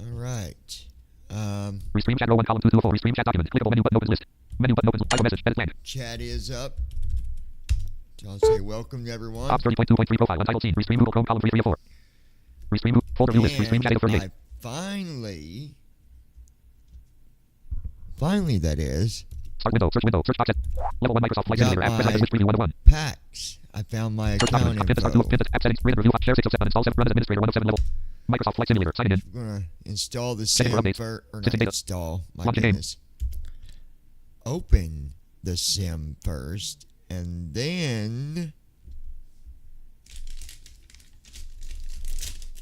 All right. Restream chat row 1 column 2 4. Restream chat document. Clickable menu button opens list. Menu button opens title message. Edit plan. Chat is up. So I'll say welcome to everyone. Ops 30.2.3 profile. Untitled scene. Restream Google Chrome column 3 of 4. Restream folder view list. Restream chat 38. Finally that is. Start window. Search window. Search box. Level 1 Microsoft Flight Simulator. App. Press switch preview 101. Packs. I found my Search account document. info. Pin to app settings. Rate review. Share 6 of 7. Install 7. Run as administrator 1 of 7 level. Microsoft Flight Simulator. Sign in. I'm gonna install the Setting sim for updates. first, or not System data. install. My Launch a game. goodness. Open the sim first, and then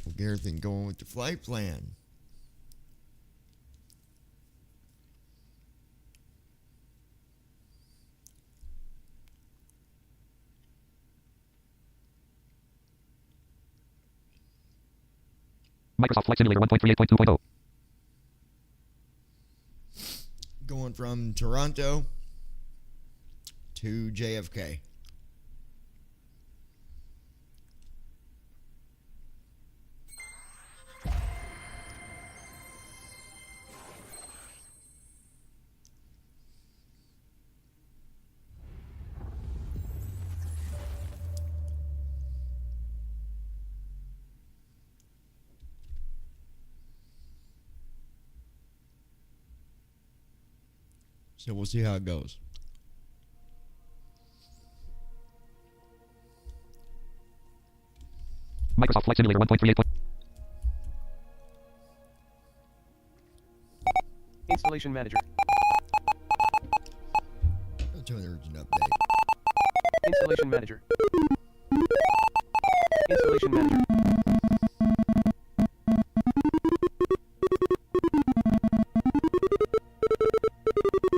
we'll get everything going with the flight plan. Microsoft Flight Simulator 1.38.2.0. Going from Toronto to JFK. So we'll see how it goes. Microsoft Flight Simulator 1.38. Installation Manager. I'll tell you the urgent update. Installation Manager. Installation Manager.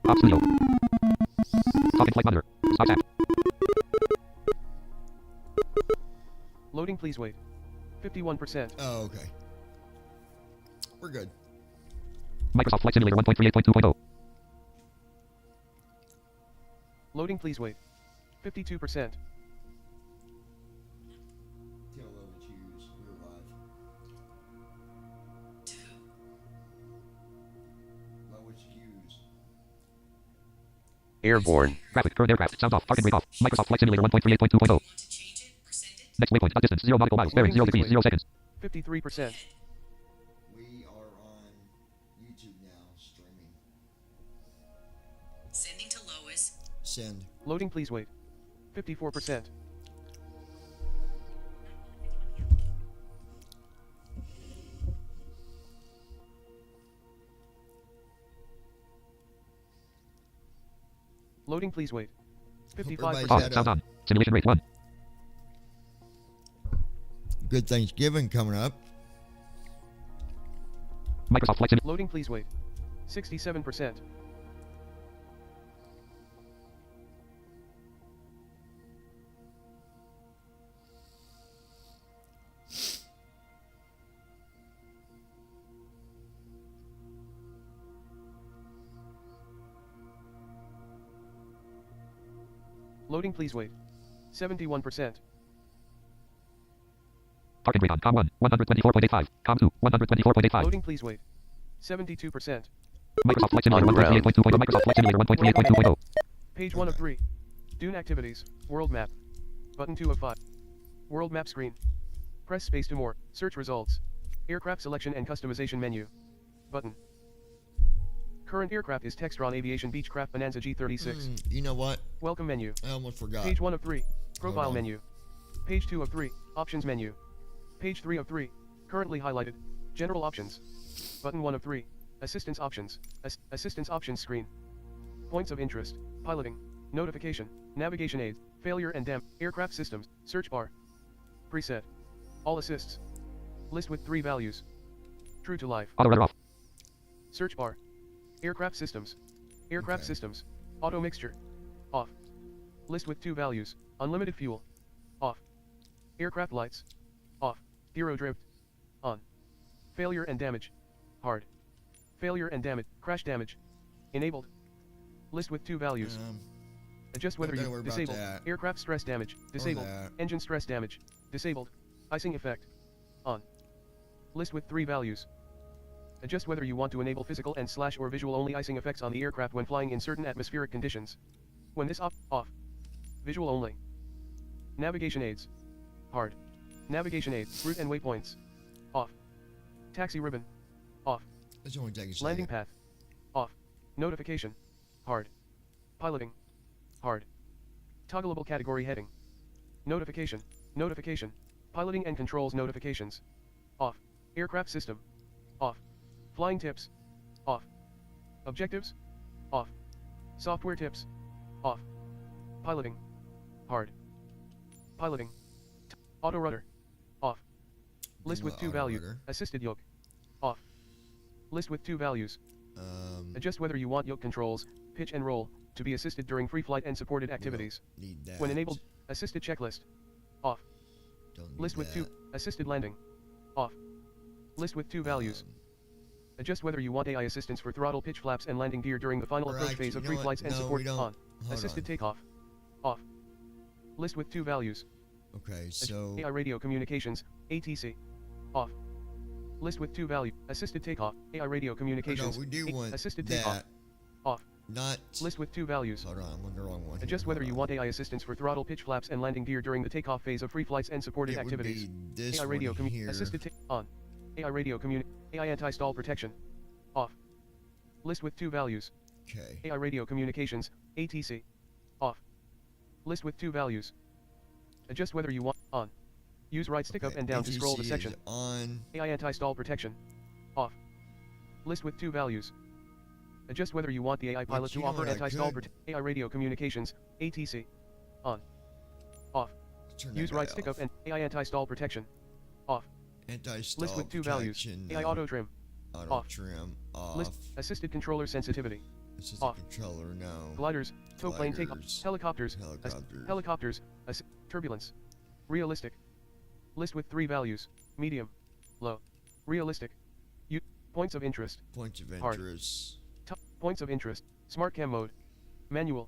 Ops Studio. Talking Flight Monitor. Stop app. Loading, please wait. 51%. Oh, okay. We're good. Microsoft Flight Simulator 1.38.2.0. Loading, please wait. 52%. Airborne. Graphic. Current aircraft. Sound off. Target rate off. Microsoft Flight Simulator 1.38.2.0. Next waypoint. Distance. 0 nautical miles. Bearing. 0 degrees. 0 seconds. 53%. We are on YouTube now, streaming. Sending to Lois. Send. Loading, please wait. 54%. Loading, please wait. everybody's 55%. had Off. Sound on. Simulation rate 1. Good Thanksgiving coming up. Microsoft Flight Simulator. Loading, please wait. 67%. Loading, please wait. 71%. Target rate on. Com 1. 124.85. Com 2. 124.85. Loading, please wait. 72%. Microsoft Flight Simulator On ground. 1.38.2.0. Microsoft Flight Simulator 1.38.2.0. Page 1 of 3. Dune activities. World map. Button 2 of 5. World map screen. Press space to more. Search results. Aircraft selection and customization menu. Button. Current aircraft is Textron Aviation Beechcraft Bonanza G36. You know what? Welcome menu. I almost forgot. Page 1 of 3. Profile on. menu. Page 2 of 3. Options menu. Page 3 of 3. Currently highlighted. General options. Button 1 of 3. Assistance options. Assistance options screen. Points of interest. Piloting. Notification. Navigation aids. Failure and damp. Aircraft systems. Search bar. Preset. All assists. List with 3 values. True to life. Auto rudder off. Search bar. Aircraft systems. Aircraft Okay. systems. Auto mixture. Off. List with 2 values. Unlimited fuel. Off. Aircraft lights. Off. Hero drift. On. Failure and damage. Hard. Failure and damage. Crash damage. Enabled. List with 2 values. Adjust whether don't worry you about disable. that. Aircraft stress damage. Disabled. that. Engine stress damage. Disabled. Icing effect. On. List with 3 values. Adjust whether you want to enable physical and slash or visual only icing effects on the aircraft when flying in certain atmospheric conditions. When this off. Visual only. Navigation aids. Hard. Navigation aids. Route and waypoints. Off. Taxi ribbon. Off. It's only taking a second. Landing path. Off. Notification. Hard. Piloting. Hard. Toggleable category heading. Notification. Notification. Piloting and controls notifications. Off. Aircraft system. Off. Flying tips. Off. Objectives. Off. Software tips. Off. Piloting. Hard. Piloting. Auto rudder. Off. List with 2 values. Assisted yoke. Off. List with 2 values. Adjust whether you want yoke controls, pitch and roll, to be assisted during free flight and supported activities. Need that. When enabled, assisted checklist. Off. Don't need List with that. 2, assisted landing. Off. List with 2 values. Adjust whether you want AI assistance for throttle pitch flaps and landing gear during the final Or approach actually, phase of you know free what? flights and No, support we don't. on. Hold Assisted on. takeoff. Off. List with 2 values. Okay, so AI radio communications, ATC. Off. List with 2 value. Assisted takeoff, AI radio communications. no, we do want assisted that. takeoff. Off. Not. List with 2 values. Hold on, I'm on the wrong one. Adjust here. whether Hold you on. want AI assistance for throttle pitch flaps and landing gear during the takeoff phase of free flights and supported It would activities. be this AI radio one here. assisted on. AI radio AI anti-stall protection. Off. List with 2 values. Okay. AI radio communications, ATC. Off. List with 2 values. Adjust whether you want on. Use right stick up Okay, and down to scroll the ATC is section. on. AI anti-stall protection. Off. List with 2 values. Adjust whether you want the AI pilot you to know offer what, I anti-stall could- protection. AI radio communications, ATC. On. Off. Turn that Use guy right stick off. up and AI anti-stall protection. Off. Anti-stall List with 2 values. protection, AI no. auto trim. Auto off. trim off. List assisted controller sensitivity. This is off. the controller, no. Gliders, tow plane takeoff, Gliders. helicopters, Helicopters. helicopters, turbulence. Realistic. List with 3 values. Medium. Low. Realistic. Points of interest. Points of Hard. interest. Points of interest. Smart cam mode. Manual.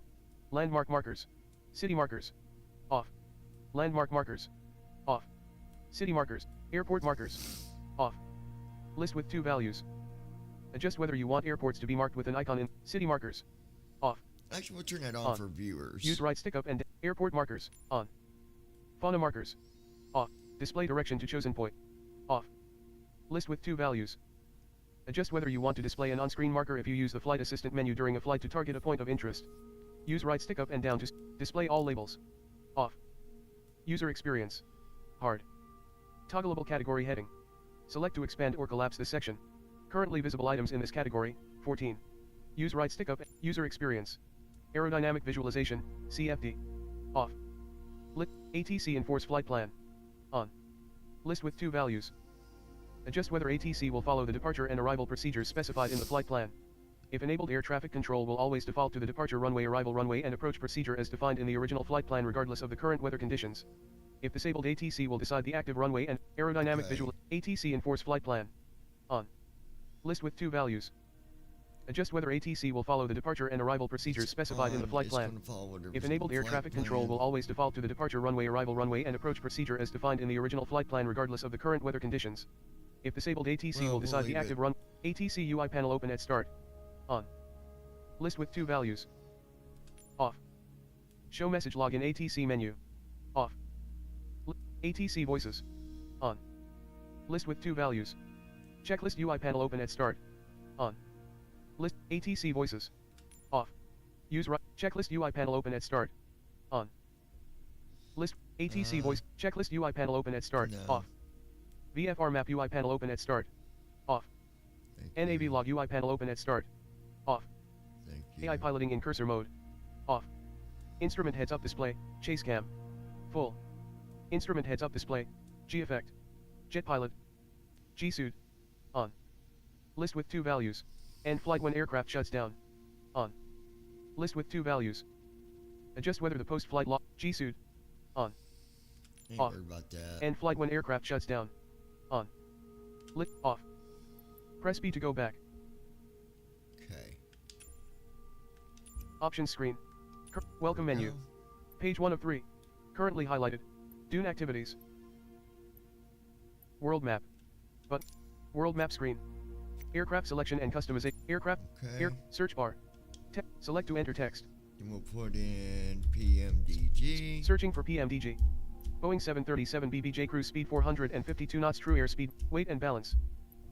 Landmark markers. City markers. Off. Landmark markers. Off. City markers. Airport markers. Off. List with 2 values. Adjust whether you want airports to be marked with an icon in city markers. Off. Actually, we'll turn that on, On. for viewers. Use right stick up and airport markers. On. Fauna markers. Off. Display direction to chosen point. Off. List with 2 values. Adjust whether you want to display an on-screen marker if you use the flight assistant menu during a flight to target a point of interest. Use right stick up and down to display all labels. Off. User experience. Hard. Toggleable category heading. Select to expand or collapse this section. Currently visible items in this category, 14. Use right stick up, user experience. Aerodynamic visualization, CFD. Off. ATC enforce flight plan. On. List with 2 values. Adjust whether ATC will follow the departure and arrival procedures specified in the flight plan. If enabled, air traffic control will always default to the departure runway, arrival runway and approach procedure as defined in the original flight plan regardless of the current weather conditions. If disabled, ATC will decide the active runway and aerodynamic visual ATC enforce flight plan. On. List with 2 values. Adjust whether ATC will follow the departure and arrival procedures specified in the flight plan. If enabled, air traffic control will always default to the departure runway, arrival runway and approach procedure as defined in the original flight plan regardless of the current weather conditions. If disabled, ATC will decide the active run. ATC UI panel open at start. On. List with 2 values. Off. Show message log in ATC menu. Off. ATC voices. On. List with 2 values. Checklist UI panel open at start. On. List ATC voices. Off. Use right checklist UI panel open at start. On. List ATC voice checklist UI panel open at start. No. Off. VFR map UI panel open at start. Off. Thank NAV you. log UI panel open at start. Off. Thank you. AI piloting in cursor mode. Off. Instrument heads up display, chase cam. Full. Instrument heads up display, G effect. Jet pilot. G suit. On. List with 2 values. End flight when aircraft shuts down. On. List with 2 values. Adjust whether the post-flight log G suit. On. Ain't off. worried about that. End flight when aircraft shuts down. On. Lit off. Press B to go back. Okay. Options screen. Welcome menu. No. Page 1 of 3. Currently highlighted. Dune activities. World map. But. World map screen. Aircraft selection and customization. Aircraft. Okay. Search bar. Select to enter text. Then we'll put in PMDG. Searching for PMDG. Boeing 737 BBJ cruise speed 452 knots, true airspeed, weight and balance.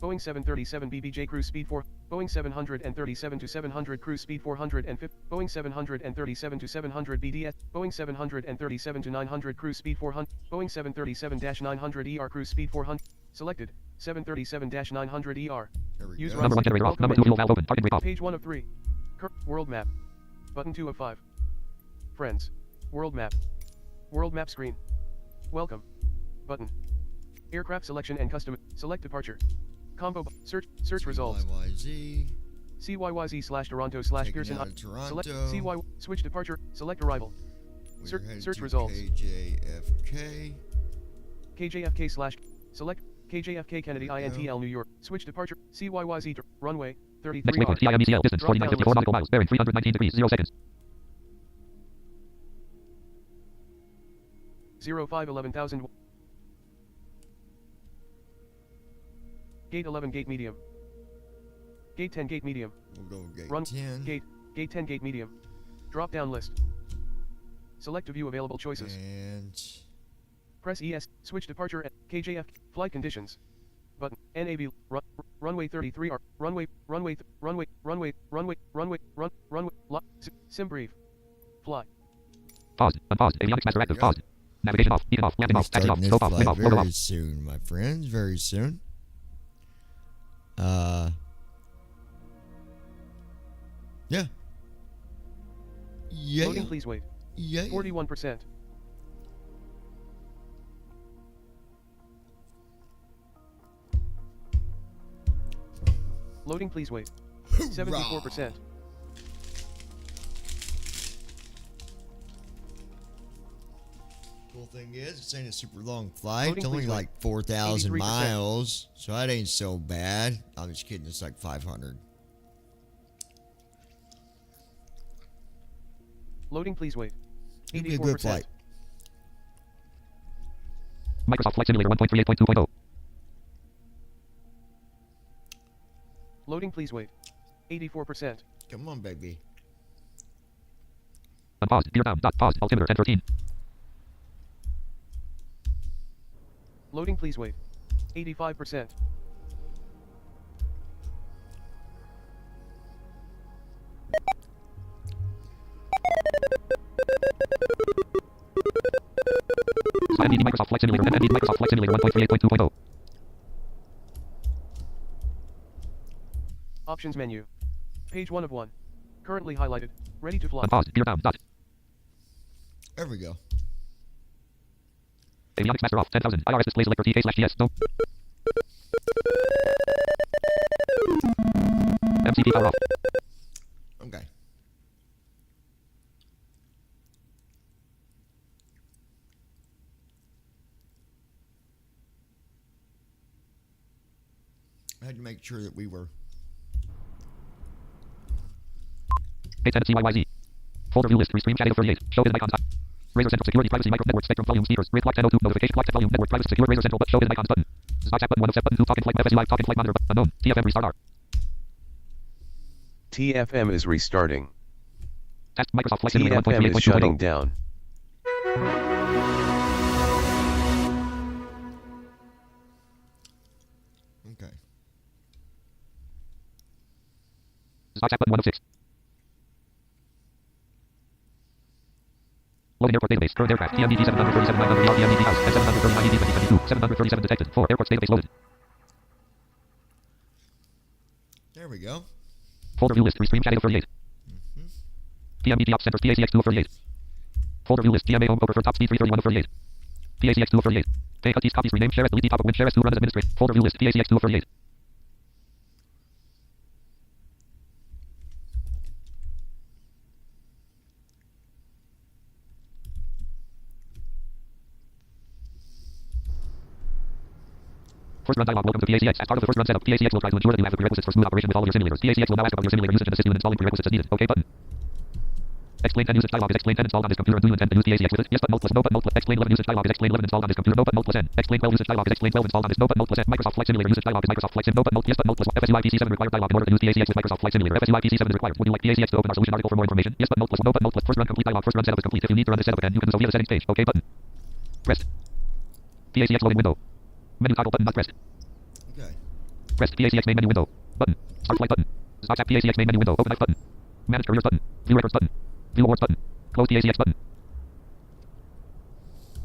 Boeing 737 BBJ cruise speed 4. Boeing 737 to 700 cruise speed 450. Boeing 737 to 700 BDS. Boeing 737 to 900 cruise speed 400. Boeing 737-900 ER cruise speed 400. Selected. 737-900 ER. There we Use go. Number 1 generator off. Number 2 fuel valve open. Target rate off. Page 1 of 3. World map. Button 2 of 5. Friends. World map. World map screen. Welcome. Button. Aircraft selection and custom. Select departure. Combo. Search results. YYZ. CYYZ/Toronto/Pearson. Taking out of Toronto. Select CY. Switch departure. Select arrival. We're headed Search to results. KJFK. KJFK/ Select KJFK Kennedy There we go. INTL New York. Switch departure. CYYZ runway Next 33 waypoint. TIMECL. Distance Drop down 49.54 list. nautical miles. Bearing 319 degrees. 0 seconds. 0511,000. Gate 11 gate medium. Gate 10 gate medium. We'll go gate Run 10. Gate 10 gate medium. Drop down list. Select to view available choices. And Press ES. Switch departure at KJF. Flight conditions. Button. NAV. Runway 33 R. Runway. Sim brief. Fly. Paused. Unpaused. Avionics master active. Paused. Navigation off. Beacon off. Landing we're off. Taxi off. starting this Scope off. flight Wind off. Logo very off. soon, my friends. Very soon. Yeah. Yeah. Loading, please wait. Yeah. 41%. Loading, please wait. 74%. Cool thing is, it's ain't a super long flight. Loading, It's only please wait. like 4,000 83%. miles, so that ain't so bad. I'm just kidding. It's like 500. Loading, please wait. It'll be a good 84%. flight. Microsoft Flight Simulator 1.38.2.0. Loading, please wait. 84%. Come on, baby. Unpaused. Gear down. Dot. Paused. Altimeter 1013. Loading, please wait. 85%. MDD Microsoft Flight Simulator. MDD Microsoft Flight Simulator 1.38.2.0. Options menu. Page 1 of 1. Currently highlighted. Ready to fly. Unpaused. Gear down. Dot. There we go. Avionics master off. 10,000. IRS display selector TK/GS. No. MCP power off. Okay. I had to make sure that we were. A10 CYYZ. Folder view list. Restream Shadow 38. Show hidden icons. Razor Central Security Privacy Micro Network Spectrum Volume Speakers. Grid Clock 1002. Notification Clock Volume Network Privacy Secure Razor Central. Show hidden icons button. Stop button 1 of 7 button 2 Talking Flight FSC Live Talking Flight Monitor. Unknown. TFM restart R. TFM is restarting. Test Microsoft Flight Simulator TFM is 1.38.2.0. shutting down. Okay. Stop button 1 of 6. Loading airport database. Current aircraft. PMDG 737 900 ER PMDG house. And 739 ED 2022. 737 detected. 4. Airports database loaded. There we go. Folder view list. Restream Shadow 38. PMDG ops centers. PACX 2 of 38. Folder view list. PMA home over for top speed 331 of 38. PACX 2 of 38. Take these copies. Rename share as delete top of win share as 2 run as administrator. Folder view list. PACX 2 of 38. First run dialog. Welcome to PACX. As part of the first run setup, PACX will try to ensure that you have the prerequisites for smooth operation with all of your simulators. PACX will now ask about your simulator usage and assist you in installing prerequisites as needed. OK button. Explain 10 usage dialog is explain 10 installed on this computer and do you intend to use PACX with it? Yes but no plus no but no plus explain 11 usage dialog is explain 11 installed on this computer no but no plus n. Explain 12 usage dialog is explain 12 installed on this no but no plus n. Microsoft Flight Simulator usage dialog is Microsoft Flight Sim no but no yes but no plus FSUI PC7 required dialog in order to use PACX with Microsoft Flight Simulator. FSUI PC7 is required. Would you like PACX to open our solution article for more information? Yes but no plus no but no plus first run complete dialog. First run setup is complete. If you need to run this setup again, you can do so via the settings page. OK button. Pressed. PACX loading window. Menu toggle button not pressed. Okay. Pressed PACX main menu window. Button. Start flight button. Stop tap PACX main menu window. Open F button. Manage careers button. View records button. View awards button. Close PACX button.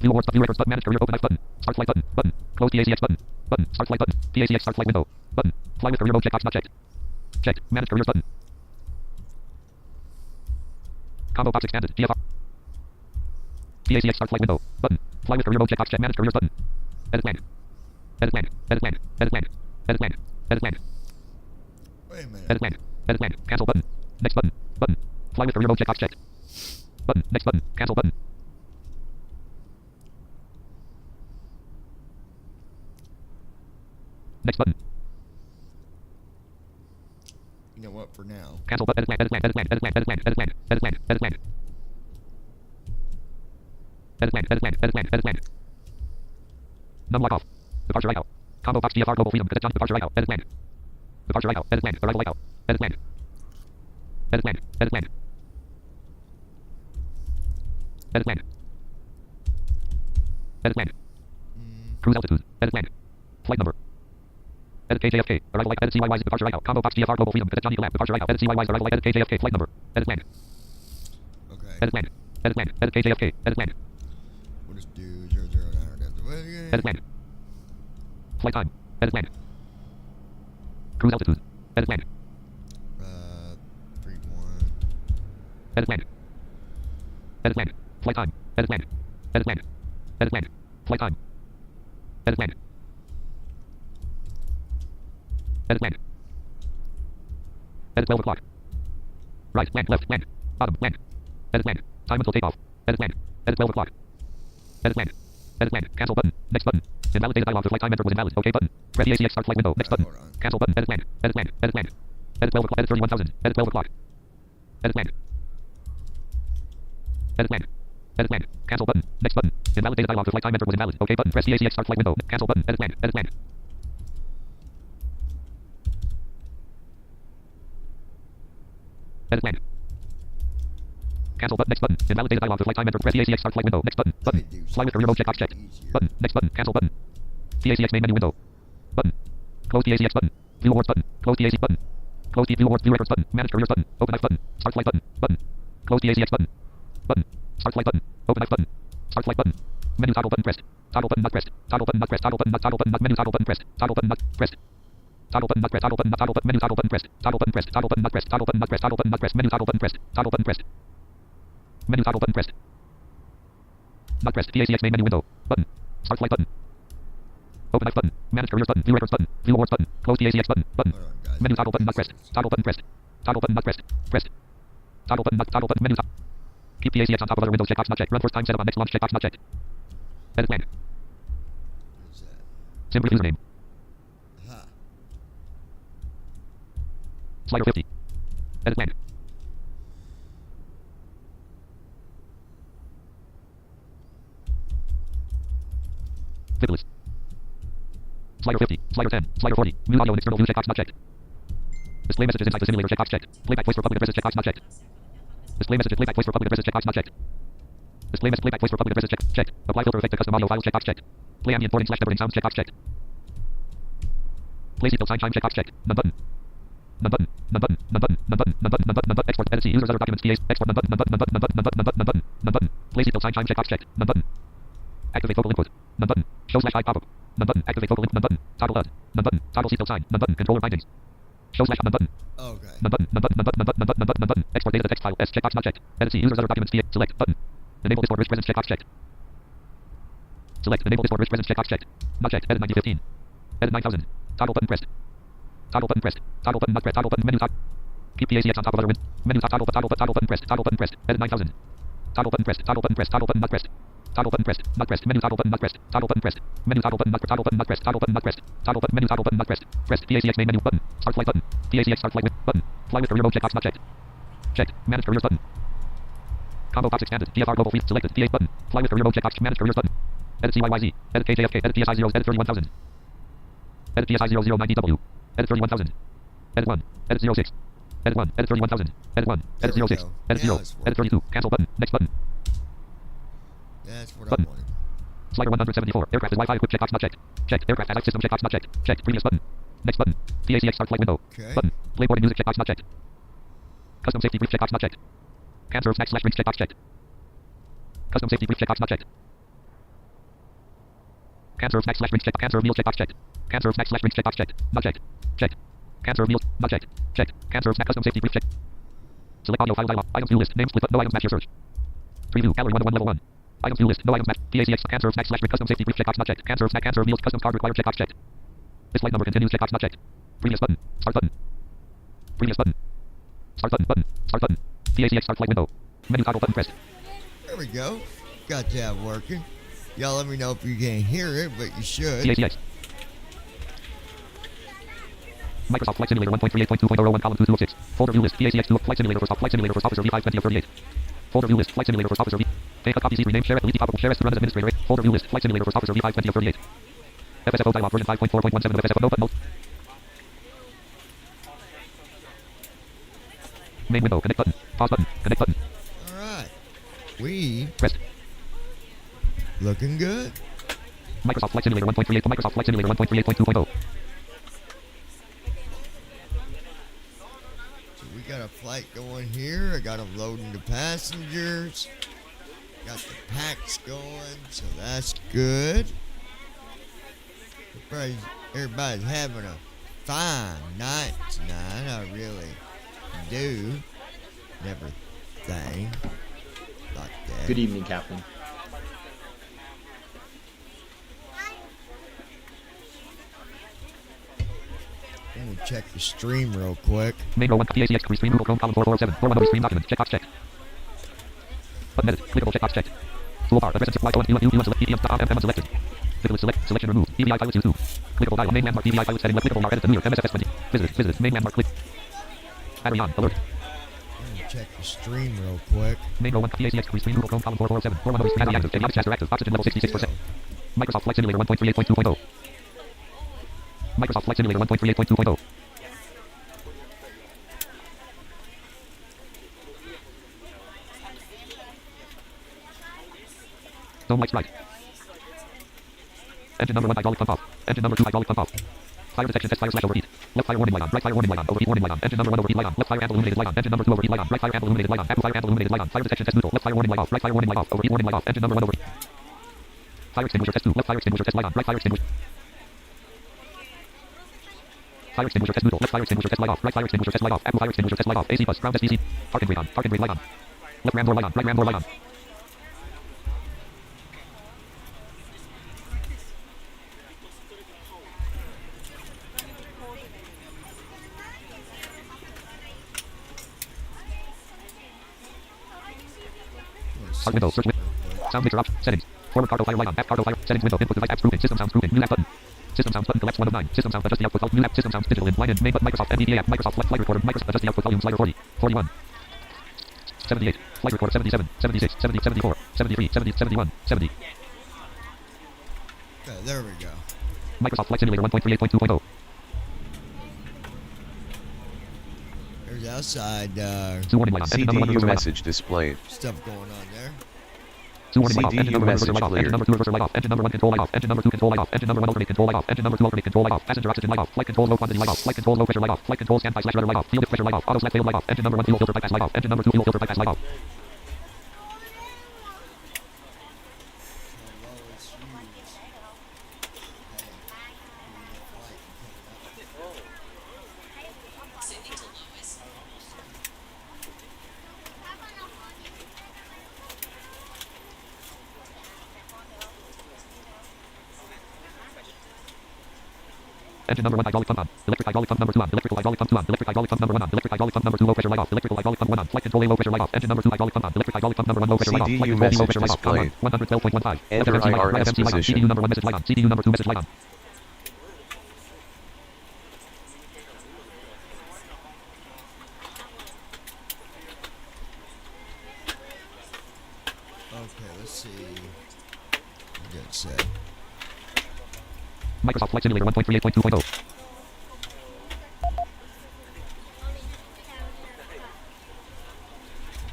View awards button. View records button. Manage career. Open F button. Start flight button. Button. Close PACX button. Button. Start flight button. PACX start flight window. Button. Fly with career mode checkbox not checked. Checked. Manage careers button. Combo box expanded. GFR. PACX start flight window. Button. Fly with career mode checkbox check. Manage careers button. Edit plan. Edit plan. Edit plan. Edit plan. Edit plan. Edit plan. Wait a minute. Edit plan. Edit plan. Cancel button. Next button. Button. Fly with career mode checkbox checked. Button. Next button. Cancel button. Next button. You know what? For now. Cancel button. Edit plan. Edit plan. Edit plan. Edit plan. Edit plan. Edit plan. Edit plan. Edit plan. Edit plan. Edit plan. Edit plan. Edit plan. Num lock off. Departure right out. Combo box GFR global freedom. Cassette departure right out. Edit plan. Departure right out. Edit plan. Arrival right out. Edit plan. Edit plan. Edit plan. Edit plan. Edit plan. Cruise altitude. Edit plan. Flight number. Edit KJFK. Arrival light. Edit CYY's departure right out. Combo box GFR global freedom. Cassette Johnny Lab. Departure right out. Edit CYY's arrival light. Edit KJFK. Flight number. Edit plan. Okay. Edit plan. Edit plan. Edit KJFK. Edit plan. We'll just do 009. Edit plan. Flight time. Edit plan. Cruise altitude. Edit plan. 3-1. Edit plan. Edit plan. Flight time. Edit plan. Edit plan. Edit plan. Flight time. Edit plan. Edit plan. Edit 12 o'clock. Right. Land. Left. Land. Bottom. Land. Edit land. Time until takeoff. Edit land. Edit 12 o'clock. Edit land. Edit land. Cancel button. Next button. Invalid data dialog. The flight time entered was invalid. OK button. Press PACX start flight window. Next button. Hold on. Cancel button. Edit land. Edit land. Edit land. Edit 12 o'clock. Edit 31,000. Edit 12 o'clock. Edit land. Edit land. Edit land. Cancel button. Next button. Invalid data dialog. The flight time entered was invalid. OK button. Press PACX start flight window. Cancel button. Edit land. Edit land. Edit land. Cancel button. Next button. Invalid data dialog. The flight time entered. Press PACX start flight window. Next button. Button. Fly with career mode checkbox checked. Button. Next button. Cancel button. PACX main menu window. Button. Close PACX button. View awards button. Close PACX button. Close view awards. View records button. Manage careers button. Open F button. Start flight button. Button. Close PACX button. Button. Start flight button. Open F button. Start flight button. Menu toggle button pressed. Toggle button not pressed. Toggle button not pressed. Toggle button not. Toggle button not. Menu toggle button pressed. Toggle button not pressed. Toggle button not pressed. Toggle button not. Toggle button. Menu toggle button pressed. Toggle button pressed. Toggle button not pressed. Toggle button not pressed. Toggle button not pressed. Menu toggle button pressed. Toggle button pressed. Menu toggle button pressed. Not pressed. PACX main menu window. Button. Start flight button. Open F button. Manage careers button. View records button. View awards button. Close PACX button. Button. Hold on, guys. Menu toggle button not pressed. Toggle button pressed. Toggle button not pressed. Pressed. Toggle button not. Toggle button menu toggle. Keep PACX on top of other windows. Checkbox not checked. Run first time setup on next launch. Checkbox not checked. Edit land. What's that? Symbol username. Aha. Slider 50. Edit land. Flip list. Slider 50. Slider 10. Slider 40. Mute audio and external view checkbox not checked. Display messages inside the simulator checkbox checked. Playback voice for public addresses checkbox not checked. Display messages playback voice for public addresses checkbox not checked. Display message playback voice for public addresses checked. Apply filter effect to custom audio files checkbox checked. Play ambient boarding / never-ending sounds checkbox checked. Play seatbelt sign chime checkbox checked. None button. None button. None button. None button. None button. None button. None button. None button. Export edit see users other documents PAs. Export none button. None button. None button. None button. None button. None button. None button. Play seatbelt sign chime checkbox checked. None button. Activate vocal input. None button. Show / pop up. None button. Activate vocal input. None button. Toggle HUD. None button. Toggle seatbelt sign. None button. Controller bindings. Show / none button. Okay. None button. None button. None button. None button. None button. None button. None button. Export data to text file. S checkbox not checked. Edit see users other documents PA. Select button. Enable Discord wrist presence checkbox checked. Select enable Discord wrist presence checkbox checked. Not checked. Edit 9015. Edit 9000. Toggle button pressed. Toggle button pressed. Toggle button not pressed. Toggle button menu toggle. Keep PACX on top of other menu toggle button pressed. Toggle button pressed. Edit 9000. Toggle button pressed. Toggle button pressed. Toggle button not pressed. Toggle button pressed. Not pressed. Menu toggle button not pressed. Toggle button pressed. Menu toggle button not pressed. Toggle button not pressed. Toggle button not pressed. Toggle button menu toggle button not pressed. Pressed. PACX main menu button. Start flight button. PACX start flight with button. Fly with career mode checkbox not checked. Checked. Manage careers button. Combo box expanded. DFR global fleet selected. P8 button. Fly with career mode checkbox. Manage careers button. Edit CYYZ. Edit KJFK. Edit PSI 0. Edit 31000. Edit PSI 009DW. Edit 31000. Edit 1. Edit 06. Edit 1. Edit 31000. Edit 1. Edit There we 06. go. Edit Now 0. it's Edit working. 32. Cancel button. Next button. That's what Button. I wanted. Slider 174. Aircraft is Wi-Fi equipped. Checkbox not checked. Checked. Aircraft has system checkbox not checked. Checked. Previous button. Next button. PACX start flight window. Okay. Button. Play boarding music checkbox not checked. Custom safety brief checkbox not checked. Cancer snack slash drinks checkbox checked. Custom safety brief checkbox not checked. Cancer snack slash drinks checked. Cancer meals checkbox checked. Cancer snack slash drinks checkbox checked. Not checked. Checked. Cancer meals not checked. Checked. Cancer snack custom safety brief checked. Select audio file dialog. Items view list. Name split. No items match your search. Preview. Gallery 101 level 1. Items view list. No items match. PACX cancer snack slash drink custom safety brief checkbox not checked. Cancer snack cancer meals custom card required checkbox checked. This flight number continues checkbox not checked. Previous button. Start button. Previous button. Start button. Button. Start button. PACX start flight window. Menu toggle button pressed. There we go. Got that working. Y'all let me know if you can't hear it, but you should. PACX. Microsoft Flight Simulator 1.38.2.001 column 2 of 6. Folder view list. PACX 2 Flight Simulator Flight Simulator First Officer V520 of 38. Folder view list. Flight Simulator First Officer V. Take a copy, rename, share, delete, probable, share as to run as administrator. Folder view list. Flight Simulator First Officer V520 of 38. FSFO dialog version 5.4.17 of FSFO. No button. Main window. Connect button. Pause button. Connect button. All right. We Pressed. looking good. Microsoft Flight Simulator 1.38. Microsoft Flight Simulator 1.38.2.0. So we got a flight going here. I got them loading the passengers. Got the packs going, so that's good. Everybody's having a fine night tonight. I really do. Never think like that. Good evening, Captain. Let me check the stream real quick. Main row 1. PACX restream Google Chrome column 447. 410 restream document. Checkbox checked. Button edit. Clickable checkbox checked. Toolbar. Address and supply to select PDM selected. Clickable select. Selection removed. EVI pilots U2. Clickable dial. Main landmark EVI pilot setting. Clickable bar edit the New York msfs20. Visited. Main landmark click. Battery on. Alert. Let me check the stream real quick. Main row 1. PACX restream Google Chrome column 447. 410 restream active. Avionics chatter active. Oxygen level 66%. Microsoft Flight Simulator 1.38.2.0. Microsoft Flight Simulator 1.38.2.0. Dome lights right. Engine number 1 hydraulic pump off. Engine number 2 hydraulic pump off. Fire detection test fire slash overheat. Left fire warning light on. Right fire warning light on. Overheat warning light on. Engine number 1 overheat light on. Left fire ample illuminated light on. Engine number 2 overheat light on. Right fire ample illuminated light on. Apple fire ample illuminated light on. Fire detection test neutral. Left fire warning light off. Right fire warning light off. Overheat warning light off. Engine number 1 overheat. Fire extinguisher test 2. Left fire extinguisher test light on. Right fire extinguisher. Fire extinguisher test neutral. Left fire extinguisher test light off. Right fire extinguisher test light off. Apple fire extinguisher test light off. AC bus. Ground test DC. Parking brake on. Parking brake light on. Left ram door light on. Right ram door light on. Start window. Search window. Sound mixer option. Settings. Forward cargo fire light on. App cargo fire. Settings window. Input device apps grouping. System sounds grouping. New app button. System sounds button collects 1 of 9. System sounds adjust the output. New app. System sounds digital in. Line in. Main button. Microsoft NVDA app. Microsoft Flight Recorder. Microsoft adjust the output volume slider 40. 41. 78. Flight Recorder 77. 76. 70. 74. 73. 70. 71. 70. Okay, there we go. Microsoft Flight Simulator 1.38.2.0. There's outside 2 warning light on. Engine number 1 CDU reverser light on. message displayed. stuff going on there. 2 warning light off. Engine CDU number 1 reverser message light off. Engine cleared. number 2 reverser light off. Engine number 1 control light off. Engine number 2 control light off. Engine number 1 alternate control light off. Engine number 2 alternate control light off. Passenger oxygen light off. Flight control low quantity light off. Flight control low pressure light off. Flight control standby slash rudder light off. Fuel pressure light off. Auto slash failed light off. Engine number 1 fuel filter bypass light off. Engine number 2 fuel filter bypass light off. Engine number 1 hydraulic pump on. Electric hydraulic pump number 2 on. Electrical hydraulic pump 2 on. Electric hydraulic pump number 1 on. Electric hydraulic pump number 2 low pressure light off. Electrical hydraulic pump 1 on. Flight control A low pressure light off. Engine number 2 hydraulic pump on. Electric hydraulic pump number 1 low pressure light off. Flight CDU control B low message pressure light off. Power on. displayed. 112.15. Enter FMC light on. Right IRS FMC light on. position. CDU number 1 message light on. CDU number 2 message light on. see. Get set. Microsoft Flight Simulator 1.38.2.0.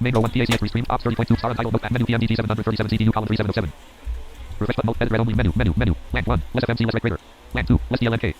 Main row 1 PACS restream. Ops 30.2 star untitled notepad menu PMDG 737 CDU column 3707. Refresh button mode edit read only menu. LAN 1. Less FMC less greater. LAN 2. Less DLNK.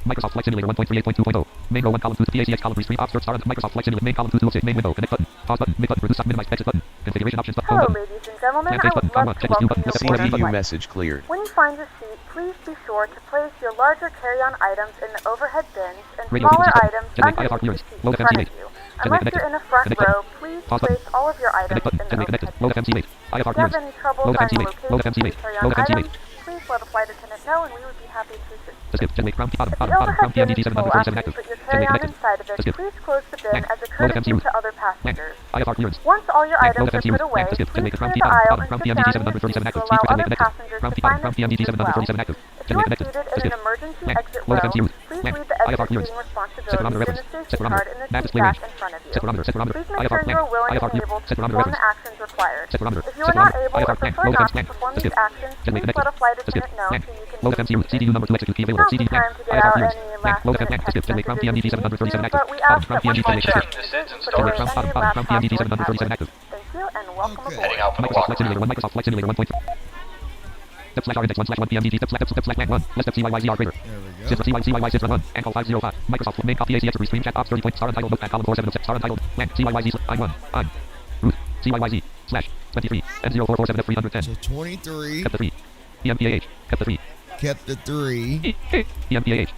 Microsoft Flight Simulator 1.38.2.0. Main row 1 column 2 PACS column restream. Ops star Microsoft Flight Simulator main column 2 2 main window. Connect button. Pause button. Mid button. Reduce stop minimize exit button. Configuration options button. Hello, Home button. ladies and gentlemen. LAN I page would button. love to Check welcome button. you Left aboard CDU this flight. message cleared. When you find your seat, please be sure to place your larger carry-on items in the overhead bins and Radio smaller frequency items Generate IFR underneath the clearance. seat Load in front FMC of rate. you. Generate Unless you're in the front Connect button. row, please Pause button. place all of your items Connect button. in the Generate overhead connected. Load bins. FMC rate. IFR If you have clearance. any trouble Load finding FMC rate. Load locations FMC for rate. your carry-on Load FMC items, rate. please let a flight attendant know and we would be happy to assist. Skip. Generate ground bottom If the bottom bottom. overhead Ground bin PMDG is full 737 after you active. put your Generate carry-on connected. inside of it, Skip. please close the bin as a Load FMC courtesy route. to other LAN. passengers. IFR clearance. Once all your LAN. items Load are FMC put route. away, LAN. Skip. please Generate clear ground the bottom aisle bottom. and Ground sit PMDG down in your 737 seat to active. allow Generate other connected. passengers Ground to bottom. find Ground their PMDG seats as well. 737 active. If you Generate are connected. seated in Skip. an emergency LAN. exit Load row, FMC route. please LAN. leave the IFR exit clearance. seating Set barometer responsibilities in reference. the Set safety barometer. card in the Nav seat display back range. in front of you. Set barometer. Set barometer. Please make IFR sure you LAN. are willing IFR and able to set barometer perform reference. the actions required. Set barometer. If you Set are not barometer. able or IFR LAN. prefer Load not FMC to LAN. perform Skip. these actions, Generate please connected. let a flight Skip. attendant know LAN. so you can Load be FMC route. seated. CDU number 2 execute key available. Now's the CD LAN. time to get IFR out clearance. any LAN. last Load FM. minute Skip. text Generate ground messages PMDG if you need 737 to, active. but we Bottom. ask Ground that once PMDG you 7 check, active. put Generate away ground any bottom bottom. Ground laptops PMDG or 737 tablets. active. Thank you, and welcome Okay. aboard. Heading out for the Microsoft Flight walk Simulator 1. Microsoft Flight Simulator 1.3. Step slash R index 1 slash 1 PMDG step slash LAN 1. Less step CYYZR greater. There we Sys go. CYY Sys 1. Ankle 505. Microsoft main copy ACX restream chat ops 30 point star untitled notepad column 47 star untitled LAN CYYZ I1. I'm. Root. CYYZ. Slash. 23. M0447 F310. So 23. Kept the 3. EMPAH. Kept the 3. Kept the 3. EMPAH.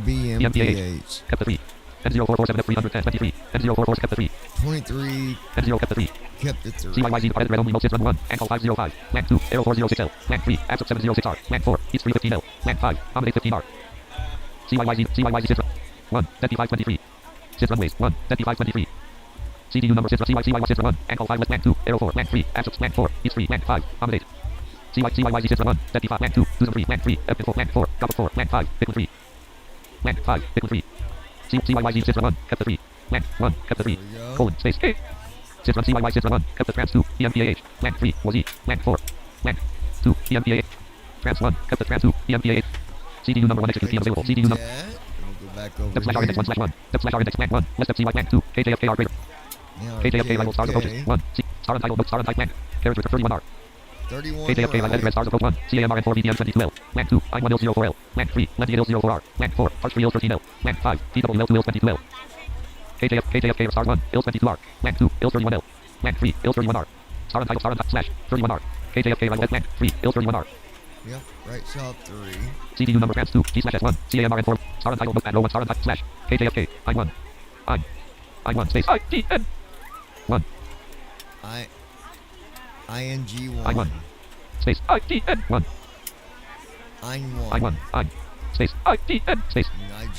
BMPH. Kept the 3. M0447 F310 23. M044 kept the 3. 23. M0 kept the 3. Kept the 3. CYYZ departed red only mode sys run 1. Ankle 505. LAN 2. Aero 406L. LAN 3. ASP 706R. LAN 4. East 315L. LAN 5. Accommodate 15R. CYYZ sys run 1. Denti 523. Sys runways 1. Denti 523. CDU number sys run CYY sys run 1. Ankle 5 left LAN 2. Aero 4. LAN 3. ASP LAN 4. East 3. LAN 5. Accommodate. CYYZ sys run 1. Denti 5 LAN 2. 2 3. LAN 3. F4. LAN 4. Drop 4. LAN 5. Bitcoin 3. LAN 5. Bitcoin 3. CYYZ sys run 1. Kept the 3. LAN 1. Kept the 3. There we go. Colon space A. Sys run CYY sys run 1. Kept the trans 2. EMPAH. LAN 3. Was E. LAN 4. LAN 2. EMPAH. Trans 1. Kept the trans 2. EMPAH. CDU number 1 execute key available. CDU number. That. We'll go back over Step slash R index 1 here. slash 1. Step slash R index LAN 1. Less step CY LAN 2. KJFKR greater. Now KJFK rival stars approaches. JFK. 1. C. Star untitled book star untitled LAN. Carriage with 31R. 31. KJFK line red stars approach 1. CAMR and 4 BDM 22L. LAN 2. I1L04L. LAN 3. Lendy L04R. LAN 4. Arch 3 L13L. LAN 5. PWL2 L22L. KJFK star 1. L22R. LAN 2. L31L. LAN 3. L31R. Star untitled slash 31R. KJFK line LAN 3. L31R. Yep. Right south 3. CDU number trans 2. G slash S1. CAMR and 4. Star untitled notepad row 1 star untitled slash. KJFK. I1. I1 space. ITN. 1. ING1. I1. Space. ITN. 1. I'm1. I1. I. Space. ITN. Space.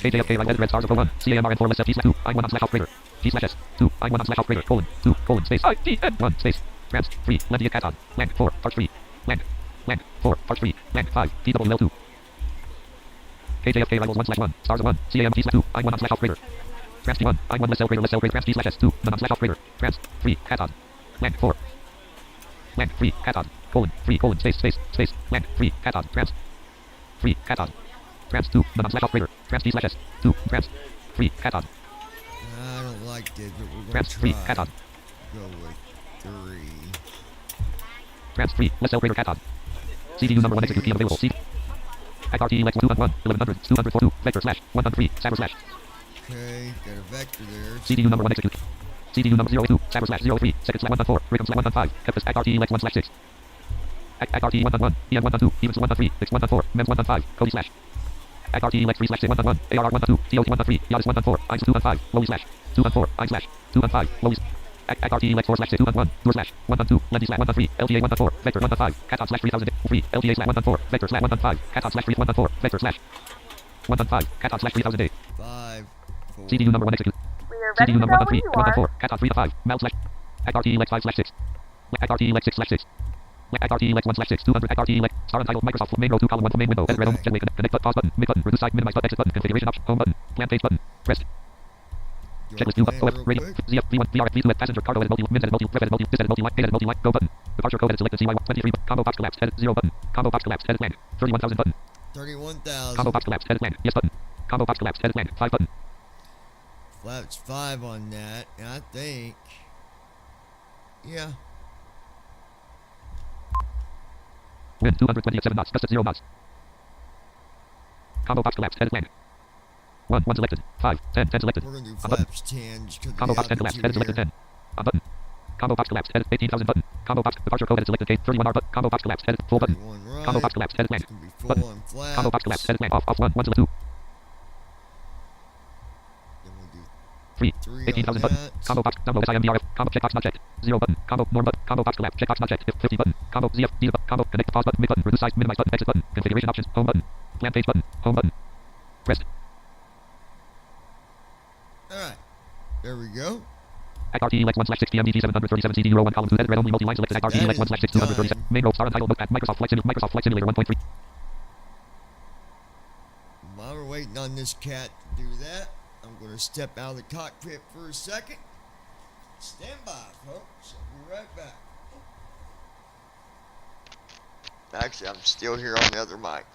KJFK line red stars 1. CAMR and 4 less F G slash 2. I1 on slash operator. G slash S. 2. I1 on slash operator. Colon. 2. Colon. Space. ITN. 1. Space. Trans. 3. Lendia Caton. LAN 4. Arch 3. LAN. LAN 4. Arch 3. LAN 5. PWL2. KJFK rivals 1 slash 1. Stars 1. CAMG slash 2. I1 on slash operator. Trans T1. I1 less L greater trans G slash S 2. None on slash operator. Trans 3. Caton. LAN 4. LAN 3. Caton. Colon. 3. Colon. Space. Space. Space. LAN 3. Caton. Trans 3. Caton. Trans 2. None on slash operator. Trans G slash S 2. Trans 3. Caton. I don't like this, but we're going Trans to 3. try. Caton. Go with 3. Trans 3. Less L greater Caton. CDU number 1 execute key available. CD. XRT Lex 1 2 1 1100 242 vector slash 103 saber slash. Okay, got a vector there. CDU number 1 execute. CDU number 082 saber slash 03 second slash 114 rhythm slash 115 Kepis XRT Lex 1 slash 6. XRT 111 EM 112 evens 113 X 114 MEMS 115 Cody slash. XRT Lex 3 slash 6 111 AR 112 TOT 113 Yadis 114 IS 215 Lowy slash 214 I slash 215 Lowy. XRT Lex 4 slash 6 211 Door slash 112 Lendy slash 113 LTA 114 Vector 115 Caton slash 3003 LTA slash 114 Vector slash 115 Caton slash 314 Vector slash 115 Caton slash 3008 5, 4. CDU number 1 execute. We are ready CDU to number go 1 3 when you 1 are. 4 Caton 3 to 5 Mount slash XRT Lex 5 slash 6 XRT Lex 6 slash 6 XRT Lex 1 slash 6 200 XRT Lex star untitled Microsoft main row 2 column 1 from main window edit red home generate connect pause button mid button reduce side minimize exit button configuration option home button plan page button pressed. do Checklist our 2 plan OF real radio quick. ZF V1 VRF V2 passenger cargo edit multi min edit multi press edit multi this edit multi date edit multi go button. Departure code edit selected CY 23 combo box collapsed edit 0 button. Combo box collapsed edit land 31,000 button. 31,000. Combo box collapsed edit land yes button. Combo box collapsed edit land 5 button. Flaps 5 on that, and I think, yeah. Wind 220 at 7 knots, gust at 0 knots. Combo box collapsed edit land. 1 selected 5 10 10 selected. We're gonna do On button. flaps 10 just because Combo of the box 10 collapsed edit altitude selected here. 10. On button. Combo box collapsed edit 18,000 button. Combo box departure code edit selected K 31 R button. Combo box collapsed edit full button. 31 right. Combo box collapsed edit land. It's gonna be full Button. on flaps. Combo box collapsed edit land off 1 select 2. Then we'll do 3 3 18,000 on button. that. Combo box download SIMDRF. Combo checkbox not checked. 0 button. Combo norm button. Combo box collapsed checkbox not checked. 50 button. Combo ZF D button. Combo connect pause button mid button. Reduce size minimize button exit button. Configuration options home button. Plan page button. Home button. Pressed. Alright. There we go. Act RTE Lex 1/6 PMDG 737 CD 01 column 2 edit red only multi line selected Act RTE That Lex is 1/6 237 done. main rope star untitled notepad Microsoft Flight Simulator 1.3. While we're waiting on this cat to do that, I'm going to step out of the cockpit for a second. Stand by, folks. I'll be right back. Actually, I'm still here on the other mic.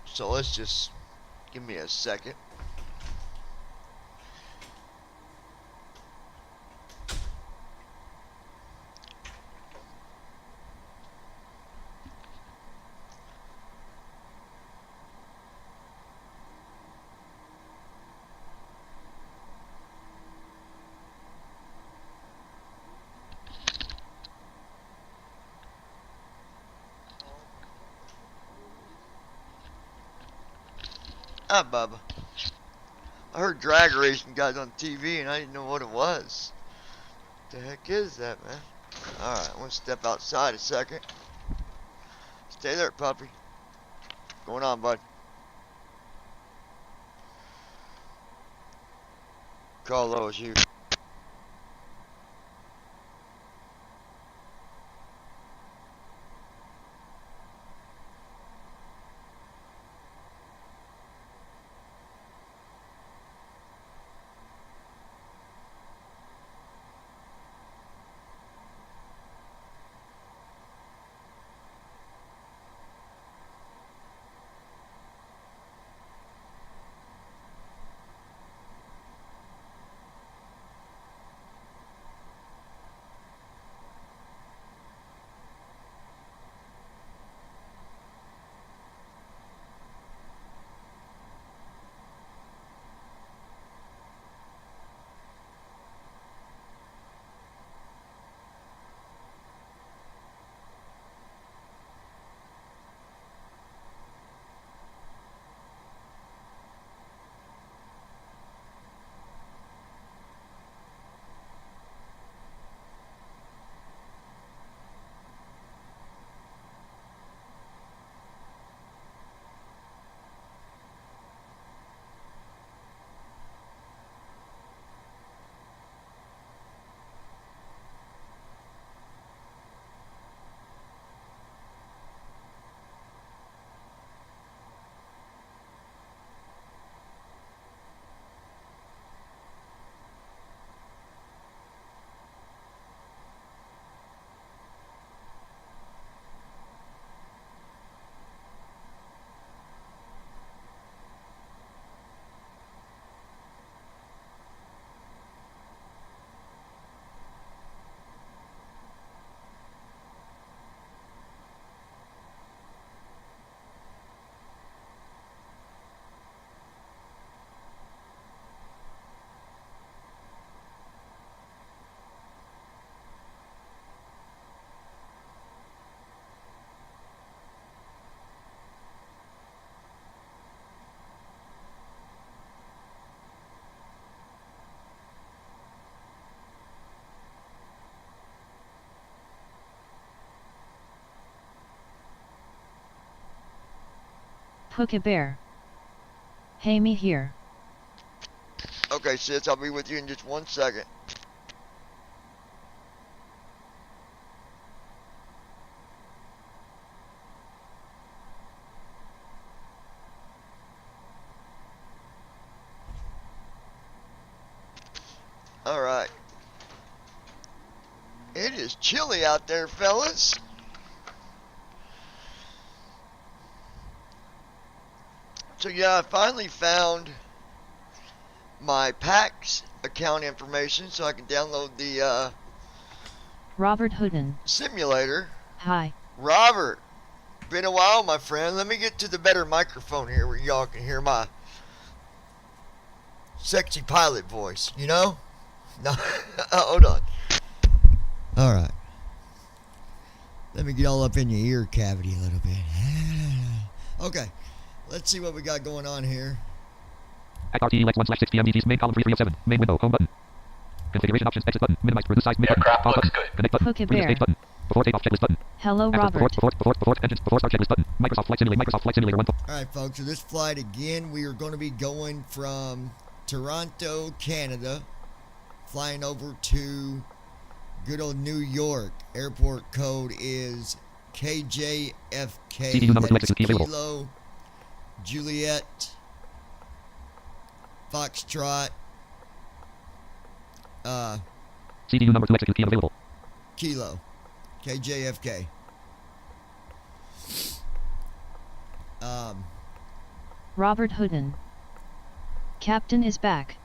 So let's just give me a second. Hi, Bubba. I heard drag racing guys on TV and I didn't know what it was. What the heck is that, man? Alright, I'm gonna step outside a second. Stay there, puppy. What's going on, bud? Call Lois, you. Pookie Bear. Hey, me here. Okay, sis, I'll be with you in just 1 second. It is chilly out there, fellas. So yeah, I finally found my PAX account information so I can download the Robert Hooden. simulator. Hi. Robert, been a while, my friend. Let me get to the better microphone here where y'all can hear my sexy pilot voice, you know? No, hold on. All right. Let me get all up in your ear cavity a little bit. Okay, let's see what we got going on here. Act RTE 1/6 PMDG's main column 3307. Main window. Home button. Configuration options. Exit button. Minimize. Reduce size. Mid button. Aircraft Pause looks button. good. Connect button. Hook a Previous bear. stage button. Before takeoff checklist button. Hello, Active Robert. Before engines. Before start checklist button. Microsoft Flight Simulator 1. All right, folks, so this flight again, we are going to be going from Toronto, Canada, flying over to good old New York. Airport code is KJFK. CPU number That is 2 execute available. Kilo, Juliet, Foxtrot, CPU number 2 execute key available. Kilo, KJFK. Robert Hooden. Captain is back.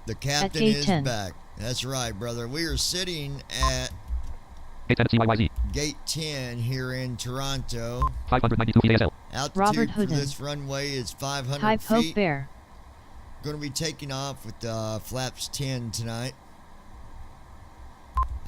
The captain gate is 10. back. That's right, brother. We are sitting at Gate 10 CYYZ. Gate 10 here in Toronto. 592 feet ASL. Altitude Robert for Hooden. this runway is 500 Hi, Poke feet. Bear. Going to be taking off with flaps 10 tonight.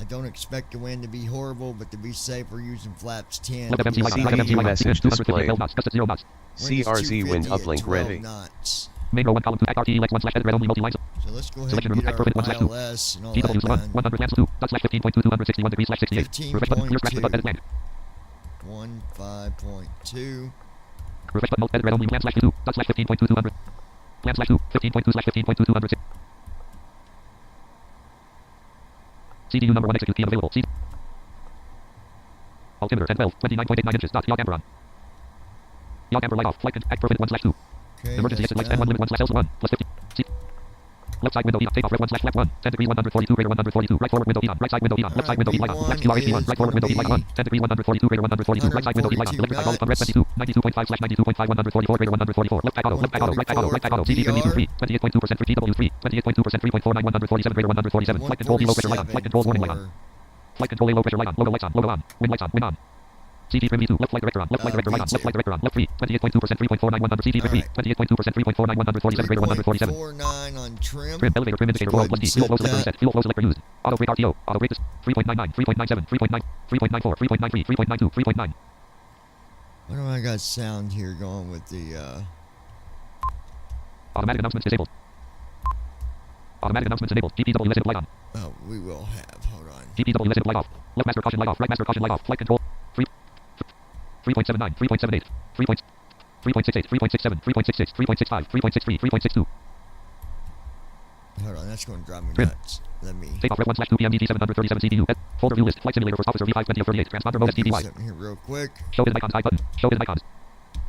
I don't expect the wind to be horrible, but to be safe, we're using flaps 10. Left of MCY. See Right of MCY. message 250 display. knots. Gust at 0 knots. Wind is CRZ wind 250 at uplink 12 ready. knots. Main row 1 column 2 Act RTE 1/edit red only multi-lines. So let's go ahead Selection and room get Act our profit 1/2. ILS and all GW that 1 done. 100 plans 2 /15.2 261 degrees /68. Refresh button. Clear scratch button. Edit land. 15.2. Refresh button. Edit red only plan /2 /15.2 200. Plan /2 15.2 /15.2 206. CDU number 1 execute key available. Altimeter 10 12 29.89 inches. Yaw camper on. Yaw camper light off. Flight Act profit 1/2. Okay, Emergency that's exit lights done. N1 limit 1/L1 plus 50. Left side window E on. Takeoff red 1/left 1. 10 degrees 142 greater 142. Right forward window E on. Right side window E on. Left side window E light on. Left Q IAC on. Right forward window E light on. 10 degrees 142 greater 142. Right side window E light on. Electric toggle on red 22. 92.5/92.5 144 greater 144. Left tag auto. Left tag auto. Right tag auto. Right tag auto. CD 3 28.2% free TW3. 28.2% 3.49 147 greater 147. Flight control low pressure light on. Flight control warning light on. Flight control low pressure light on. Logo lights on. Logo on. Wind lights on. Wind on. CD trim V2. Left flight director on. Left flight director light on. Left flight director on. Left 3. 28.2% 3.49 100. CD 3. 28.2% 3.49 147 greater 147. 3.49 on trim. Trim elevator trim indicator roll plus D. Fuel flow selector reset. Fuel flow selector used. Auto brake RTO. Auto brake 3.99, 3.97, 3.9, 3.94, 3.93, 3.92, 3.9. What do I got sound here going with the Automatic announcements disabled. Automatic announcements enabled. GPW resident light on. oh, we will have. Hold on. GPW resident light off. Left master caution light off. Right master caution light off. Flight control. 3.79, 3.78, 3.68, 3.67, 3.66, 3.65, 3.63, 3.62. Hold on, that's going to drive me Trim. nuts. Let me Takeoff red 1/2 PMDG 737 CPU. Folder view list. Flight simulator first officer V520 of 38. Transponder mode SDPY. something here real quick. Show hidden icons. I button. Show hidden icons.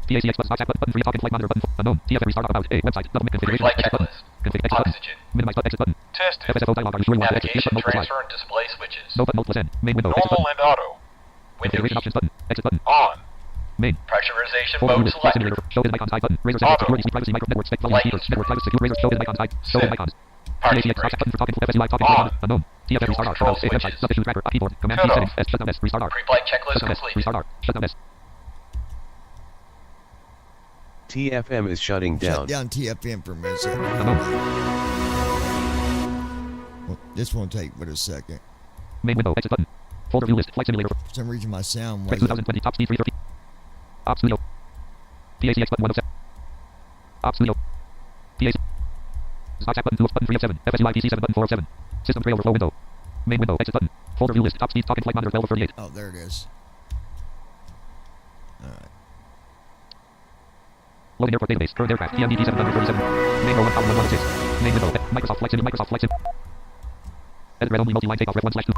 PACX button. Stop button. Free talk and flight monitor button. Unknown. TFM restart about a website. Double configuration. Pre-flight Exit button. checklist. Config exit button. Oxygen. Minimize button. Exit button. Test. FSFO dialog. Are you sure you want to exit? Yes Navigation, button. Mode plus Y. transfer, and display switches. No button. Mode plus N. Main window. Exit Normal button. and auto. Window Configuration E. options button. Exit button. On. Main. Pressurization Folder view mode list. Flight selected. simulator. Show hidden icons. I button. Razor center. Auto. Security. Privacy. Micro. Network. Spec. Volume. Light. Speakers. Network. Privacy. Secure. Razor. Show hidden icons. I. Show hidden icons. Parking PACX. brake. Stop button. For talking. FSUI. Talking. On. Flight monitor. Unknown. TFM Fuel restart R. control Save website. switches. Submission tracker. Keyboard. Command Cut P settings. off. S. Shutdown S. Restart R. Pre-flight checklist Shutdown S. completed. Restart R. Shutdown S. TFM is shutting Shut down. down TFM for a minute. Unknown. Well, this won't take but a second. Main window. Exit button. Folder view list. Flight simulator. For some reason, my sound Trek wasn't. 2020. Top speed 330. Op studio. PACX button 107. Op studio. PAC. Zoctac button 2 of button 3 of 7. FSUI PC 7 button 4 of 7. System tray overflow window. Main window. Exit button. Folder view list. Top speed. Talking flight monitor 12 of 38. Oh, there it is. Alright. Loading airport database. Current aircraft. PMDG 737. Main row 1 column 116. Main window. Microsoft Flight Sim. Microsoft Flight Sim. Edit red only multi-line takeoff red 1/2.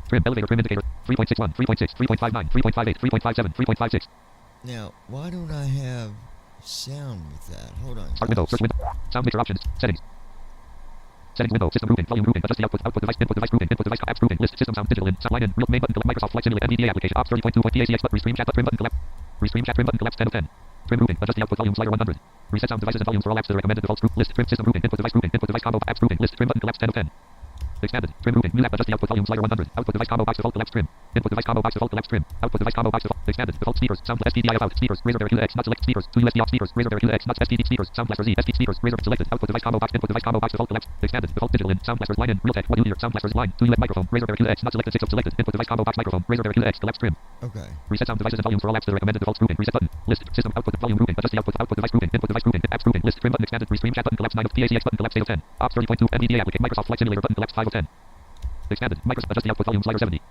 Trim elevator trim indicator. 3.61, 3.6, 3.59, 3.58, 3.57, 3.56. Now, why don't I have sound with that? Hold on. Start window. Search window. Sound mixer options. Settings. Settings window. System grouping. Volume grouping. Adjust the output. Output device. Input device grouping. Input device. Apps grouping. List. System sound. Digital in. Sound line in. Real main button. Microsoft Flight Simulator. NVDA application. Ops 30.2. PACX button. Restream chat button. Trim button. Collapse. Restream chat trim button. Collapse 10 of 10. Trim grouping. Adjust the output volume slider 100. Reset sound devices and volumes for all apps to the recommended defaults group. List. Trim system grouping. Input device grouping. Input device combo. Apps grouping. List. Trim button. Collapse 10 of 10. Expanded. Trim grouping. New app. Adjust the output volume slider 100. Output device combo box default collapse trim. Input device combo box default collapse trim. Output device combo box default. Expanded. Default speakers. Sound SPDIF out. Speakers. Razer Barracuda X. Not select speakers. 2 USB aux speakers. Razer Barracuda X. Not SPD speakers. Sound Blaster Z. ST speakers. Razer selected. Output device combo box. Input device combo box default collapse. Expanded. Default digital in. Sound Blasters line in. Realtek. 1 user. Sound Blasters line. 2 USB microphone. Razer Barracuda X. Not selected. 6 of selected. Input device combo box microphone. Razer Barracuda X. Collapse trim. Okay. Reset sound devices and volumes for all apps to the recommended defaults grouping. Reset button. List. System output volume grouping. Adjust the output. Output device grouping. Input device grouping. Apps grouping. List. Trim button. Expanded. Restream chat button. Collapse 9 of PACX button. Collapse 8 of 10. Ops 30.2. NVDA application. Microsoft Flight Simulator button. Collapse 5 of 10. Expanded. Microsoft. Adjust the output volume slider 70.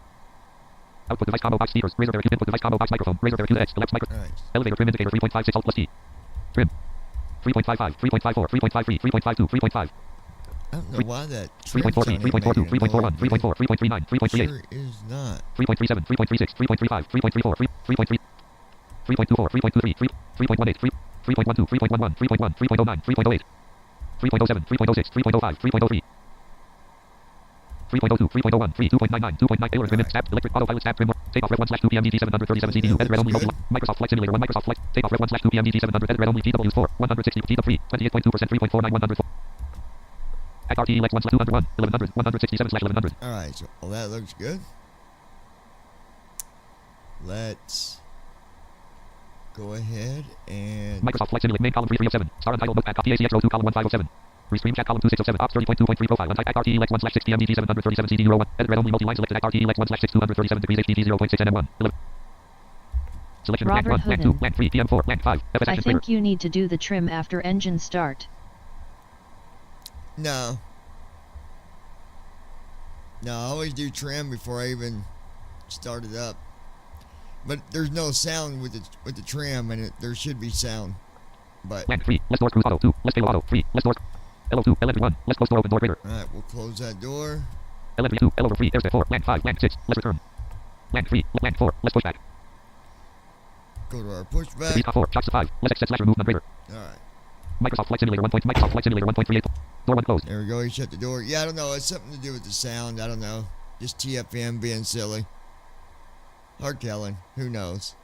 Output device combo box speakers. Razer Barracuda. Input device combo box microphone. Razer Barracuda X. Collapse micro. Nice. Elevator trim indicator 3.56 alt plus T. Trim. 3.55. 3.54. 3.53. 3.52. 3.5. I don't know why that trim 3.43. sound ain't 3.42. making a 3.41. noise, 3.4. 3.39. 3.38. Sure is not. 3.37. 3.36. 3.35. 3.34. 3.3. 3.24. 3.23. 3.18. 3.12. 3.11. 3.1. 3.09. 3.08. 3.07. 3.06. 3.05. 3.03. 3.02, 3.01, 3, 2.99, 2.9, Taylor trim, stab, electric, autopilot, stab, trim, take off, rev 1 slash 2 PMDG 737 CPU, edit red only, Microsoft Flight Simulator 1, Microsoft Flight, take off, rev 1 slash 2 PMDG 700, edit red only, TWs 4, 160, TW3, 28.2%, 3.49, 104. Act RTE 1 slash 201, 1100, 167 slash 1100. Alright, so well, that looks good. Let's go ahead and Microsoft Flight Simulator, main column 33 of 7, star untitled notepad, copy ACX02, column 15 of 7. Restream chat column 26 of 7, ops 30.2.3 profile, untype act RTE 1 slash 6 PMDG 737 CD01, edit red only multi-line selected act RTE 1 slash 6 237 degrees HDG 0.6 NM1, 11. Selection Robert LAN 1, LAN 2, Hoodin. LAN 3, PM4, LAN 5, FS I action think you need to do the trim after engine start. no. No, I always do trim before I even start it up. But there's no sound with the trim, and there should be sound. But LAN 3, less doors cruise auto 2, less payload auto 3, less doors LO2, LN1, less close door open door greater. alright, we'll close that door. LN2, L over 3, air 4, LAN 5, LAN 6, less return. LAN 3, LAN 4, less pushback. Go to our pushback. 3 4, shots to 5, less exit slash remove none greater. Alright. Microsoft Flight Simulator 1. Microsoft Flight Simulator 1.38. Door 1 closed. There we go, you shut the door. Yeah, I don't know, it's something to do with the sound, I don't know. Just TFM being silly. Hard telling, who knows.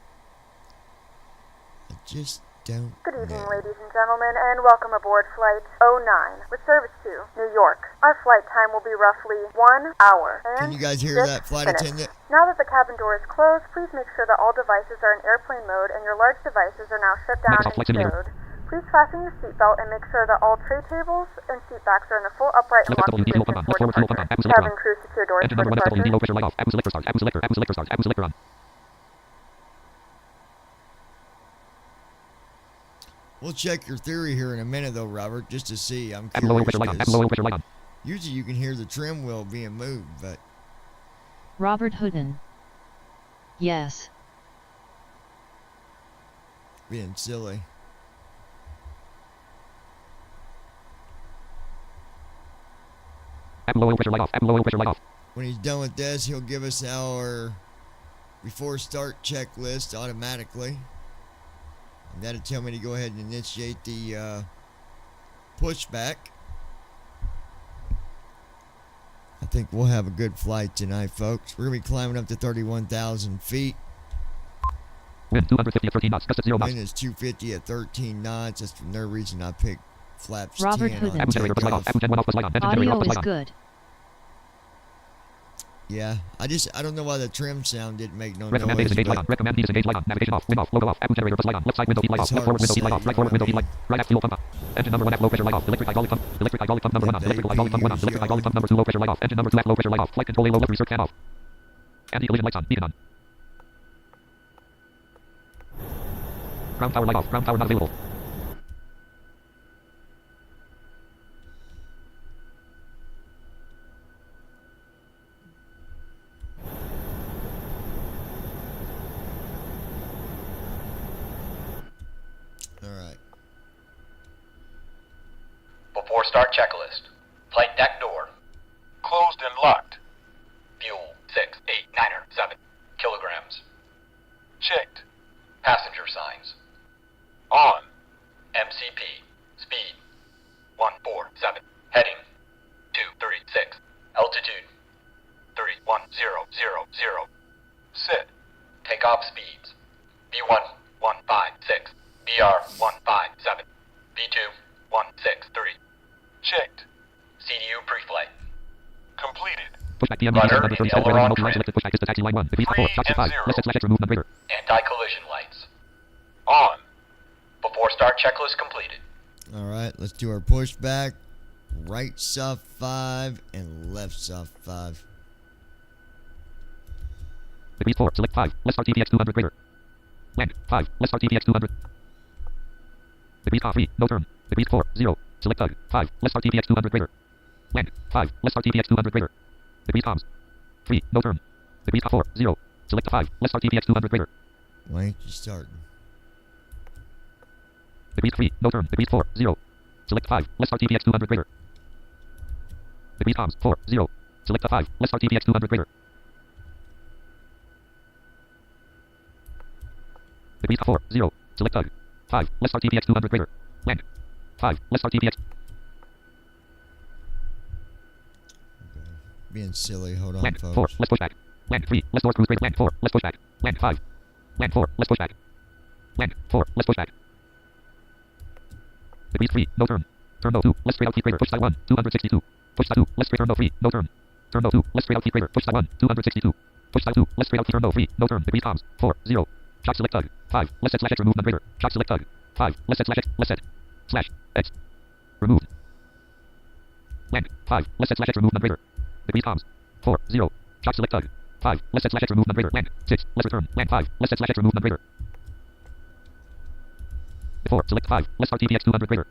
I just don't Good evening, know. ladies and gentlemen, and welcome aboard Flight 09 with service to New York. Our flight time will be roughly 1 hour and Can you guys hear 6 that, flight minutes. attendant? Now that the cabin door is closed, please make sure that all devices are in airplane mode and your large devices are now shut down Microsoft Flight and Simulator. stowed. Please fasten your seatbelt and make sure that all tray tables and seat backs are in the full upright and Select locked WD position fuel pump on. for Left forward fuel pump on. departure. Apple select Cabin on. crew secure doors Engine for number 1 departure. FWD low pressure light off. Apple selector start. Apple selector. Apple selector start. Apple selector on. We'll check your theory here in a minute, though, Robert, just to see. I'm Apple low oil curious, pressure light on. 'cause Apple low oil pressure light on. usually you can hear the trim wheel being moved, but Robert Hoodin. Yes. being silly. Apple low oil pressure light off. Apple low oil pressure light off. When he's done with this, he'll give us our before start checklist automatically. And that'll tell me to go ahead and initiate the pushback. I think we'll have a good flight tonight, folks. We're going to be climbing up to 31,000 feet. Wind 250 at 13 knots. Gust at 0 knots. Wind is 250 at 13 knots. That's for no reason I picked flaps Robert 10 Hoodin. on Apple generator plus light off. takeoff. Apple gen 1 off plus light on. Engine generator off Audio plus is light on. good. Yeah, I don't know why the trim sound didn't make no Red command noise. disengage light but on. Red command disengage light on. Navigation off. Wind off. Logo off. Apple generator plus light on. Left side window heat light off. It's Left forward hard to window heat light off. say, Right forward window heat light. right? Right aft fuel pump on. Engine number 1 aft low pressure light off. Electric hydraulic pump. Electric hydraulic pump number 1 on. And Electric hydraulic pump 1 on. Electric hydraulic pump number 2 low pressure light off. Engine number 2 aft low pressure light off. Flight control A low left research fan off. Anti-collision lights on. Beacon on. Ground power light off. Ground power not available. Alright. Before start checklist. Flight deck door. Closed and locked. Fuel 6, 8, 9, 7 kilograms. Checked. Passenger signs. On. MCP. Speed 147. Heading 2 takeoff speeds. V1-156, BR-157, V2-163. Checked. CDU pre-flight. Completed. Pushback PMDG Rudder 737 and radar aileron multi-line trim. selected. Pushback is to taxi line 1. Degrees 4. 3 Shots and 5. 0. Less slash remove non-rigor. Anti-collision lights. On. Before start checklist completed. Alright, let's do our pushback. Right sub 5 and left sub 5. Degrees 4. Select 5. Less start TPX 200 greater. Land 5. Less start TPX 200. Degrees 3. No turn. Degrees 4. 0. Select tug 5. Less start TPX 200 greater. Land 5. Less start TPX 200 greater. Degrees comms 3. No turn. Degrees 4. 0. Select 5. Less start TPX 200 greater. Why ain't you starting? Degrees 3. No turn. Degrees 4. 0. Select 5. Less start TPX 200 greater. Degrees comms 4. 0. Select 5. Less start TPX 200 greater. Degrees 4. 0. Select tug 5. Less start TPX 200 greater. Land 5. Less start TPX. Okay. Being silly. Hold on, Land folks. 4. Let's push back. Land 3. Let's north cruise greater. Land 4. Let's push back. Land 5. Land 4. Let's push back. Land 4. Let's push back. Degrees 3. No turn. Turn no 2. Let's straight out greater. Push side 1. 262. Push side 2. Let's straight turn no 3. No turn. Turn no 2. Let's straight out greater. Push side 1. 262. Push side 2. Let's straight out turn no 3. No turn. Degrees comms 4. 0. Shock select tug 5. Let's set slash X remove non greater. Shock select tug 5. Let's set slash X. Let's set slash X. Removed. Land 5. Let's set slash X remove non greater. Degrees comms 4. 0. Shock select tug 5. Let's set slash X remove non greater. Land 6. Let's return. Land 5. Let's set slash X remove non greater. 4. Select 5. Let's start TPX 200 greater.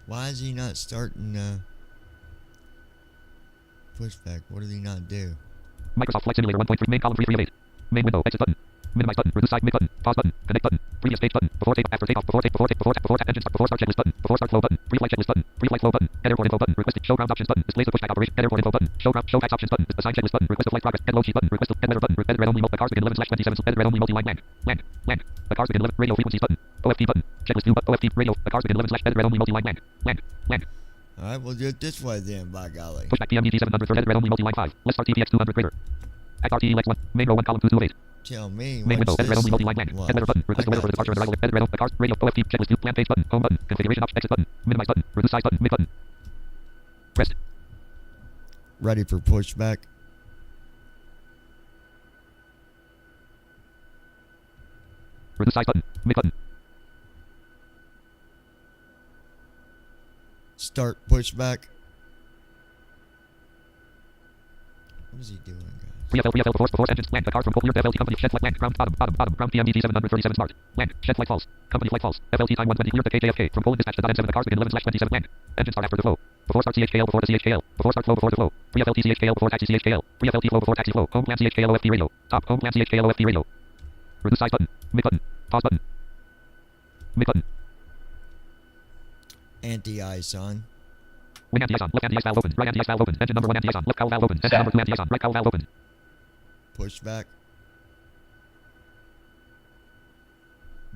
Why is he not starting pushback? What did he not do? Microsoft Flight Simulator 1.3 main column 338. Main window exit button. Minimize button. Reduce side mid button. Pause button. Connect button. Previous page button. Before takeoff. After takeoff. Before tap engine start. Before start checklist button. Before start flow button. Pre-flight checklist button. Pre-flight flow button. Head airport info button. Request show ground options button. Displays the pushback operation. Head airport info button. Show tax options button. Assign checklist button. Request a flight progress. Head load sheet button. Request head weather button. Head red only. The cars begin 11/27. Head red only multi-line land. Land. The cars begin 11. Radio frequencies button. OFT button. Checklist view. OFT radio. The cars begin 11/head red only multi-line land. Alright, we'll do it this way then, by golly. Pushback PMDG 700 head red only multi-line 5. Let's start TPX 200 greater. Act RTE lex 1. Main row 1 column 228. Tell me Main window, what's head red only this? multi-line land. What? Head weather button. Request the weather for the departure and arrival. Head red the cars radio. OFT checklist view. Plan page button. Home button. Configuration option exit button. Minimize button. Reduce size button. Mid button. Pressed. Ready for pushback? Reduce size button. Mid button. Start pushback. What is he doing, guys? Pre-FL before engines. Land. The cars from Newyork FLT company. Shed flight land. Ground bottom. Ground PMDG 737 smart. Land. Shed flight false. Company flight false. FLT time 120. Newyork to KJFK. From Poland dispatch to .N7. The cars begin 11/27. Land. Engine start after the flow. Before start CHKL. Before the CHKL. Before start flow. Before the flow. Pre-FLT CHKL. Before taxi CHKL. Pre-FLT flow. Before taxi flow. Homeland CHKL OFT radio. Top. Homeland CHKL OFT radio. Reduce size button. Mid button. Pause button. Mid button. Anti-ice on. Wing anti-ice on. Left anti-ice valve open. Right anti-ice valve open. Engine number 1 anti-ice on. Left cowl valve open. Engine number 2 anti-ice on. Right cowl valve open. Pushback.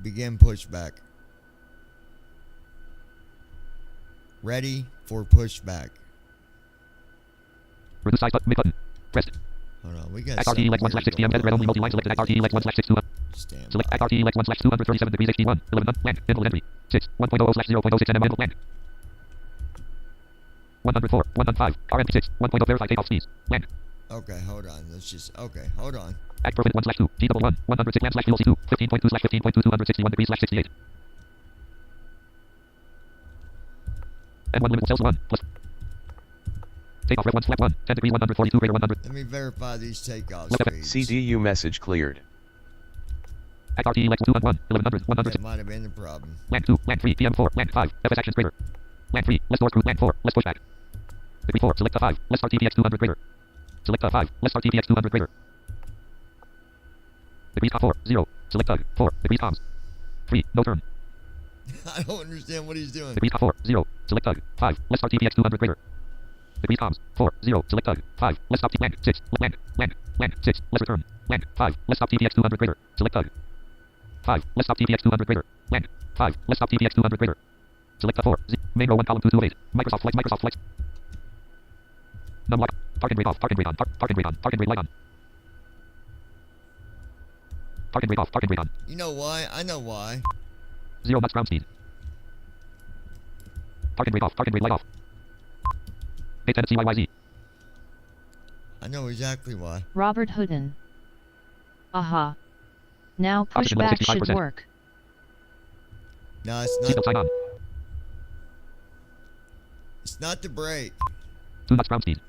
Begin pushback. Ready for pushback. Reduce size button. Mid button. Pressed. Hold on, we got RTE lex 1/6 p.m. Head red only multi-line selected. RTE lex 1/6 Stand select by. RTE lex 1/237 degrees HD1. 11 land. Inland entry. 6. 1.00/0.06 nm land. 104. 105. RMP 6. 1.0 verify takeoff speeds. Land. Okay, hold on. Let's just. Okay, hold on. Act profit 1/2. G1. 106 land /VLC 2. 15.2/15.2 261 degrees /68. N1 limit cells 1. Plus. Takeoff rev 1 flap 1. 10 degrees 142 greater 100. Let me verify these takeoff Look at speeds. CDU message cleared. Act RTE lex 2 and 1. 1100. 106. That might have been the problem. Land 2. Land 3. PM 4. Land 5. FS actions greater. Land 3. Let's north cruise. Land 4. Let's push back. Degree 4. Select a 5. Let's start TPX 200 greater. Select a 5. Let's start TPX 200 greater. Degrees 4. 0. Select tug. 4. Degrees comms. 3. No turn. I don't understand what he's doing. Degrees 4. 0. Select tug. 5. Let's start TPX 200 greater. Degrees comms. 4. 0. Select tug. 5. Let's stop land. 6. Land. 6. Let's return. Land. 5. Let's stop TPX 200 greater. Select tug. 5. Let's stop TPX 200 greater. Land. 5. Let's stop TPX 200 greater. Select 4. Main row 1 column 228. Microsoft flights. Microsoft flights. Num lock. Park and brake off. Park and brake on. Park and brake on. Park and brake light on. Parking brake off. Parking brake on. You know why? I know why. 0 knots ground speed. Parking brake off. Parking brake light off. 810 CYYZ. I know exactly why. Robert Hoodin. Aha. Now Oxygen level pushback should 65%. work. No, it's Seatbelt not. sign on. It's not the brake. 2 knots ground speed.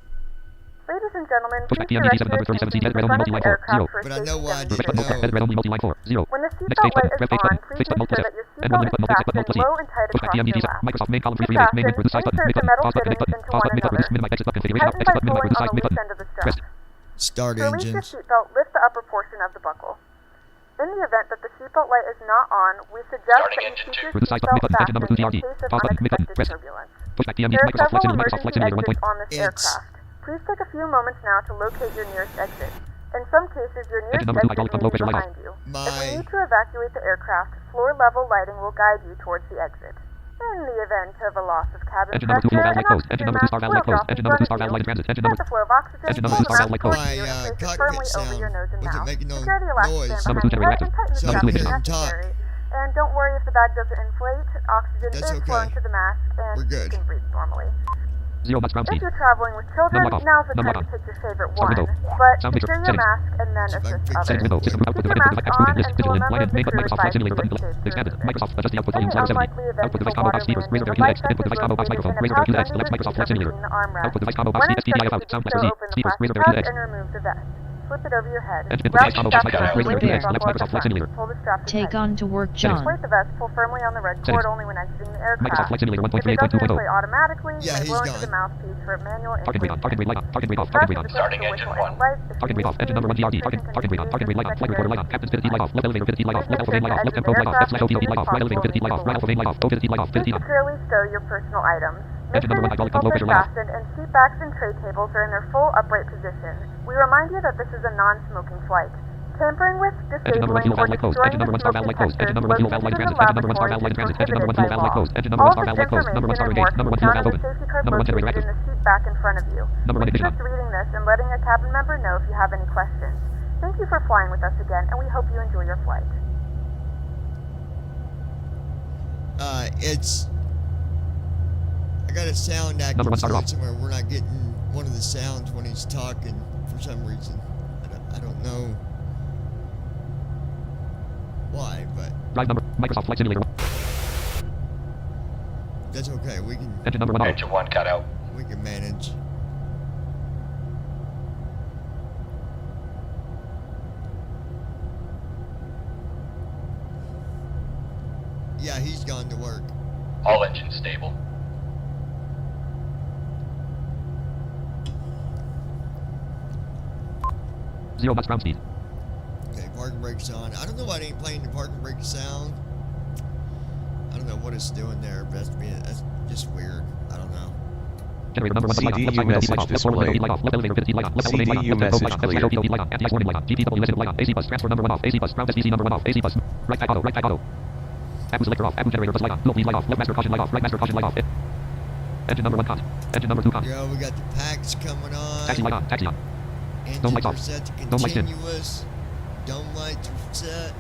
Ladies and gentlemen, Pushback please PMDD direct 7 number your 37 attention to red the only front of multi-line the 4. 0. aircraft for But I know why I safety didn't demonstration. know. Red only multi-line 4. 0. When the Next seatbelt page button. light is Red page on, button. please Fixed button make sure multi-set. that your And seatbelt one is button multi-set button fastened multi-Z. low and tight Pushback across PMDD your 7. lap. Microsoft main column To 3 related. Main fasten, menu size button. insert Mid the button. metal Pause button. Mid fittings button. into Pause one button. Mid button. another. Minimize exit button. Configuration off. Tighten Exit by button. Minimize pulling the on size. the Mid loose button. end of the strap. Press. Start To release your engines. seatbelt, lift the upper portion of the buckle. In the event that the seatbelt light is not on, we suggest Starting that you engine keep your two. Through the size button. Mid seatbelt button. Engine number 2 fastened in DRD. case of Pause button. Mid button. unexpected Press. turbulence. Pushback PMDD. There are Microsoft Flight several Simulator. Microsoft Flight emergency Simulator 1. exits on this It's- aircraft. Please take a few moments now to locate your nearest exit. In some cases, your nearest Engine number 2 exit hydraulic pump may low be pressure light off. behind you. If we My need to evacuate the aircraft, floor-level lighting will guide you towards the exit. In the event of a loss of cabin Engine number 2 fuel pressure, valve an light closed. oxygen Engine number 2 mask star valve will light closed. drop in Engine number 2 front star of valve you. light in transit. Engine Set number the flow of oxygen, Engine number pull 2 the star valve mask light towards closed. you, and My place it cockpit firmly over sound your nose and wasn't mouth. making no Secure the elastic noise. band Number behind 2 your head generator and tighten the So Number strap two if ignition. Talk. necessary. And don't worry if the bag doesn't inflate. Oxygen That's is okay. flowing to the mask, and We're good. you can breathe normally. 0 knots ground If speed. you're traveling with children, Number off. now's the Number time to on. pick your favorite Sound one. window. But Sound picture. secure your Settings. mask and then See if I can assist fix others. Settings window. System room output Keep device. your Device mask export on business. until Digital a in. member Line of in. the Main button. crew Microsoft Flight advises Simulator you button. it's safe to Expanded. remove it. Microsoft adjust the output In volume the 070. unlikely event Output of device a combo box water speakers. landing, Razor a 32 light heads. Input device sensor combo box located microphone. in a Razor pouch 32 heads. under Select the seat Microsoft can Flight be Simulator. seen the armrest. Output device combo box When speed. SDI instructed out. to do Sound so, picture Z. open the Speakers. plastic Razor pouch 32 heads. and remove the vest. Slip it over your head. Input Wrap device the combo box strap microphone. around Razor the 32 waist heads. Select buckle of the Microsoft Flight vest. Simulator. Pull the strap to Take tight. on to work Settings. John. Place the vest, pull firmly on the red cord Settings. only when exiting the Microsoft aircraft. Flight Simulator If it doesn't 1.38.2.0. inflate automatically, you Yeah, may he's blow into the gone. mouthpiece for manual Parking brake on. Parking brake light on. Parking brake off. Press Parking brake on. the Starting switch to engine whistle one. any lights if Parking you brake off. need Engine to. number 1 DRD. Ignition Parking can brake be on. used Parking brake light on. to Flight recorder light on. second Captain's visibility light off. Left elevator visibility light off. Left Make elevator sure light off. to Left exit tempo the light off. Left aircraft slash as OPD soon light as off. Right elevator possible visibility light off. Right alpha main light off. O visibility light off. Visibility on. Securely stow your personal items. Make Engine sure number 1 your hydraulic pump low seatbelts pressure are light off. fastened and seat backs and tray tables are in their full upright position. We remind you that this is a non-smoking flight. Tampering with, Engine number 1 fuel disabling, or valve light closed. destroying Engine the number 1 star smoke valve light closed. Engine detectors number 1 fuel valve light in located in transit. the Engine number 1 star valve light in laboratory is transit. Engine number 1 fuel prohibited valve by light law. closed. Engine number 1 All star this valve light closed. Number 1 information star and engaged. more Number 1 can be fuel found valve in the open. safety card Number 1 located generator in active. the seat back in front of you. Number 1 We ignition suggest on. reading this and letting a cabin member know if you have any questions. Thank you for flying with us again, and we hope you enjoy your flight. It's. I got a sound active Number 1 starter off. somewhere. We're not getting one of the sounds when he's talking for some reason. I don't know why, but Drive number. Microsoft Flight Simulator 1. that's okay. Engine number 1 on. Engine one cut out. We can manage. Yeah, he's gone to work. All engines stable. Zero knots ground speed. Okay, parking brakes on. I don't know why it ain't playing the parking brake sound. I don't know what it's doing there, but that's just weird. I don't know. Generator number 1 light on. Left side window light off. Left forward window light off. Left elevator visibility light on. Left elevator light on. Left tempo light on. Left slash OPD light on. Anti-ice warning light on. GPW listen light on. AC bus transfer number 1 off. AC bus ground SDC number 1 off. AC bus right type auto. Right type auto. Abu selector off. Abu generator bus light on. Low lead light off. Left master caution light off. Right master caution light off. Engine number 1 cont. Engine number 2 cont. Yo, we got the packs coming on. Taxi light on. Taxi on. Engines lights are off. set to Dome lights in. continuous. Dome lights are set.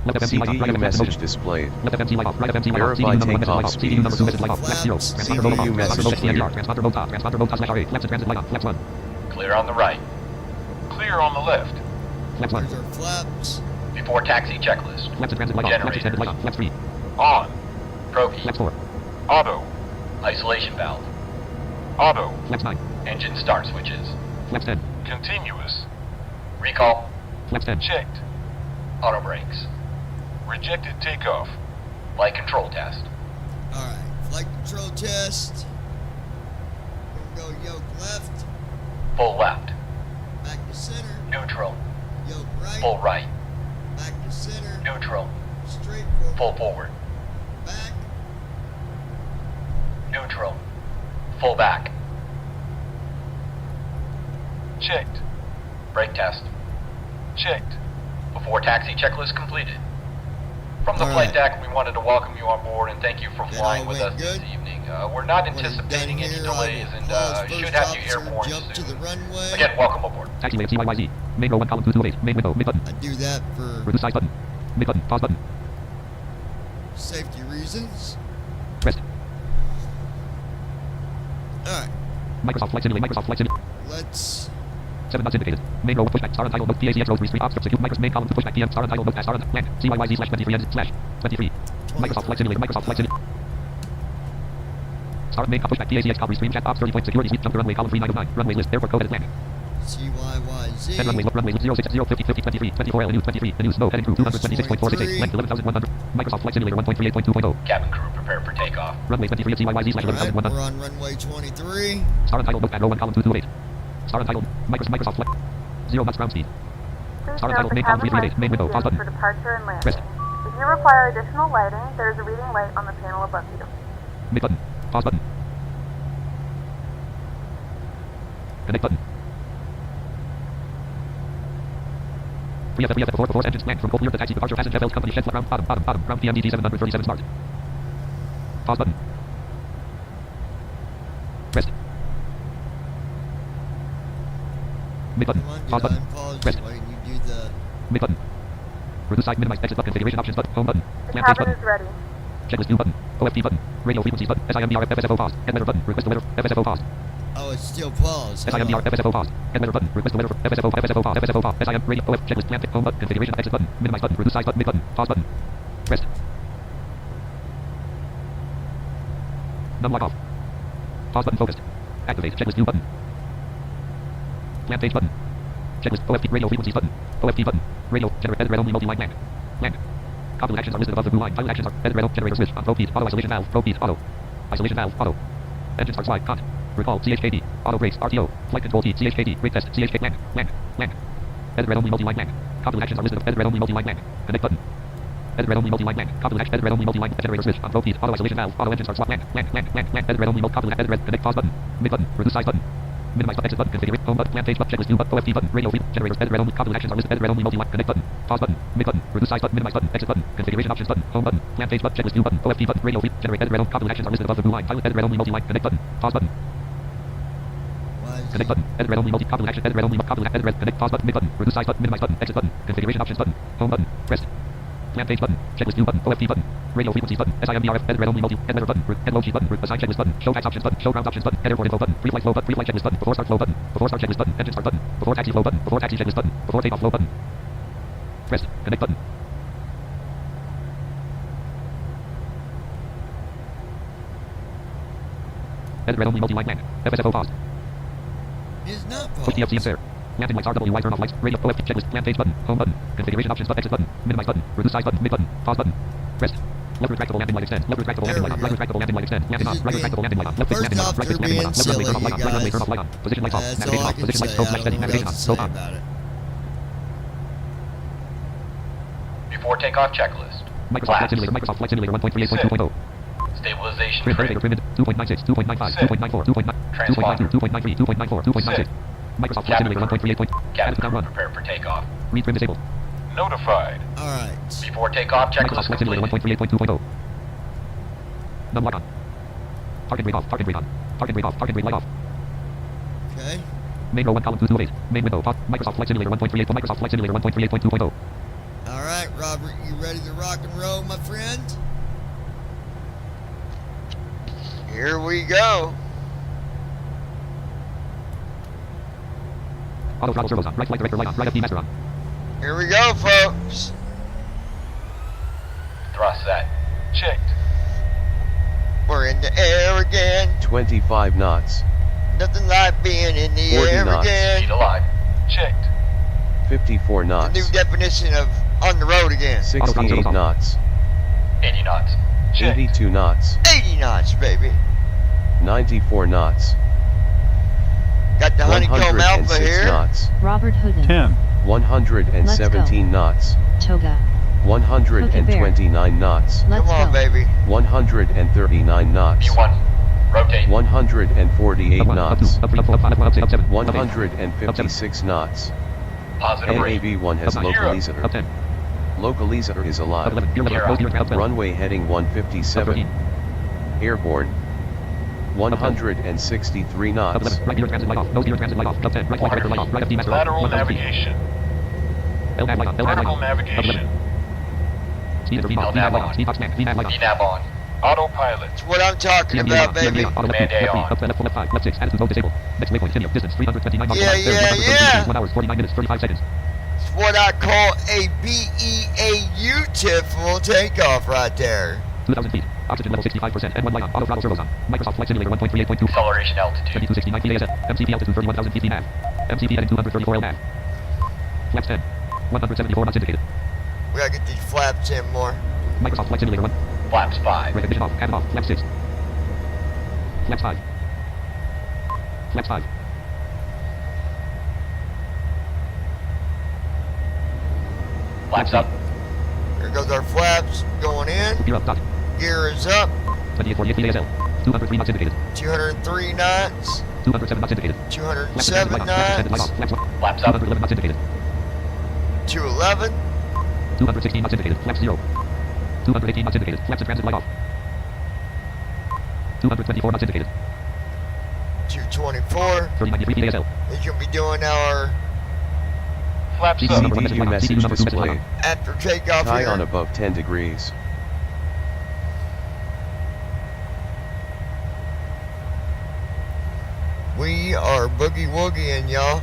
Left FMC light off. Right CDU FMC message motion. displayed. Left FMC light off. Right FMC light off. Verify CDU number 1 message takeoff light off. CDU number 2 message light off. Left 0. Flaps. Transponder mode off. CDU Transponder mode message XDR. Transponder mode top. Transponder mode top slash RA. Flaps and transit light on. Flaps 1. Clear on the right. Clear on the left. Flaps 1. There's our flaps. Before taxi checklist. Flaps and transit light off. Flaps extended light on. Flaps 3. On. Probe Flaps 4. Auto. Isolation valve. Auto. Flaps 9. Engine start switches. Flaps 10. Continuous. Recall. Flaps 10. Checked. Auto brakes. Rejected takeoff. Flight control test. Alright, flight control test. We're gonna go yoke left, Full left. back to center, Neutral. yoke right, Full right. back to center, Neutral. straight Full forward, forward. back, Neutral. Full back. Checked. Brake test. Checked. Before taxi checklist completed. From the All flight right. deck, we wanted to welcome you on board and thank you for That flying all with went us this good? evening. We're not When he's anticipating done any here, delays I and will call his should first have you officer, airborne jump to the soon. runway. Again, welcome aboard. Taxi lane CYYZ. Main row 1 column 228. Main window. Mid button. I do that for Reduce size button. Mid button. Pause button. safety reasons. Rest. Alright, Microsoft Flight Simulator. Microsoft Flight Simulator. let's 7 dots indicated. Main row pushback. Star untitled note. PACX row 3 stream obstruct secure. Microsoft main column 2 pushback PM. Star untitled note. Star untitled land. CYYZ slash 23 end slash 23. Microsoft Flight Simulator. Microsoft Flight Simulator. Star main pushback. PACX call restream chat ops 30 point security suite. Jump to runway column 3909. Runway list. Airport code at land. CYYZ. 10 runway 060 50 50 23 24 LNU 23. The news no heading crew 226.468. Length 11,100. Microsoft Flight Simulator 1.38.2.0. Cabin crew, prepare for takeoff. Runway 23 at CYYZ slash Alright, 11,100. we're on runway 23. Star untitled notepad row 1 column 228. Star untitled Microsoft Flight 0 knots ground speed. Please Star note untitled the main column cabin 338. lights Main will window. be Pause dimmed button. for departure and landing. Rest. If you require additional lighting, there is a reading light on the panel above you. Mid button. Pause button. Connect button. Pre-FF before engines land from cold clear the taxi departure passenger belt company shed flat ground bottom ground PMDT 737 start. Pause button. Rest. Mid button. Come on, Pause dude, button. I'm pausing. Rest. Why didn't you do the... Mid button. Reduce side minimize exit button configuration options button home button. The Land page cabin button. is ready. Checklist view button. OFT button. Radio frequencies button. SIMDR FSFO pause. Head letter button. Request the letter FSFO pause. Oh, it's still paused. Hold SIMDR on. FSFO pause. Head letter button. Request the letter FSFO pause. FSFO pause. SIM radio OF checklist plan home button. Configuration exit button. Minimize button. Reduce size button. Mid button. Pause button. Rest. None lock off. Pause button focused. Activate checklist view button. Plan page button. Checklist OFT radio frequencies button. OFT button. Radio generate edit red only multi-line land. Land. Compilation actions are listed above the blue line. Pilot actions are edit red generator switch on pro feed. Auto isolation valve. Pro feed. Auto. Isolation valve. Auto. Engine start slide. Cont. Recall. CHKD. Auto brakes. RTO. Flight control T. CHKD. Brake test. CHK land. Land. Land. Edit red only multi-line land. Compilation actions are listed above edit red only multi-line land. Connect button. Edit red only multi-line land. Compilation edit red only multi-line generator switch on pro feed. Auto isolation valve. Auto engine start slide. Land. Land. Land. Land. Land. Edit red only compilation edit red. Connect pause button. Mid button. Reduce size button. Minimize exit button. Configure home button. Plan page button. Checklist view button. OFT button. Radio feed. Generators. Edit red only. Compilation actions are listed. Edit red only multi-line. Connect button. Pause button. Mid button. Reduce size button. Minimize button. Exit button. Configuration options button. Home button. Plan page button. Checklist view button. OFT button. Radio feed. Generate edit red only. Compilation actions are listed above the blue line. Pilot edit red only multi-line. Connect button. Pause button. Why is Connect it... button. Edit red only multi compilation. Edit red only compilation. Edit red. Connect pause button. Mid button. Reduce size button. Minimize button. Exit button. Configuration options button. Home button. Rest. Plan page button. Checklist view button. OFT button. Radio frequencies button. SIMDRF. Edit red only multi. Head letter button. Head load sheet button. Assign checklist button. Show tax options button. Show ground options button. Head airport info button. Pre-flight flow button. Pre-flight checklist button. Before start flow button. Before start checklist button. Engine start button. Before taxi flow button. Before taxi checklist button. Before takeoff flow button. Rest. Connect button. Edit red only multi-line land. FSFO pause. It's not Push paused. TFC and fair. Landing lights RWY turn off lights. Radio OFT checklist. Plan page button. Home button. Configuration options button. Exit button. Minimize button. Reduce size button. Mid button. Pause button. Rest. Left retractable landing light extend. Left retractable landing light on. Left retractable landing light extend. Landing on. Right retractable landing light on. Left fixed landing light on. Right fixed landing light on. Left runway turn off light on. Left runway turn off light on. Position lights off. That's Navigation all I off. can Position say. lights I close. don't Steady. know what Navigation else on. to Scope say on. about it. Before takeoff checklist. Microsoft Flight Simulator. Microsoft Flight Simulator 1.38.2.0. Stabilization Trim. trim. 2.96. 2.95. 2.94. 2.9. 2.92. 2.93. 2.94. 2.96. Microsoft Flight Simulator 1.38. Cabin Add crew, run. prepare for takeoff. Read trim disabled. Notified. Alright. Before takeoff Microsoft checklist Flight Simulator completed. 1.38.2.0. None lock on. Target brake off. Target brake on. Target brake off. Target brake light off. Okay. Main row 1 column 228. Main window. Pause. Microsoft Flight Simulator 1.38. Microsoft Flight Simulator 1.38.2.0. Alright, Robert, you ready to rock and roll, my friend? Here we go. Auto throttle servos on. Right flight director light on. Right FD master on. Here we go, folks. Thrust set. Checked. We're in the air again. 25 knots. Nothing like being in the 40 air knots. Speed again. alive. Checked. 54 The knots. new definition of on the road again. 68 knots. 80 knots. Checked. 82 knots. 80 knots, baby. 94 knots. Got the honeycomb alpha 106 here. knots. Robert Hoodin. 117 knots. Toga. 129 knots. Let's Come on, go. baby. 139 knots. B1. Rotate. 148 Up 1. Up knots. 2. Up 3. Up 4. Up 5. Up 6. Up 7. Up 8. 156 knots. Positive rate. NAV1 has Up 9. local Zero. visitor. Up 10. Localizer is alive. 11, gear 11, nose gear and 12. Runway heading 157. 13. Airborne. 163 knots. 11, right gear transit light off, nose gear transit light off, 10, right flight director light off, right FD master off, Lateral 1000 feet. navigation. LNAV light on, LNAV light Vertical on. navigation. Speed enter VNAV, VNAV light on, speed box man, VNAV light on. VNAV on. Autopilot. That's what I'm talking TMD about, on, baby. TMD on, auto left Command 2, A left 3, on. left 4, left 5, left 6, attitude mode disabled. Next waypoint, continue, distance 329 knots. Yeah, There, yeah, 130 yeah. degrees, 1 hours, 49 minutes, 35 seconds. It's what I call a BEAU TIFL takeoff right there. 2,000 feet, oxygen level 65%, N1 light on, auto throttle servos on. Microsoft Flight Simulator 1.38.2. Acceleration altitude. 2269 feet ASM, MCP altitude 31,000 feet VNAV. MCP heading 234 LNAV. Flaps 10, 174 knots indicated. We gotta get these flaps in more. Microsoft Flight Simulator 1. Flaps 5. Recognition off. Cabin off. Flaps 6. Flaps 5. Flaps 5. Flaps up. Here goes our flaps going in. Gear up. Dot. Gear is up. 2848 feet ASL. 203 knots indicated. 203 knots. 207 knots indicated. Flaps 207 light on. Flaps light knots. off. Flaps 1. Flaps up. 211 knots indicated. 211. 216 knots indicated. Flaps 0. 218 knots indicated. Flaps and transit light off. 224 knots indicated. 224. 3093 feet ASL. He's gonna be doing our Flaps CDU up. number 1 message light CDU on. message CDU number 2 message light displayed. on. after takeoff Tie on here. above 10 degrees. We are boogie woogieing, y'all.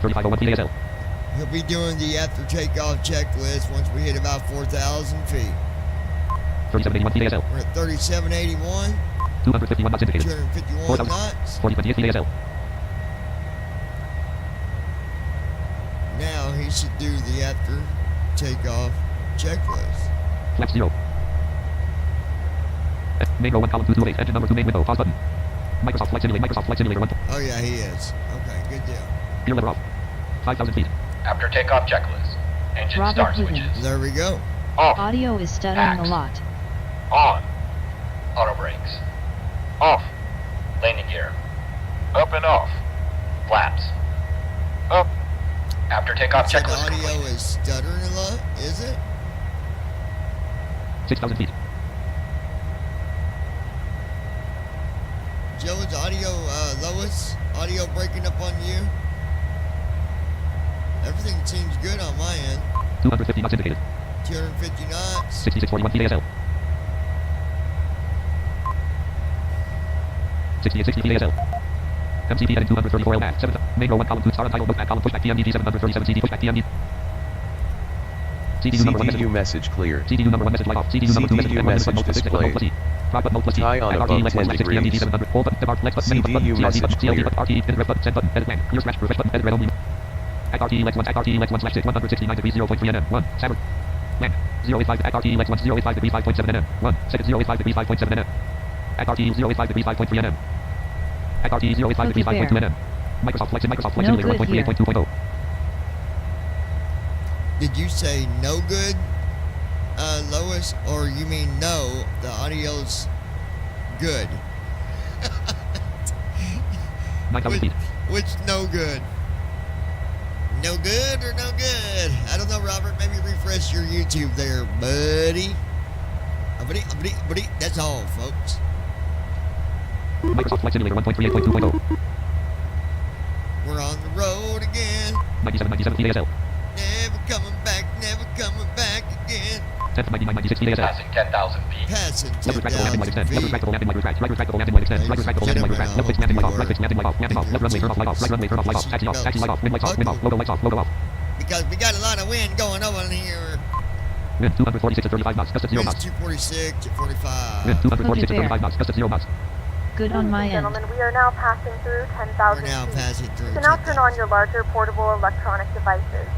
3501 feet ASL. He'll be doing the after takeoff checklist once we hit about 4,000 feet. 3781 feet ASL. We're at 3781, 251 knots indicated. 251 4,000. knots. 4028 feet ASL. Now he should do the after takeoff checklist. Flaps 0. Main row 1 column 228. Engine number 2 main window. Pause button. Microsoft Flight Simulator. Microsoft Flight Simulator 1. Oh yeah, he is. Okay, good deal. Gear lever off. 5,000 feet. After takeoff checklist. Engine Robert start Houdin. switches. There we go. Off. Audio is stuttering a Axe. lot. On. Auto brakes. Off. Landing gear. Up and off. Flaps. Up. After takeoff So the checklist audio complete. is stuttering a lot, is it? 6,000 feet. Joe, is audio, Lois, audio breaking up on you? Everything seems good on my end. 250 knots indicated. 250 knots. 6641 feet ASL. 6860 feet ASL. MCP heading 234 LNAV. 7. Main row 1 column 2 star untitled bookback column pushback PMD 737 CD pushback PMD. CDU number 1 message. CDU message cleared. CDU number 1 message light off. CDU number 2 message CDU and 1 message mode plus 6 displayed. mode plus E. Drive button mode plus E. Tie on RT above left 10 1 6 PMD degrees. 700. Hold button. Start flex button. Menu CDU button. CLD message button. CLD cleared. button. RT in red button. Send button. Edit plan. Clear scratch refresh button. Edit red only. At RT lex 1 at RT lex 1 slash 6 169 degrees 0.3 nm 1 Saturn. Land 085 at RT lex 1 085 degrees 5.7 nm 1 second 085 degrees 5.7 nm at RT 085 degrees 5.3 nm at RT 085 degrees Cookie 5.2 nm Microsoft Flight No Simulator good here. 1.38.2.0. Did you say no good, Lois, or you mean no, the audio's good? 9,000 feet. Which no good? No good or no good? I don't know, Robert. Maybe refresh your YouTube there, buddy. Buddy. That's all, folks. Microsoft Flight Simulator 1.38.2.0. We're on the road again. 97 feet ASL. Never coming back again. 10 from 99 96 feet ASL. Passing 10,000 feet. Passing Left retractable landing 10,000 light extend. Left feet. retractable landing light retract. Right retractable landing light extend. Right retractable landing light retract. Left fixed landing light off. Right fixed landing light off. Landing off. Left runway turn off light off. Right runway turn off light off. Taxi off. Taxi light off. Wind lights off. Wind off. Logo lights off. Logo off. Because we got a lot of wind going on here. Wind 246 at 35 knots. Gust at 0 Wind's knots. 246 at 45. Wind 246 at Cookie 35 knots. Gust at 0 knots. Good on my Ladies and end. gentlemen, we are now passing through 10,000 We're now feet. passing through You can now 10,000. turn on your larger portable electronic devices.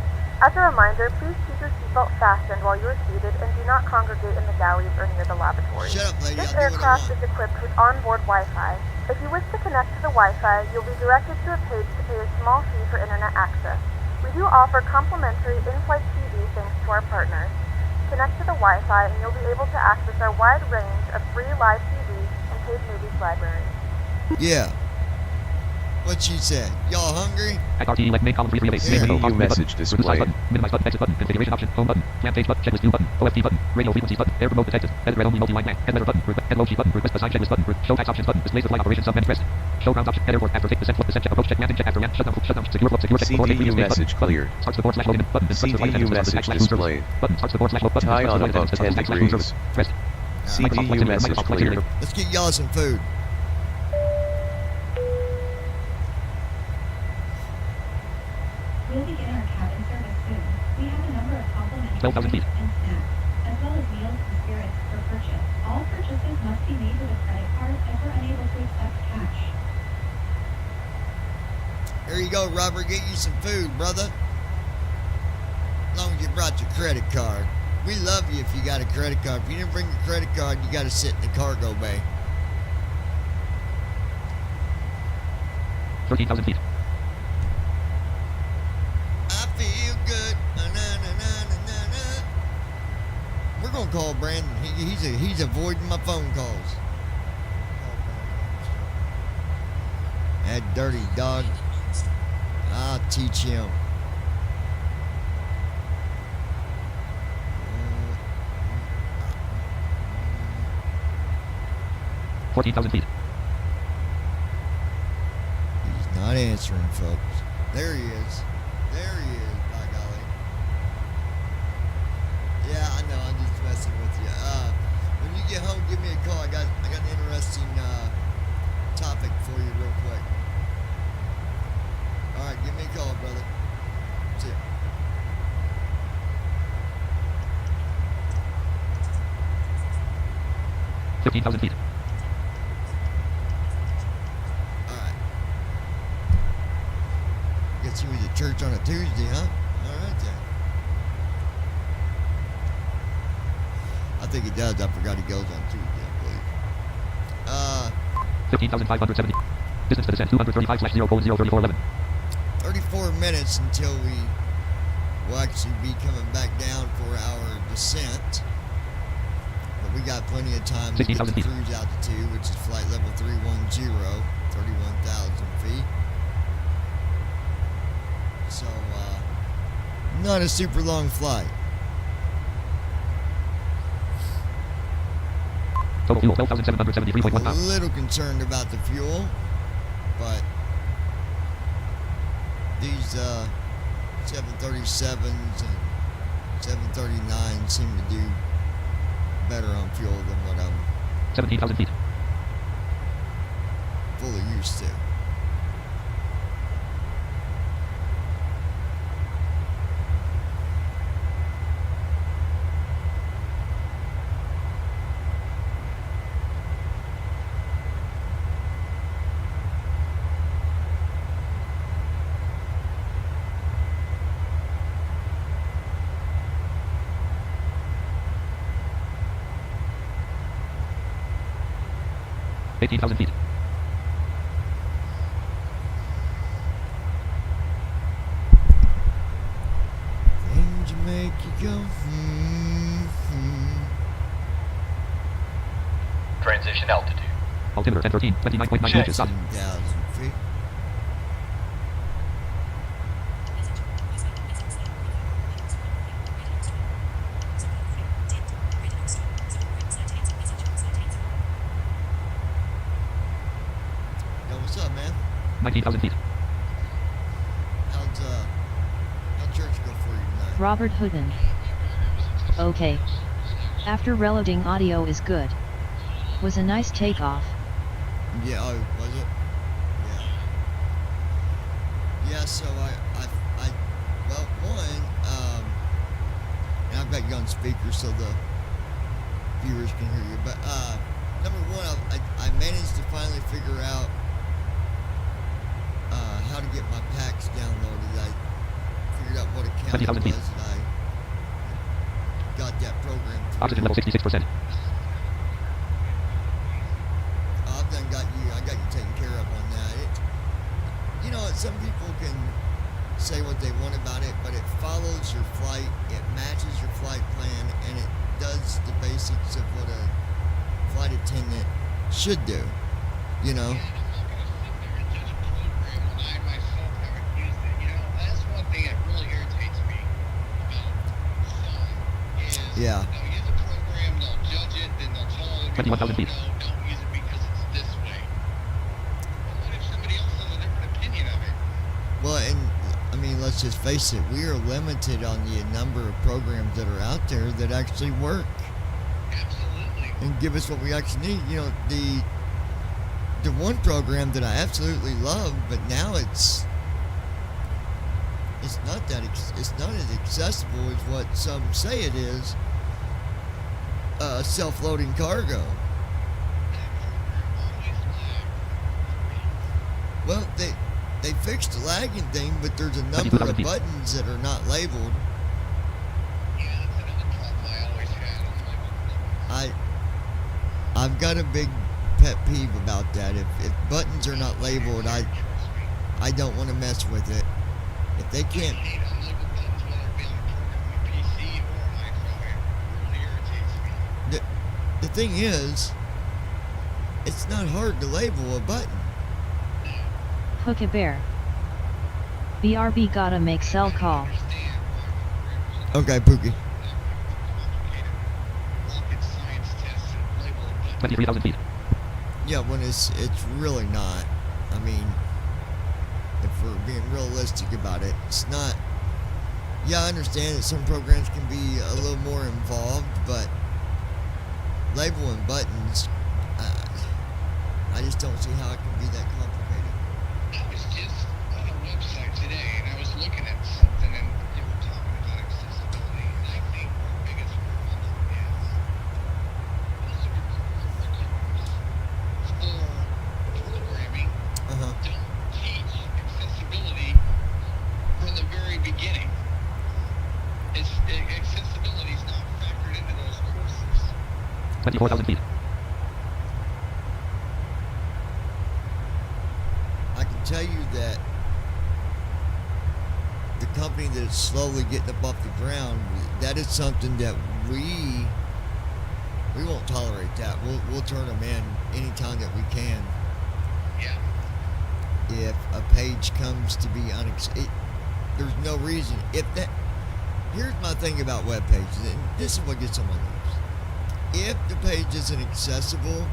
As a reminder, please keep your seatbelt fastened while you are seated and do not congregate in the galleys or near the lavatory. Shut up, lady. This I'll do what I aircraft want. is equipped with onboard Wi-Fi. If you wish to connect to the Wi-Fi, you'll be directed to a page to pay a small fee for internet access. We do offer complimentary in-flight TV thanks to our partners. Connect to the Wi-Fi and you'll be able to access our wide range of free live TV and paid movies library. Yeah. What she said? Y'all hungry? At RTE left main column 3 of 8. Here. Main window, CPU pause message button. displayed. Button. Minimize button. Exit button. Configuration option. Home button. Cam page button. Checklist view button. OFT button. Radio frequencies button. Air remote detected. Edit red only multi-line blank. Head letter button. Head low sheet button. Request assign checklist button. Show tax options button. Displays the flight operation sub menu pressed. Show ground option. Head airport after take descent check. Approach check. Landing check after land. Shutdown. Secure flow. Secure check. Before CPU button. message cleared. Starts the board slash loading button. Instructs the flight CPU attendants to message start the flight displayed. button. Starts the board slash load button. Tie Instructs the on flight above attendants to 10 start the flight degrees. Pressed. CPU message cleared. Let's get y'all some food. We'll begin our cabin service soon. We have a number of complimentary 12,000 feet. drinks and snacks, as well as meals and spirits for purchase. All purchases must be made with a credit card as we're unable to accept cash. Here you go, Robert. Get you some food, brother. As long as you brought your credit card. We love you if you got a credit card. If you didn't bring your credit card, you got to sit in the cargo bay. 13,000 feet. I feel good. We're gonna call Brandon. He's avoiding my phone calls. That dirty dog. I'll teach him. 14,000 feet. He's not answering, folks. There he is. There he is, by golly. Yeah, I know. I'm just messing with you. When you get home, give me a call. I got an interesting topic for you real quick. All right, give me a call, brother. See ya. $15,000 feet. All right. Guess you was at church on a Tuesday, huh? All right, then. I think he does. I forgot he goes on Tuesday, I believe. 15,570. Distance to descent 235/0:03411. 34 minutes until we will actually be coming back down for our descent. But we got plenty of time to get to 16,000 feet. cruise altitude, which is flight level 310, 31,000 feet. So, not a super long flight. Total fuel 12,773.1 A pounds. little concerned about the fuel, but these 737s and 739s seem to do better on fuel than what I'm 17,000 feet. fully used to. $18,000 feet. Things make you go, Transition altitude. Altimeter 1013, 29.9 inches. 7,000 feet. Yo, what's up, man? 19,000 feet. How'd church go for you tonight? Robert Hoodin. Okay. After reloading, audio is good. Was a nice takeoff. Yeah, oh, was it? Yeah. Yeah, so well, one, and I've got you on speaker so the viewers can hear you, but, number one, I managed to finally figure out, how to get my packs downloaded. I figured out what account it 20,000 was, feet. and I got that program through. Oxygen level 66%. I got you taken care of on that. Some people can say what they want about it, but it follows your flight, it matches your flight plan, and it does the basics of what a flight attendant should do, Yeah. They'll use a program, they'll judge it, then they'll tell other people, 21,000 feet. no, don't use it because it's this way. Well, what if somebody else has a different opinion of it? Well, and I mean, let's just face it, we are limited on the number of programs that are out there that actually work Absolutely. and give us what we actually need. You know, the one program that I absolutely love, but now it's not that it's not as accessible as what some say it is. Self-loading cargo. Well, they fixed the lagging thing, but there's a number of buttons that are not labeled. Yeah, that's another problem I always had. I've got a big pet peeve about that. If buttons are not labeled, I don't want to mess with it. If they can't. I hate unlabeled buttons, whether it be on a program, a PC, or an iPhone. It really irritates me. The thing is, it's not hard to label a button. Hook a bear. BRB gotta make cell call. Okay, Pookie. 23,000 feet. Yeah, when it's really not. I mean, if we're being realistic about it, it's not. Yeah, I understand that some programs can be a little more involved, but labeling buttons, I just don't see how it can be that complicated. I was just on a website today and I was looking at something and they were talking about accessibility, and I think the biggest problem is most of your for programming don't teach accessibility from the very beginning. Accessibility is not factored into those courses. 24,000 feet. I can tell you that the company that is slowly getting up off the ground, that is something that we won't tolerate that. We'll turn them in anytime that we can. Yeah. If a page comes to be there's no reason. Here's my thing about web pages, and this is what gets on my nerves. If the page isn't accessible,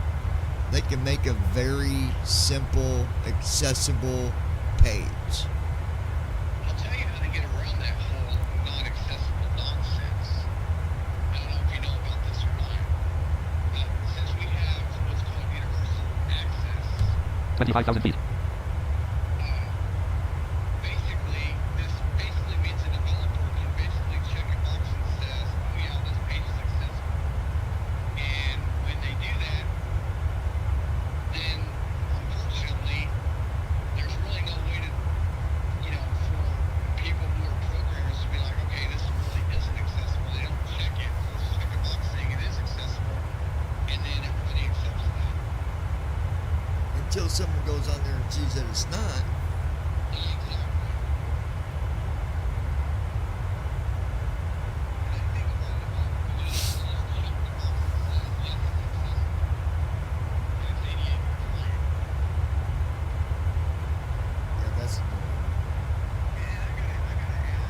they can make a very simple, accessible page. I'll tell you how to get around that whole non-accessible nonsense. I don't know if you know about this or not, but since we have what's called universal access, 25,000 feet. this basically means a developer can basically check a box and says, oh yeah, this page is accessible. And when they do that, then unfortunately, there's really no way to, for people who are programmers to be like, okay, this really isn't accessible. They don't check it. They just check a box saying it is accessible, and then everybody accepts that. Until someone goes on there and sees that it's not. Exactly. And I think a lot of people just check the box and says, yes, it's accessible. And it's ADA compliant. Yeah, that's annoying. And I gotta ask,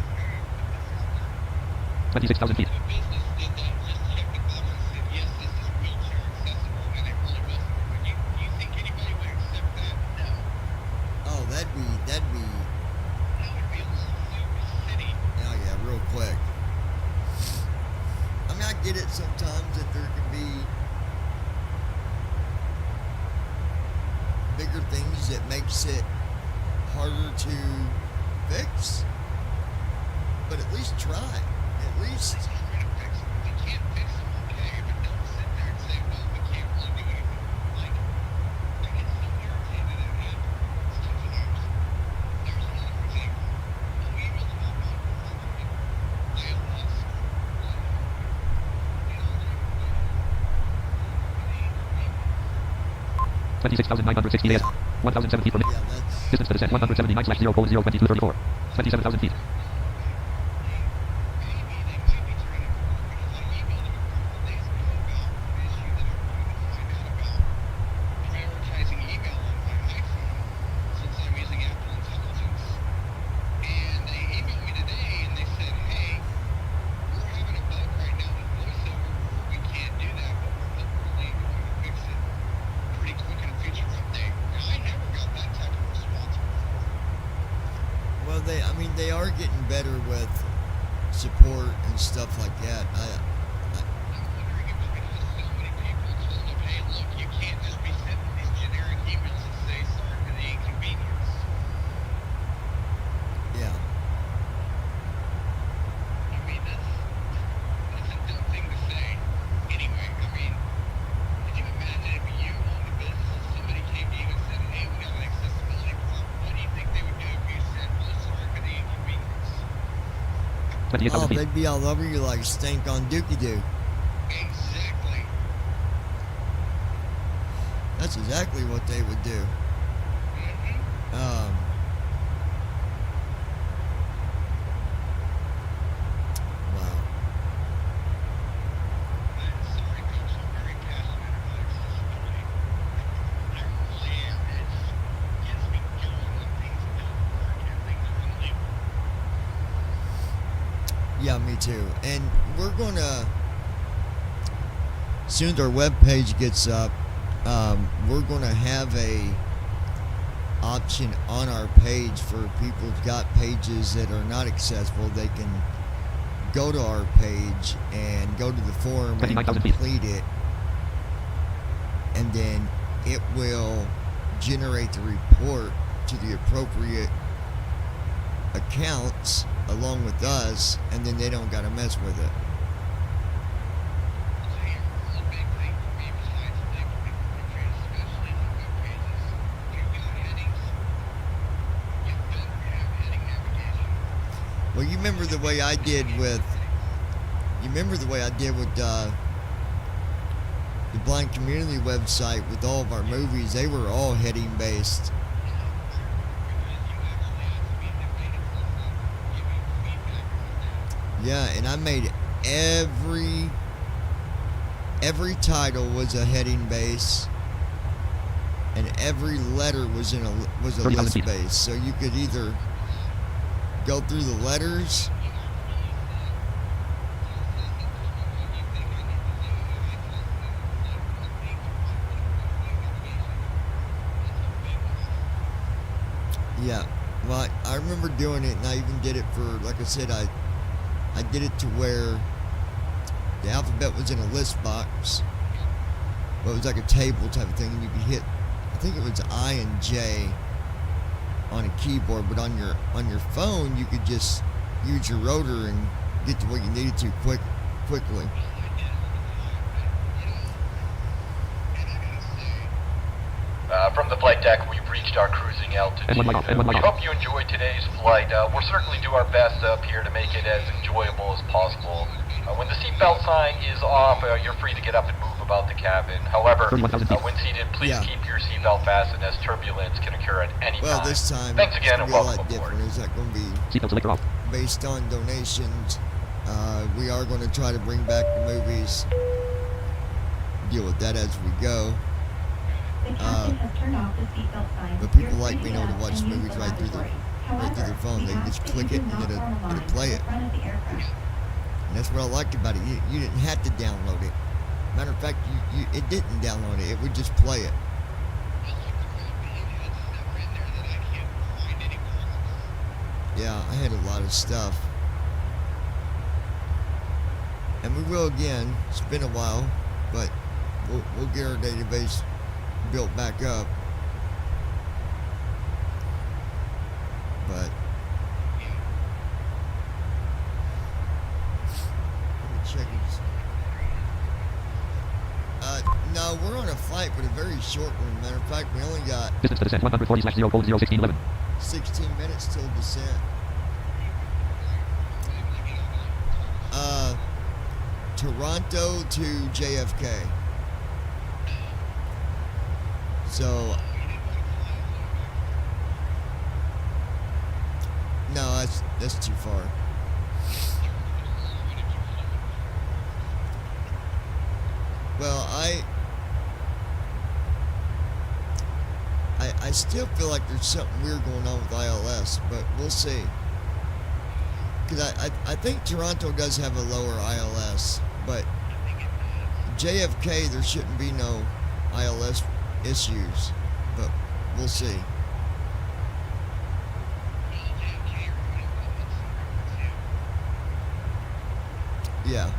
I gotta put this out there. 26,000 feet. If a business did that, just checked the box and said, yes, this is wheelchair accessible, and it really wasn't, would you think anybody would accept that? No. Oh, that'd be. That would be a lawsuit with the city. Oh yeah, real quick. I mean, I get it sometimes that there can be bigger things that makes it harder to fix, but at least try. At least. Let's try to fix them. If we can't fix them, okay, but don't sit there and say, well, we can't really do anything. Like, I get so irritated at it happens sometimes. There's another example. When we emailed about iOS, or 26,960 AS. 1,007 feet per minute. Yeah, that's. Distance to descent 179/0:02234. 27,000 feet. And they emailed me today and they said, hey, we're having a bug right now with voice No, I mean, they are getting better with support and stuff like that. I'm wondering if it's because so many people told them, hey, look, you can't just be sending these generic emails that say sorry for the inconvenience. Yeah. I mean, that's a dumb thing to say. Anyway, I mean, could you imagine if you owned a business and somebody came to you and said, hey, we got an accessibility problem? What do you think they would do if you said, well, sorry for the inconvenience? 28,000 Oh, feet. they'd be all over you like stink on Dookie Doo. Exactly. That's exactly what they would do. Mm-hmm. Wow. I'm sorry, Coach, I'm very passionate about accessibility. I really am. It gets me going when things don't work and things are unbelievable. Yeah, me too. And we're gonna, as soon as our webpage gets up, we're gonna have a option on our page for people who've got pages that are not accessible. They can go to our page and go to the forum and 29,000 feet. complete it, and then it will generate the report to the appropriate accounts along with us, and then they don't gotta mess with it. So here's a big thing for me besides things people portray, especially on web pages. If you've got headings, you better have heading navigation. Well, you remember the way I did with the blind community website with all of our movies. They were all heading based. Yeah, and I made every title was a heading base, and every letter was in a 30,000 list feet. base. So you could either go through the letters. Yeah, well, I remember doing it, and I even did it for, like I said, I did it to where the alphabet was in a list box, but it was like a table type of thing, and you could hit, I think it was I and J on a keyboard, but on your phone, you could just use your rotor and get to what you needed to quickly. From the flight deck, we've reached our cruising altitude. N1 light off, N1 light We off. hope you enjoyed today's flight. We'll certainly do our best up here to make it as enjoyable as possible. When the seatbelt sign is off, you're free to get up and move about the cabin. However, 31,000 feet. when seated, please Yeah. keep your seatbelt fastened as turbulence can occur at any Well, time. this time Thanks it's again gonna and be a welcome lot aboard. different. It's not going to be Seatbelt selector off. based on donations. We are going to try to bring back the movies. Deal with that as we go. The captain has turned off the seatbelt sign. But people You're like free being to able to get up watch and use movies the right through lavatory. their phone. However, They can we just ask click that it you do and not it'll form a line play in it. front of the aircraft. And that's what I liked about it. You didn't have to download it. Matter of fact, it didn't download it. It would just play it. I like the fact that you had stuff in there that I can't find anywhere else. Yeah, I had a lot of stuff. And we will again. It's been a while, but we'll get our database built back up. But let me check it. No, we're on a flight, but a very short one. Matter of fact, we only got Distance to descent 140/0 code 01611. 16 minutes till descent. Toronto to JFK. So, no, that's too far. Well, I still feel like there's something weird going on with ILS, but we'll see. Because I think Toronto does have a lower ILS, but JFK there shouldn't be no ILS issues, but we'll see. JFK or Yeah.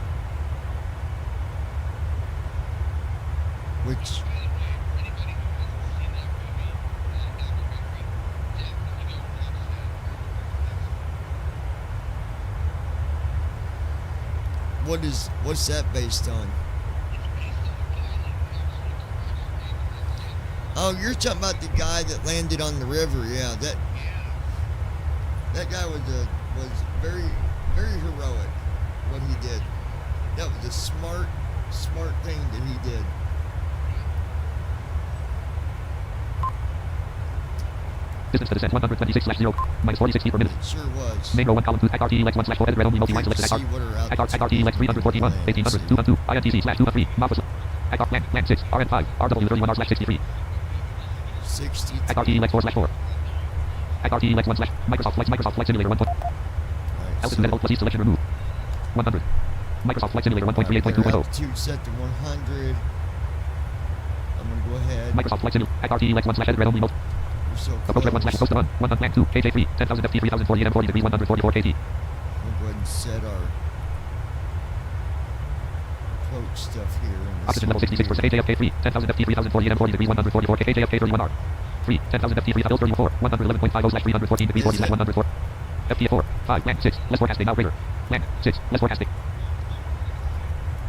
Which, what's that based on? Oh, you're talking about the guy that landed on the river. Yeah, that guy was very, very heroic. What he did. That was a smart thing that he did. Distance to descent 126/0, minus 46 feet per minute. It sure was. Main row 1 column 2, ACRT Lex 1 /4 edit red only multi-line selected See what are out ACRT Lex 341, 1800, 212, INTC/213, Mafus, ACRT land 6, RN5, RW 31R/63. 60. ACRT Lex 4/4. ACRT Lex 1 Microsoft Flight Simulator 1. Altitude edit plus east selection remove. 100. Microsoft Flight Simulator 1.38.2.0. Altitude set to 100. I'm gonna go ahead. Microsoft Flight Simulator ACRT Lex 1 /edit red only multi. We're so Approach red 1 close. coast to 1, 1 land 2, KJ3, 10,000 FT 3048 M 40 degrees 144 KT. We'll go ahead and set our approach stuff here. Oxygen level 66%, AJFK 3, 10,000 FT 3048 M 40 degrees 144 K, AJFK 31R. 3, 10,000 FT 3, 34, 111.50/314 degrees 40/104. FT 4, 5, land 6, less forecasting, now greater. Land 6, less forecasting.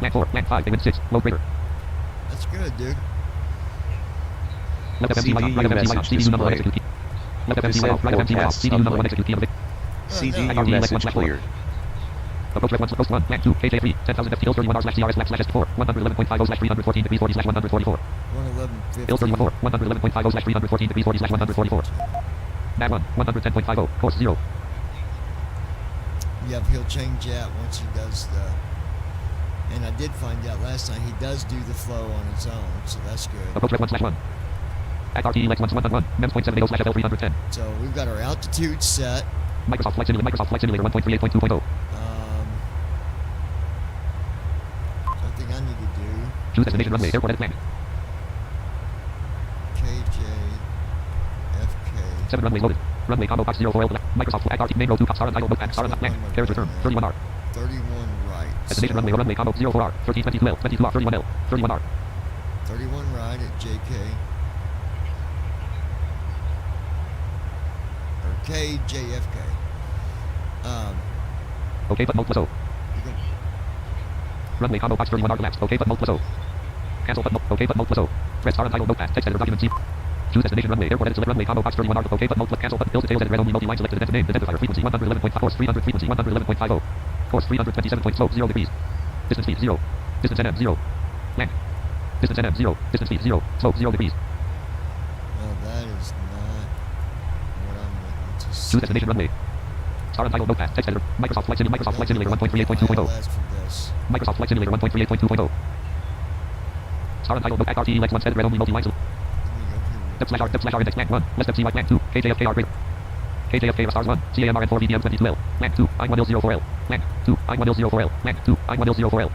Land 4, land 5, they wind 6, low greater. That's good, dude. Left FMC right CDU FMC message CDU number 1 displayed. execute key. Left FMC right FMC CDU number 1 execute key. CDU message cleared. Approach red 1 coast 1, land 2, KJ3, 10,000 FT 31R/CRS/S4, 111.50/314 degrees 40/144. 111.50. Hill 34, 111.50/314 degrees 40/144. Nav 1, 110.50, course 0. Yeah, he'll change that once he does the. And I did find out last night he does do the flow on his own, so that's good. Approach red 1/1. ACRT Lex 1 MEMS.780/L310. So we've got our altitude set. Microsoft Flight Simulator 1.38.2.0. Something I need to do. Choose destination runway, airport edit plan. KJFK. 7 runways loaded. Runway combo box 04L black. Microsoft Flight main row 2 top star untitled notepad star unlock land. Carriage return 31R. 31 right. Destination runway combo 04R 1322L 22R 31L 31R. 31 right at JK. Or KJFK. Okay but mode plus O. You go. Runway combo box 31R collapsed. Okay but mode plus O. Cancel but mode. Okay but mode plus O. Red star untitled notepad. Text editor document C. Choose destination runway. Airport edit select runway combo box 31R. Okay but mode plus cancel but build details edit red only multi-line selected event name. Identifier frequency 111.5. Course 300 frequency 111.50. Course 327.0 degrees. Distance feet 0. Distance NM 0. Land. Distance NM 0. Distance feet 0. Slope 0 degrees. Well, that is not what I'm looking to see. Choose destination runway. Star untitled notepad. Text editor. Microsoft Flight Simulator 1.38.2.0. ILS for this. Microsoft Flight Simulator 1.38.2.0. Star untitled notepad. ACRT Lex 1 edit red only multi-line. Let me go here. /R index land 1. Less FCY land 2. KJFK R greater. KJFK stars 1. CAMR and 4 VDM 22L. Land 2. I1004L. Land 2. I1004L. Land 2. I1004L.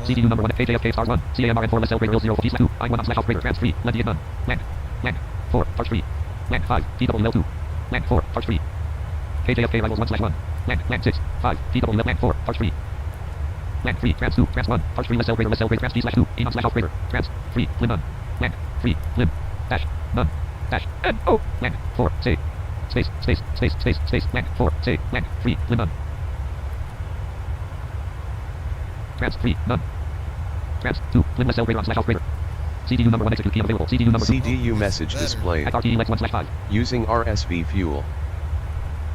CDU number 1 KJFK stars 1. CAMR and 4 less L greater L0 T/2. I1/off greater trans 3. Land none. Land. Land 4. Charge 3. Land 5. TWL2. Land 4. Charge 3. KJFK rivals 1/1. Land 6. 5. TWL land 4. Charge 3. Land 3. Trans 2. Trans 1. Charge 3 less L greater trans T/2. Enon/off greater. Trans 3. Lim none. Land 3. Lim. Dash. None. Dash. N. O. Land 4. Say. Space. Land 4. Say. Land 3. Lim none. Trans 3. None. Trans 2. Lim less L greater on/off greater. CDU number 1 execute key available. CDU number 2. CDU message displayed. ACRT Lex 1/5. Using RSV fuel.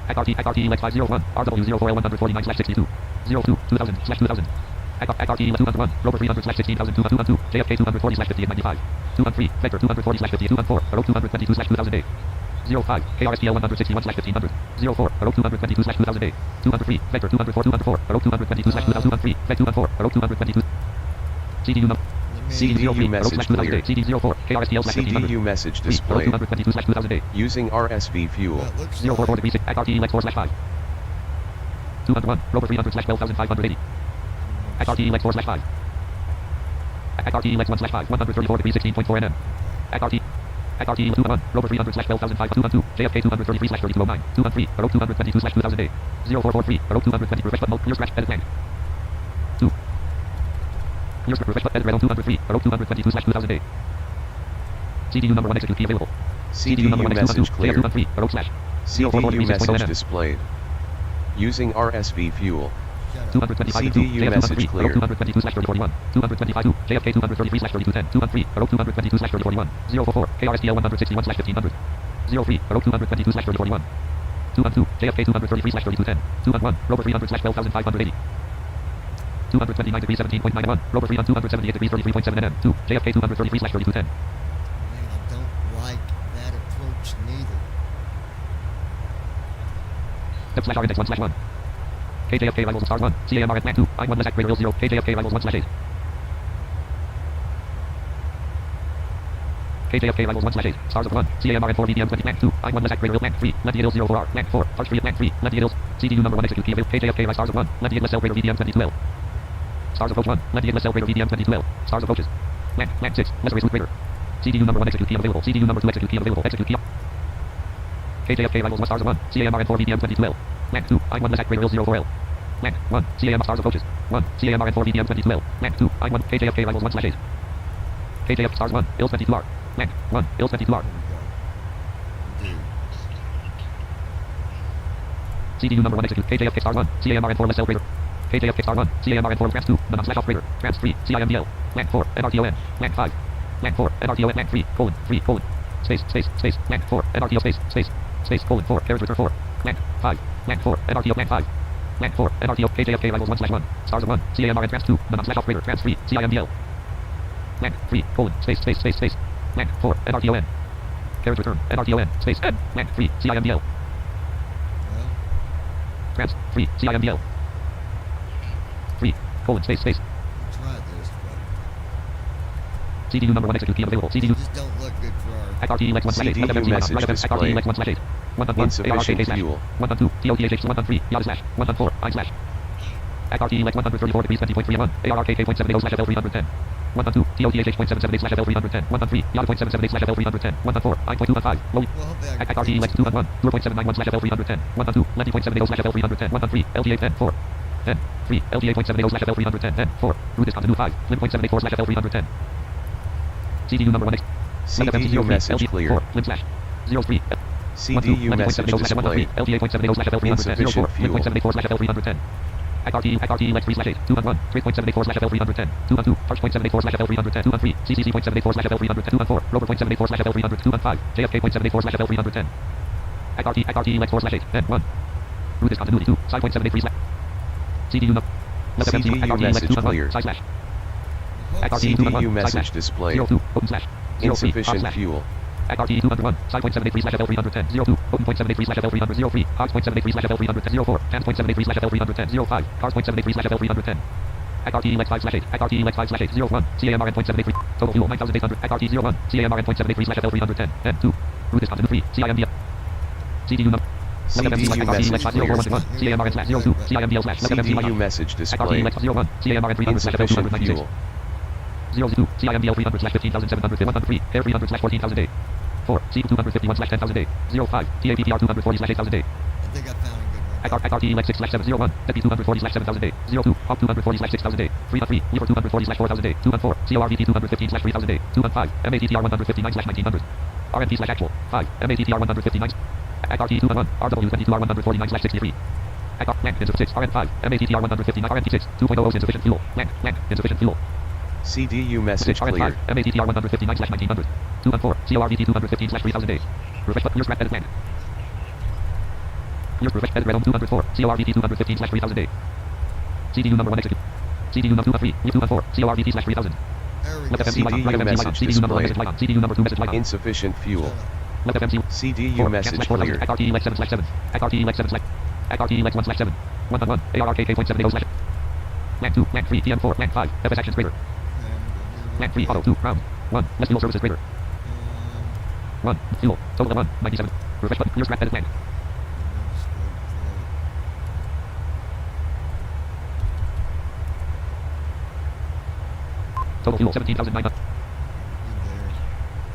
ACRT Lex 501. RW04L 149/62. 02 2000/2000. ACRT 201. Rover 300/16212. JFK 240/50 and 95. 213. Vector 240/50 214. Aero 222/2008. 05. KRSPL 161/1500. 04. Aero 222/2008. 203. Vector 204. Aero 222/2003. Vec 214. Aero 222. CDU number. CDU message cleared. CD04. KRSPL/1500. CDU message 3. Aero displayed. 222/2008. Using RSV fuel. That looks 044 degrees 6. ACRT Lex 4/5. 201. Rover 300/12,580. ACRT Lex 4/5. ACRT Lex 1/5. 134 degrees 16.4 nm. ACRT 201. Rover 300/12,522. JFK 233/3209. 213. Aero 222/2008. 0443. Aero 220. Refresh but mode clear scratch edit land. 2. Your script refresh button. Red 203. Row 222 slash 2008. CDU number 1 execute key available. CDU message clear. 213. Row slash. CDU message displayed. Using RSV fuel. 225 CDU message clear. 222 slash 3041. 225 JFK 233 slash 3210. 213. Row 222 slash 3041. 044. KRSPL 161 slash 1500. 03. Row 222 slash 3041. 212. JFK 233 slash 3210. 211. Rover 300 slash 12580. 229 degrees 17.91. Rover 3 on 278 degrees 33.7 nm. 2. JFK 233 slash 3210. Man, I don't like that approach neither. Step slash R index 1 slash 1. KJFK rivals star 1. CAMR at plant 2. I1 less greater 0. KJFK rivals 1 slash 8. KJFK rivals 1 slash 8. Stars of 1. CAMR at 4 BDM 20 plant 2. I1 less greater plant 3. Left Eagles 04R. Plant 4. Arch 3 at plant 3. Left Eagles. CDU number 1 execute key available. KJFK by stars of 1. Left Eagles cell greater BDM 22L. Stars approach 1. Left Eagles cell greater BDM 22L. Stars approaches. Plant 6. Lesser is root greater. CDU number 1 execute key available. CDU number 2 execute key available. Execute key. KJFK rivals 1 stars of 1. CAMR at 4 BDM 22L. Plant 2. I1 less greater 04L. Plant 1. CAMR stars approaches. 1. CAMR at 4 BDM 22L. Plant 2. I1. KJFK rivals 1 slash 8. KJF stars 1. ILS 22R. Plant 1. ILS 22R. CDU number 1 execute. KJFK star 1. CAMR at 4 less cell greater. KJFK star 1. CAMR at 4 trans 2. Manon slash off greater. Trans 3. CIMDL. Plant 4. NRTON. Plant 5. Plant 4. NRTON. Plant 3. Colon. 3. Colon. Space. Plant 4. NRTO space. Colon 4. Carriage return 4. Plant 5. Plant 4. NRTO. Plant 5. Plant 4. NRTO. KJFK rivals 1 slash 1. Stars of 1. CAMR at trans 2. Manon slash off greater. Trans 3. CIMDL. Plant 3. Colon. Space. Plant 4. NRTON. Carriage return. NRTON. Space. N. Plant 3. CIMDL. Trans 3. CIMDL. 3. Colon. Space. Try this, but CDU number 1 execute key available. CDU. just don't look good for our... XRT Lex 1 slash 8. CDU message displayed. Lex 1 slash 8. 1 Insufficient fuel. 1 2. TOTH 1 Yada slash. 1 4. I slash. XRT Lex 134 degrees 20.3 1. ARRKK.78 slash L310. 1 2. TOTH 0.778 slash L310. 1 3. Yada 0.778 slash L310. 1 4. I.215. Low. Well, hopefully I can... XRT Lex 2 1. 0.791 slash L310. 1 2. Lefty 0.78 slash L310. 1 3. LTA 10 4. 10. 3. LTA 0.78 slash L310. 10. 4. Root is continue 5. Lim 0.784 slash L310. CDU number 1 X. CDU message clear. 4. Lim slash. 03. CDU message displayed. LTA 0.780 slash L310. Insufficient 04. fuel. 0.784 slash L310. XRT Lex 3 slash 8. 2 1. 3.784 slash L310. 2 2. Arch 0.784 slash L310. 2 3. CCC 0.784 slash L310. 2 4. Rover 0.784 slash L300. 2 5. JFK 0.784 slash L310. XRT Lex 4 slash 8. N 1. Root is continuity 2. Side 0.783 slash. CDU number. CDU message clear. Side slash. CDU message displayed. 02. Open slash. 03. Insufficient fuel. XRT 201. Side 0.783 slash L310. 02. Open 0.783 slash L300. 03. Arch 0.783 slash L310. 04. Tans 0.783 slash L310. 05. Cars 0.783 slash L310. XRT Lex 5 slash 8. XRT Lex 5 slash 8. 01. CAMR at 0.783. Total fuel 9,800. XRT 01. CAMR at 0.783 slash L310. N2. Route is continue 3. CIMD. CDU number. CDU message clear. CAMR at slash 02. CIMDL slash. CDU message XRT displayed. Lex 01. CAMR at 300 slash Insufficient L296. fuel. 02. CIMDL 300 slash 15,700. 103. Air 300 slash 14,008. 4. C 251 slash 10,008. 05. TAPTR 240 slash 8,008. I think I found a good one. XRT Lex 6 slash 701. Deputy 240 slash 7,008. 02. Hawk 240 slash 6,008. 3 Weaver 240 slash 4,008. 2 4. CORVT 215 slash 3,008. 2 5. MATTR 159 slash 1900. RMP slash actual. 5. MATTR 159. XRT 211. RW22R 149 slash 63. Blank insufficient 6. RM5. MATTR 159. RMP6. 2.00 insufficient fuel. Blank insufficient fuel. CDU message clear. MATTR 159 slash 1900. 2 4. CORVT 215 slash 3008. Refresh button. Your scrap edit blank. Your refresh edit red 204. CORVT 215 slash 3008. CDU number 1 execute. CDU number 2 3. 214. CORVT slash 3000. There we go. Left FMC CDU line. message CDU number 1 displayed. message line. CDU number 2 message line. Insufficient fuel. Left FMC. CDU message clear. XRT Lex 7 slash 7. XRT Lex 7 slash. XRT Lex 1 slash 7. 1 1. ARRKK.780 slash. Land 2. Land 3. TM 4. Land 5. FS actions greater. Land 3. Auto 2. Round. 1. Less fuel services greater. 1. Fuel. Total 1. 97. Refresh button. Your scrap edit blank. Total fuel 17,900.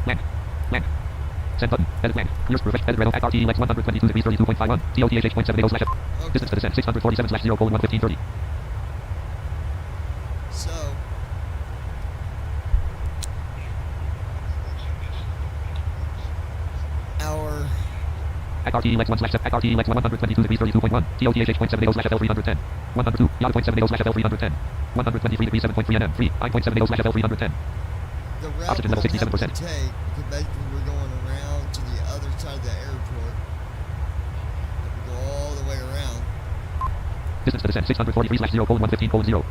Blank. Send button. Edit blank. Yours refresh edit red XRT Lex 122 degrees 32.51. TOTH 0.780 slash. Distance to descent 647 slash 0 colon 11530. So, RTEX 1 slash RTEX 122 degrees 32.1. TOTHH.70 slash FL310. 102. Yaga.70 slash FL310. 123 degrees 7.3 NM. 3. 9.70 slash FL310. The route Oxygen we're level gonna have to 67%. take, because basically we're going around to the other side of the airport. Have to go all the way around. Distance to descent 643 slash 0 colon 115 colon 0.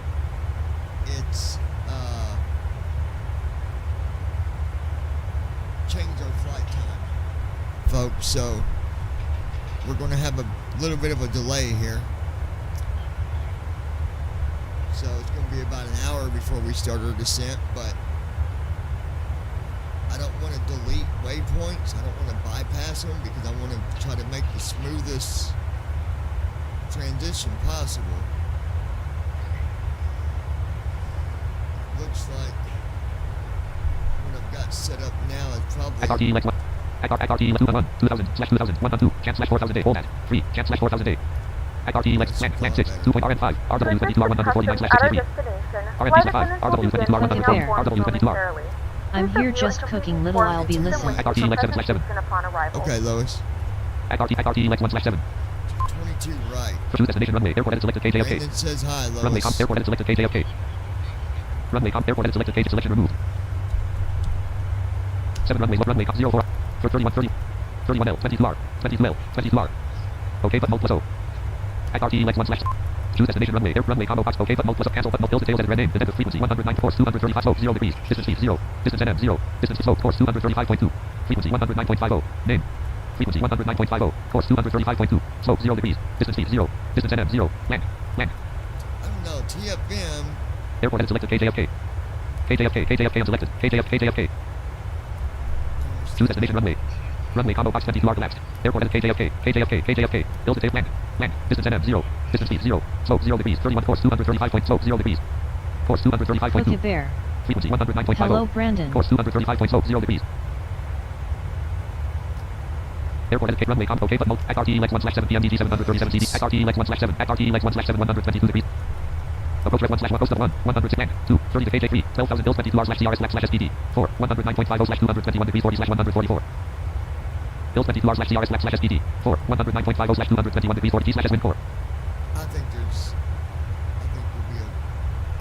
It's change our flight time, folks. So we're going to have a little bit of a delay here. So it's going to be about an hour before we start our descent, but I don't want to delete waypoints. I don't want to bypass them because I want to try to make the smoothest transition possible. Looks like what I've got set up now is probably RTEX 1. RTEX 2000 slash 2000 112 can slash 4000 day. Hold that. 3 can slash 4000 day. RTEX land 6 2.RN5 RW22R 149 slash 63. RN 5 RW22R 144 RW22R. I'm here just cooking little, I'll be listening. RTEX 7 slash 7. okay, Lois. RTEX 1 slash 7. 22 right. Choose destination runway. Airport edit selected KJFK. Brandon says hi, Lois. Runway comp airport edit selected KJFK. Runway comp airport edit selected KJ selection removed. 7 runway comp 04 for 31L 22R 22L 22R. OK but mode plus O. At RTEX 1 slash. Choose destination runway. Air runway combo box. OK but mode plus O. Cancel but mode filter tails edit red name. Detective frequency 109 course 235 slope 0 degrees. Distance speed 0. Distance NM 0. Distance slope course 235.2. Frequency 109.50. Name. Frequency 109.50. Course 235.2. Slope 0 degrees. Distance speed 0. Distance NM 0. Land. I don't know. TFM. Airport edit selected KJFK. KJFK unselected. KJFK. Choose destination runway. Runway combo box 22R collapsed. Airport edit KJFK. Build a tape land. Distance NM 0. Distance speed 0. Slope 0 degrees. 31 course 235 point. Slope 0 degrees. Course 235.2. Click it there. Frequency 109.50. Hello, Brandon. Course 235 point. Slope 0 degrees. Airport edit runway combo OK but mode. At RTEX 1 slash 7 PM DG 737 CD. At RTEX 1 slash 7. At RTEX 1 slash 7 122 degrees. Approach red 1 slash 1 coast of 1 106 land 2 30 to KJ3 12,000 bills 22R slash CRS slash SPD 4 109.50 slash 221 degrees 40 slash 144 bills 22R slash CRS slash SPD 4 109.50 slash 221 degrees 40 slash SWIN4. I think we'll be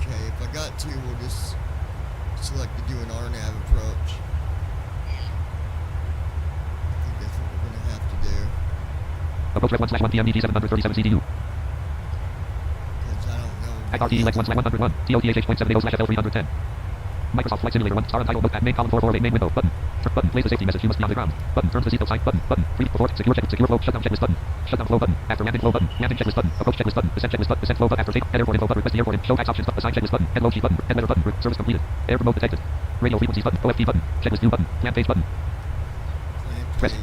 okay. If I got to, we'll just select to do an RNAV approach. I think that's what we're gonna have to do. Approach red 1 slash 1 PM DG 737 CDU. Because I don't know. At RTEX 1 slash 101 TOTHH.70 slash FL310. Microsoft Flight Simulator 1 star untitled notepad main column 448 main window button. Button plays the safety message you must be on the ground. Button turns the seatbelt sign button. Free before secure check secure flow shutdown checklist button. Shutdown flow button. After landing flow button. Landing checklist button. Approach checklist button. Descent checklist button. Descent flow button. After takeoff head airport info button. Request the airport info. Show tax options button. Assign checklist button. Head low sheet button. Head letter button. Service completed. Air remote detected. Radio frequencies button. OFT button. Checklist view button. Plan page button. Press.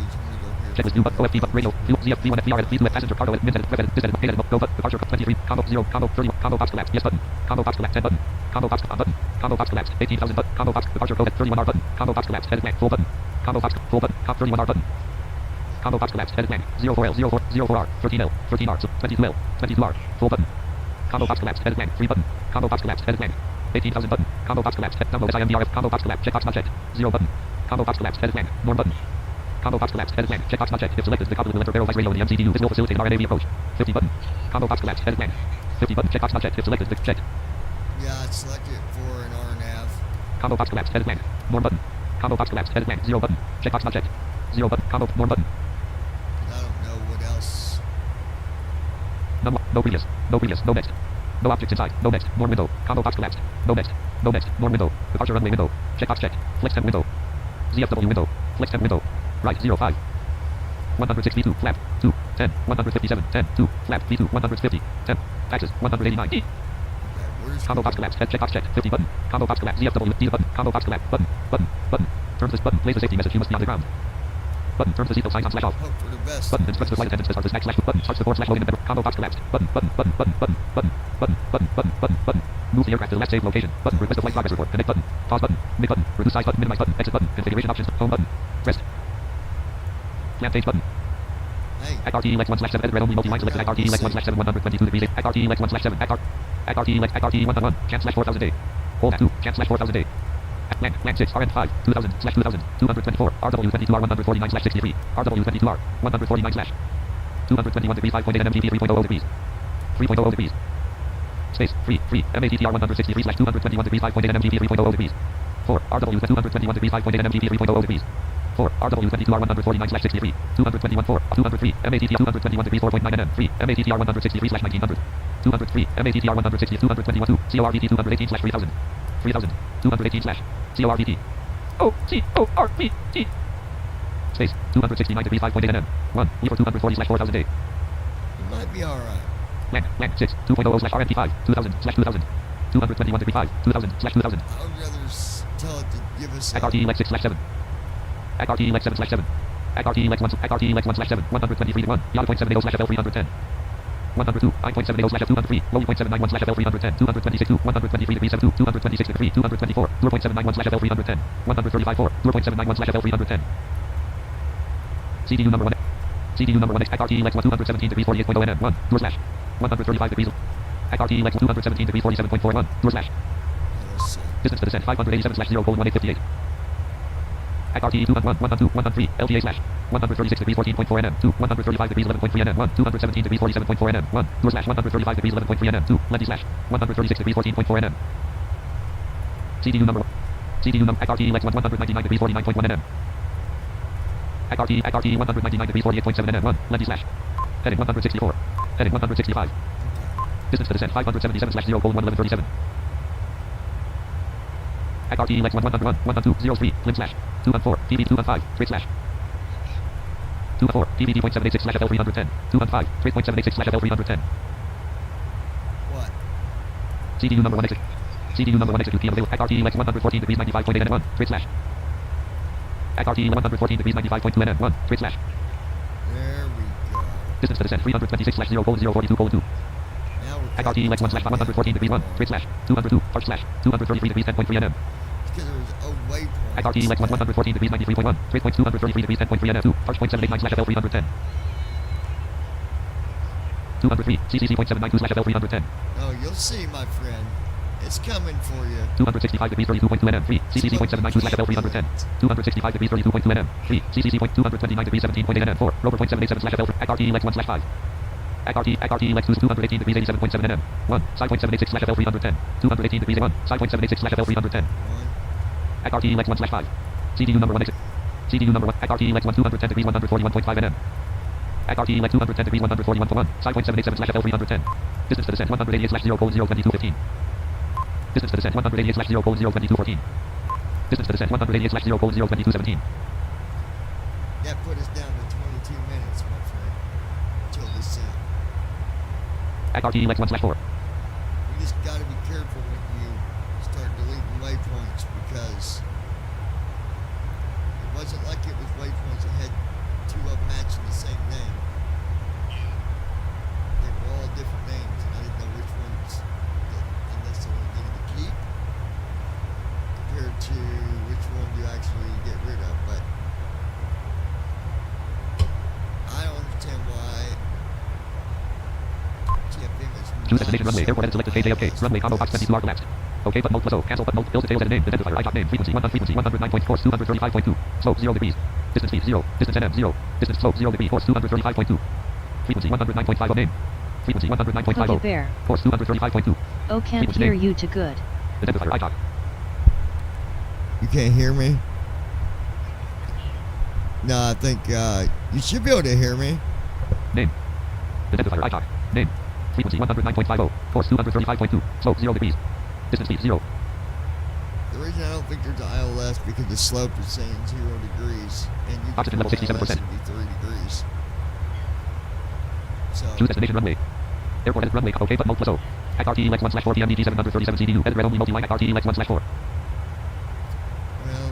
Checklist view button. OFT button. Radio. Fuel. ZF. V1. VR. Edit. Please let passenger cargo edit. Min edit. Web edit. Dis edit. Pay edit. Go button. Departure. 23. Combo 0. Combo 30. Combo box collapse. Yes button. Combo box collapse. 10 button. Combo box on button. Combo box collapse. 18,000 button. Combo box. Departure code at 31R button. Combo box collapse. Edit blank. Full button. Combo box. Full button. Cop 31R button. Combo box collapse. Edit blank. 04L. 04. 04R. 13L. 13R. 22L. 22R. Full button. Combo box collapse. Edit blank. 3 button. Combo box collapse. Edit blank. 18,000 button. Combo box collapse. Download SIMDRF. Combo box collapse. Checkbox not checked. 0 button. Combo box collapse. Edit blank. Norm button. Combo box collapse. Edit blank. Checkbox not checked. If selected, the complement will enter barrel radio in the MCDU. This will facilitate an RNAV approach. 50 button. Combo box collapse. Edit blank. 50 button. Checkbox not checked. If selected, checked. Yeah, I'd select it for an RNAV. Combo box collapse. Edit blank. Norm button. Combo box collapse. Edit blank. 0 button. Checkbox not checked. 0 button. Combo norm button. I don't know what else. No previous. No previous. No next. No objects inside. No next. Norm window. Combo box collapsed. No next. No next. Norm window. Departure runway window. Checkbox checked. Flex 10 window. ZFW window. Flex 10 window. Right 05. 162. Flap 2. 10. 157. 10. 2. Flap 32. 150. 10. Taxes 189. E. Combo box collapse. Head checkbox checked. 50 button. Combo box collapse. ZFW D button. Combo box collapse. Button. Button. Button. Turns this button. Plays the safety message. You must be on the ground. Button. Turns the seatbelt signs on slash off. Hope for the best. Button. Instructs the flight attendants to start the slash button. Starts the forward slash loading and combo box collapsed. Button. Button. Button. Button. Button. Button. Button. Button. Button. Button. Button. Move the aircraft to the last saved location. Button. Request the flight progress report. Connect button. Pause button. Mid button. Reduce size button. Minimize button. Exit button. Configuration options. Home button. Rest. Plan page button. Hey. At RTEX 1 slash 7 edit red only multi-line selected. At RTEX 1 slash 7 122 degrees. At RTEX 1 slash 7 at RTE 1001 can slash 4000 day. Hold at 2 can slash 4000 day. Lang 6, RN5, 2000, slash 2000, 224, RW22, R149, slash 63, RW22, R149, slash 221 degrees, 5.8 MGP, 3.00 degrees, 3.00 degrees, space, free, MATTR 163, slash 221 degrees, 5.8 MGP, 3.00 degrees, 4, RW 221 degrees, 5.8 MGP, 3.00 degrees, 4, RW22, R149, slash 63, 221, 4, 203, MATTR 221 degrees, 4.9 NM, 3, MATTR 163, slash 1900, 203, MATTR 160, 221, 2, CORVT 218, slash 3000, 3000, 218, slash, CORVT, OCORVT, space, 269 degrees, 5.8 NM, 1, Weaver 240, slash 4000 A, It might be alright. Lang 6, 2.00, slash RNT5, 2000, slash 2000, 221 degree 5, 2000, slash 2000, I would rather tell it to give us a... ACRT Lex 6, slash 7, ACRT Lex 7, slash 7, ACRT Lex 1, ACRT Lex 1, slash 7, 123 to 1, Yahoo .780, slash FL 310, 102, I.780, slash 203, Low .791, slash FL 310, 226 to 123 degrees 72, 226 degree, 224, 0.791, slash FL 310, 135 4, 0.791, slash FL 310, CDU number 1, CDU number 1, ACRT Lex 1, 217 degrees 48.0 NM, 1, door slash, 135 degrees, ACRT Lex 217 degrees 47.41, door slash, Let's see. distance to descent 587 slash 0 colon 1858. ACRT 211, 112, 113, LTA slash 136 degrees 14.4 nm, 2, 135 degrees 11.3 nm, 1, 217 degrees 47.4 nm, 1, door slash 135 degrees 11.3 nm, 2, Lendy slash 136 degrees 14.4 nm. CDU number 1, CDU number ACRT Lex 1, 199 degrees 49.1 nm. ACRT 199 degrees 48.7 nm, 1, Lendy slash heading 164, heading 165. Distance to descent 577 slash 0 colon 1137. ACRT Lex 1, 101, 112, 03, Lim slash 214, PV 215, straight slash 214, PVD.786 slash FL 310, 215, straight .786 slash FL 310. What? CDU number 1 exit. CDU number 1 exit PM available. ACRT Lex 114 degrees 95.8 nm, 1, straight slash. ACRT 114 degrees 95.2 nm, 1, straight slash. There we go. Distance to descent 326 slash 0 colon 042 colon 2. Now we're ACRT Lex 1 slash 114 degrees 1, straight slash 202, arch slash 233 degrees 10.3 nm. Because there was a waypoint. ACRT Lex 1 114 degrees 93.1, straight point 233 degrees 10.3 nm, 2, arch .789 slash FL 310. 203, CCC.792 slash FL 310. Oh, you'll see, my friend. It's coming for you. 265 degrees 32.2 nm, 3, CCC.792 slash FL 310. 265 degrees 32.2 nm, 3, CCC.229 degrees 17.8 nm, 4, rover .787 slash FL, ACRT Lex 1 slash 5. ACRT Lex 218 degrees 87.7 nm, 1, side .786 slash FL 310, 218 degrees 1, side .786 slash FL 310. ACRT Lex 1 slash 5. CDU number 1 exit. CDU number 1, ACRT Lex 1 210 degrees 141.5 nm. ACRT Lex 210 degrees 141.1, side .787 slash FL 310. Distance to descent 188 slash 0 colon 02215. Distance to descent 188 slash 0 colon 02214. Distance to descent 188 slash 0 colon 02217. That put us down to 22 minutes, my friend. Till descent. ACRT Lex 1 slash 4. You just gotta be careful when you start deleting waypoints because it wasn't like it was waypoints that had two of them matching the same name. They were all different names, and I didn't know which ones that I necessarily needed to keep compared to which one you actually get rid of. But I don't understand why TFM is Choose destination runway, airport edit selected KJFK, runway combo box 22 are collapsed. OK button mode plus O, cancel button mode, build details edit name, identifier, icon name, frequency 109.4, 235.2, slope 0 degrees, distance speed 0, distance NM 0, distance slope 0 degree, course 235.2, frequency 109.50 name, frequency 109.50, Cookie Bear. course 235.2, Oh, can't hear you too good. identifier, icon, You can't hear me? No, I think you should be able to hear me. name, identifier, icon, name, frequency 109.50, course 235.2, slope 0 degrees, distance speed 0. The reason I don't think there's ILS because the slope is saying 0 degrees, and you Oxygen can level do ILS 67%. and be 3 degrees. So Choose destination runway. Airport edit runway, OK button mode plus O. ACRT Lex 1 slash 4 PMDG 737 CDU, edit red only multi-line ACRT Lex 1 slash 4. well,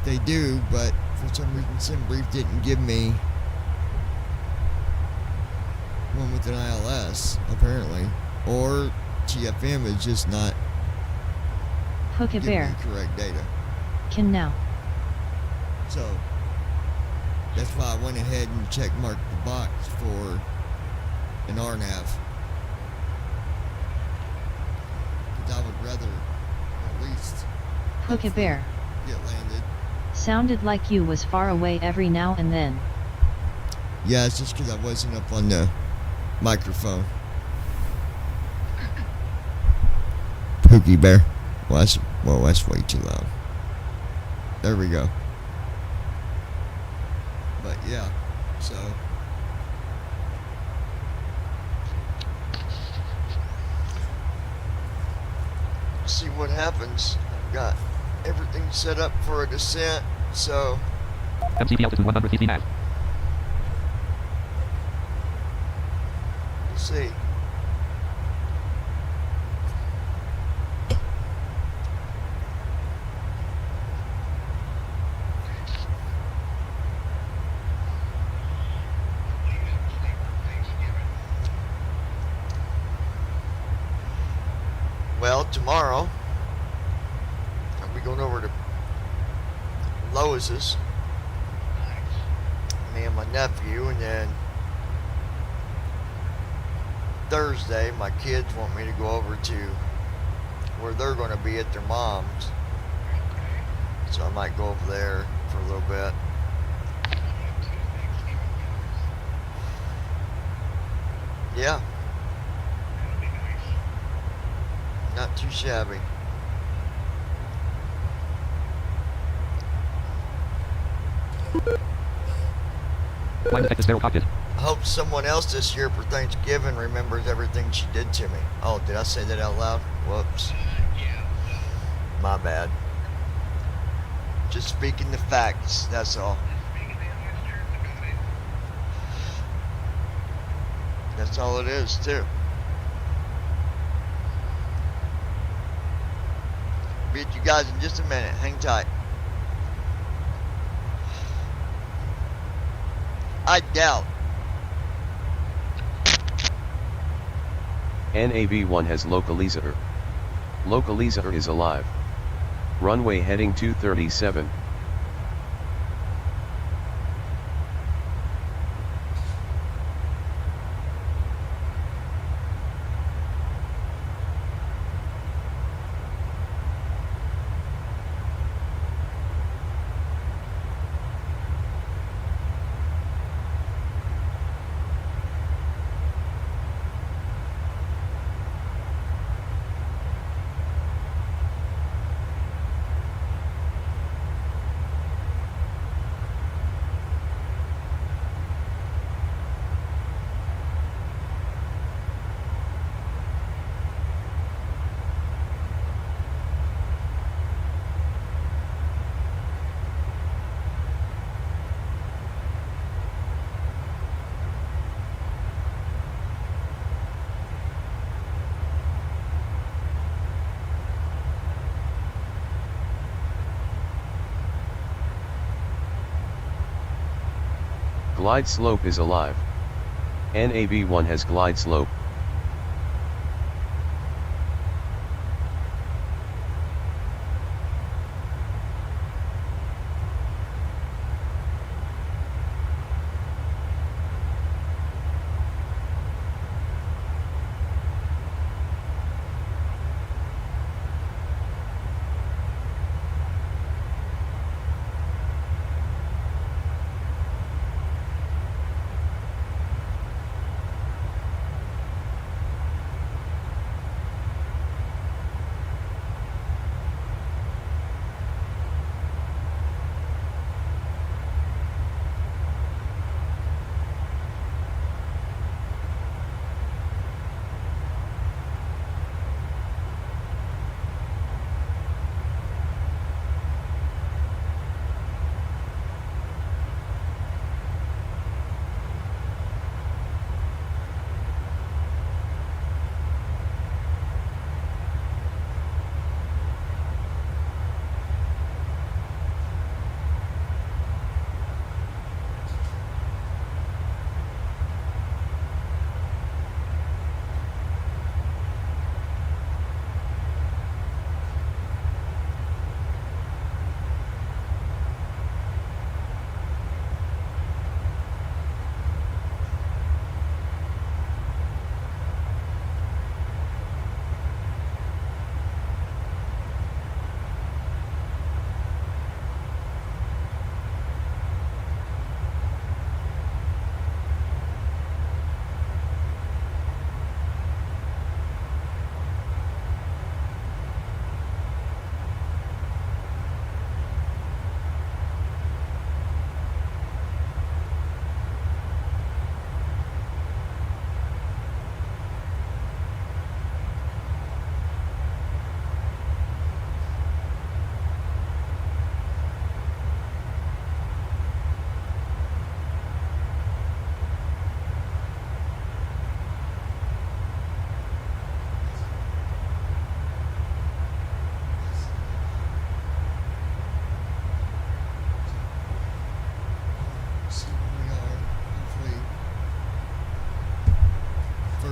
they do, but for some reason SimBrief didn't give me one with an ILS apparently, or TFM is just not Cookie giving me Bear. the correct data. Can now. So that's why I went ahead and check marked the box for an RNAV. Because I would rather at least Pooka Bear. get landed. Sounded like you was far away every now and then. Yeah, it's just because I wasn't up on the microphone. Pookie Bear. Well, that's way too loud. There we go. But yeah, so see what happens. I've got everything set up for a descent, so MCP altitude 100 feet nav. we'll see. Well, tomorrow I'll be going over to Lois's, me and my nephew, and then Thursday my kids want me to go over to where they're going to be at their mom's, so I might go over there for a little bit. Yeah, not too shabby. Line detected sterile cockpit. I hope someone else this year for Thanksgiving remembers everything she did to me. Oh, did I say that out loud? Whoops. My bad. Just speaking the facts, that's all. That's all it is, too. Be with you guys in just a minute. Hang tight. I doubt. NAV1 has localizer. Localizer is alive. Runway heading 237. Glide slope is alive. NAV1 has glide slope.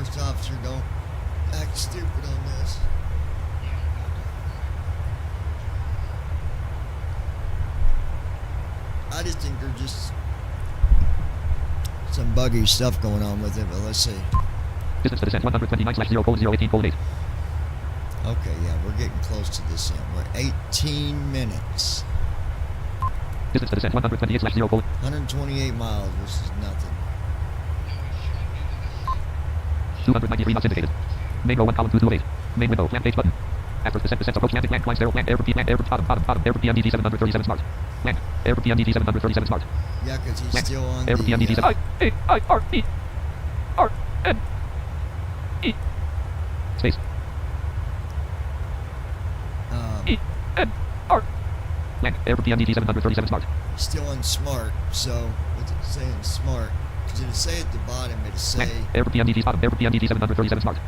First officer, don't act stupid on this. I just think there's just some buggy stuff going on with it, but let's see. Distance to descent 129/0:018:8. Okay, yeah, we're getting close to this end. We're 18 minutes. Distance to descent 128/0. 128 miles, which is nothing. 293 knots indicated. Main row 1 column 228. Main window, plant page button. After descent, approach landing, land, climb, zero, land, air for bottom, air for PMDG 737 smart. Land, air for PMDG 737 smart. Yeah, because he's Land, still on air for PMDG 7. I-A-I-R-E-R-N-E. Space. E-N-R. Land, air for PMDG 737 smart. Still on smart, so what's it saying smart? Because it'll say at the bottom, it'll say Land, air for PMDG bottom, air for PMDG 737 smart.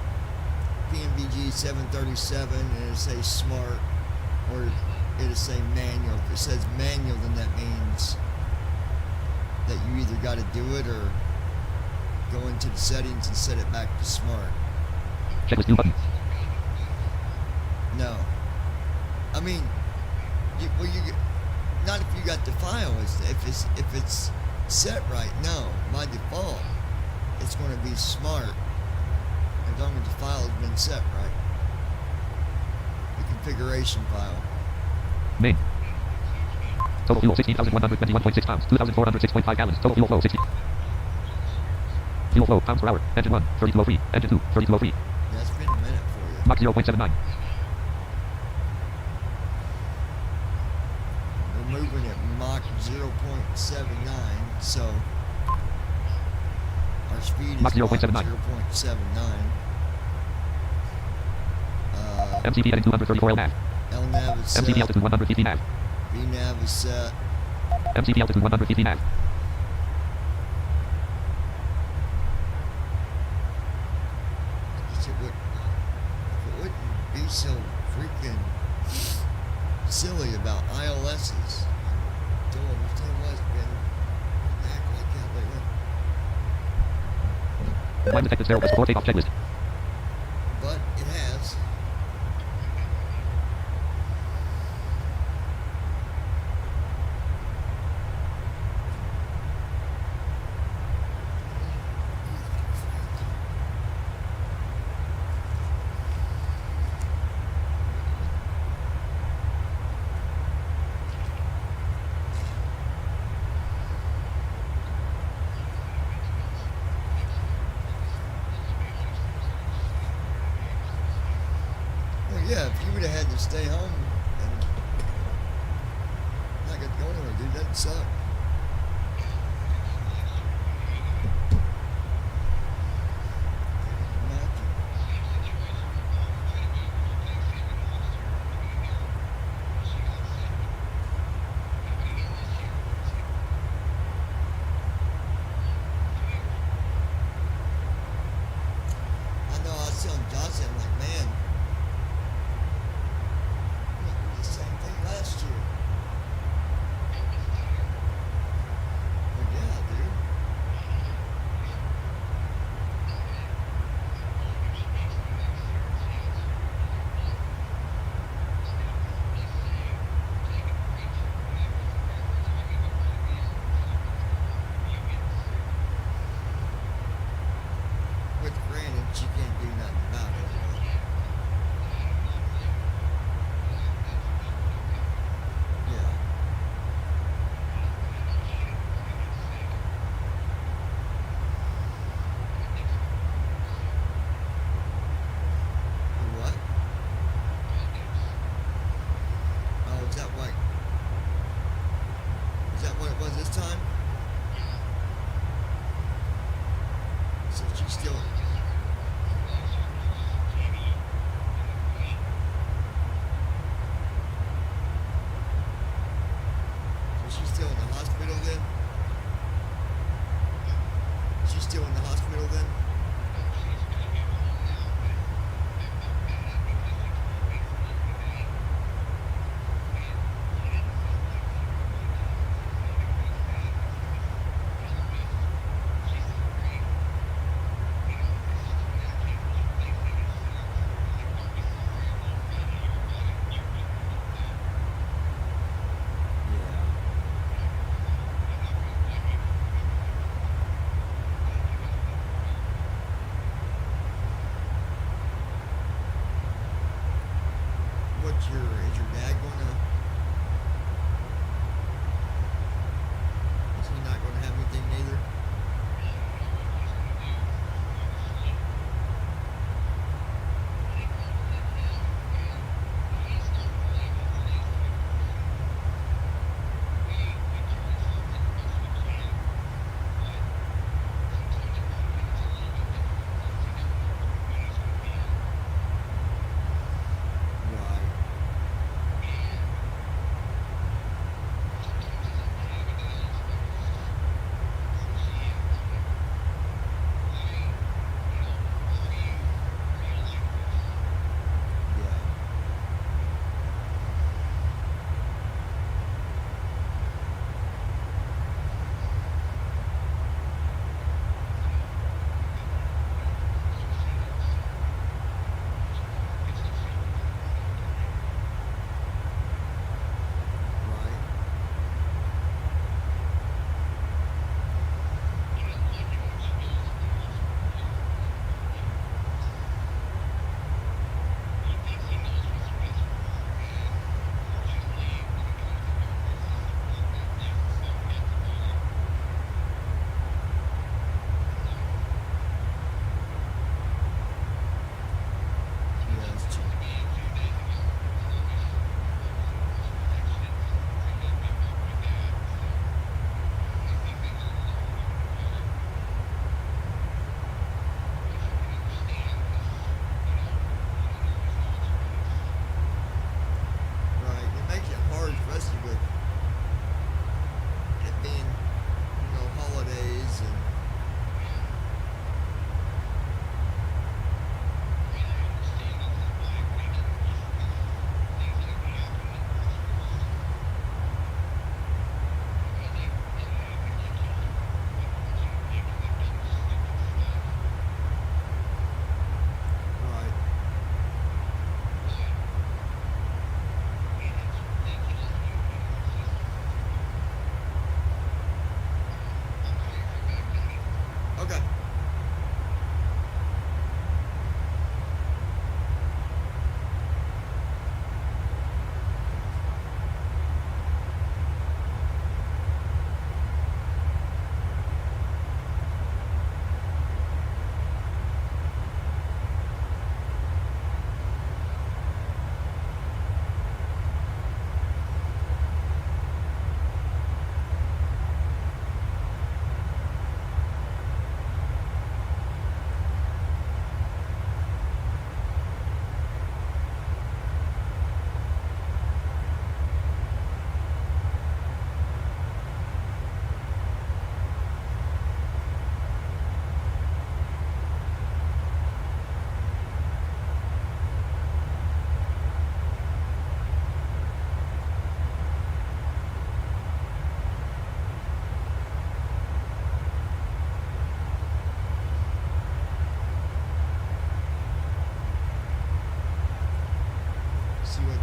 PMBG 737 and it'll say smart, or it'll say manual. If it says manual, then that means that you either got to do it or go into the settings and set it back to smart. Checklist new button. No. I mean, not if you got the file. If it's set right. No, by default, it's going to be smart as long as the file has been set right. The configuration file. Main. Total fuel 16,121.6 pounds. 2,406.5 gallons. Total fuel flow 60. Fuel flow pounds per hour. Engine 1 3203. Engine 2 3203. Yeah, it's been a minute for you. Mach 0.79. We're moving at Mach 0.79, so our speed is Mach Mach 0.79. 0.79. MCP heading 234 LNAV. LNAV is set. MCP altitude 100 feet VNAV. VNAV is set. MCP altitude 100 feet VNAV. If it wouldn't be so freaking silly about ILSs. Don't understand why it's been act like that lately. Climb detected zero before takeoff checklist. But it has. Yeah, if you would have had to stay home and not get going anywhere, dude, that'd suck. I know, I was telling Johnson, I'm like, man, the same thing last year. Well, yeah, dude. With Brandon, she can't do nothing about it. Yeah. What? Oh, is that what? Is that what it was this time? So she's still. So she's still in the hospital then? She's still in the hospital then? Is your dad gonna? Is he not gonna have anything neither?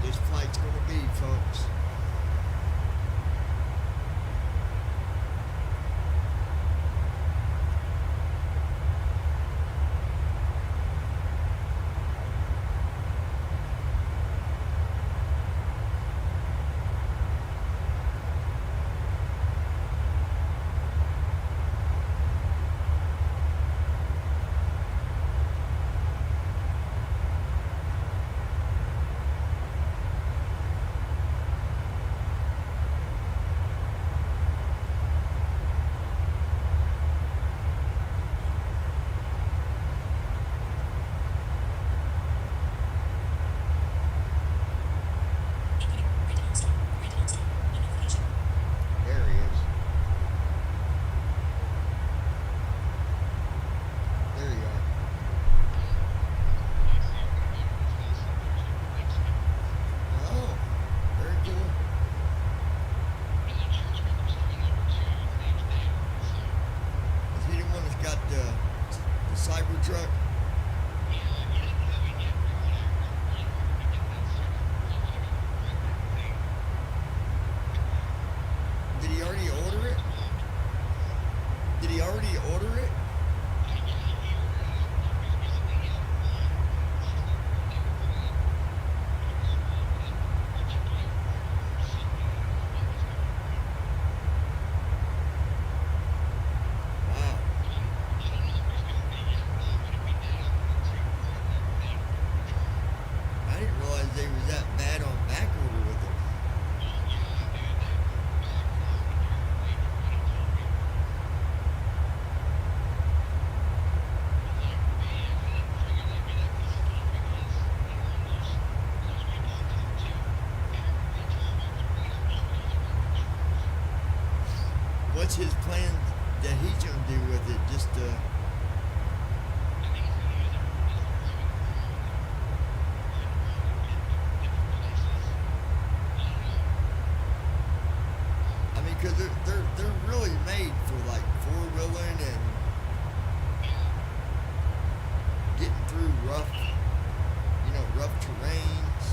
this flight's going to be, folks. Truck. Did he already order it? Did he already order it? what's his plan that he's gonna do with it? Just I mean, cause they're really made for like four-wheeling and getting through rough, rough terrains.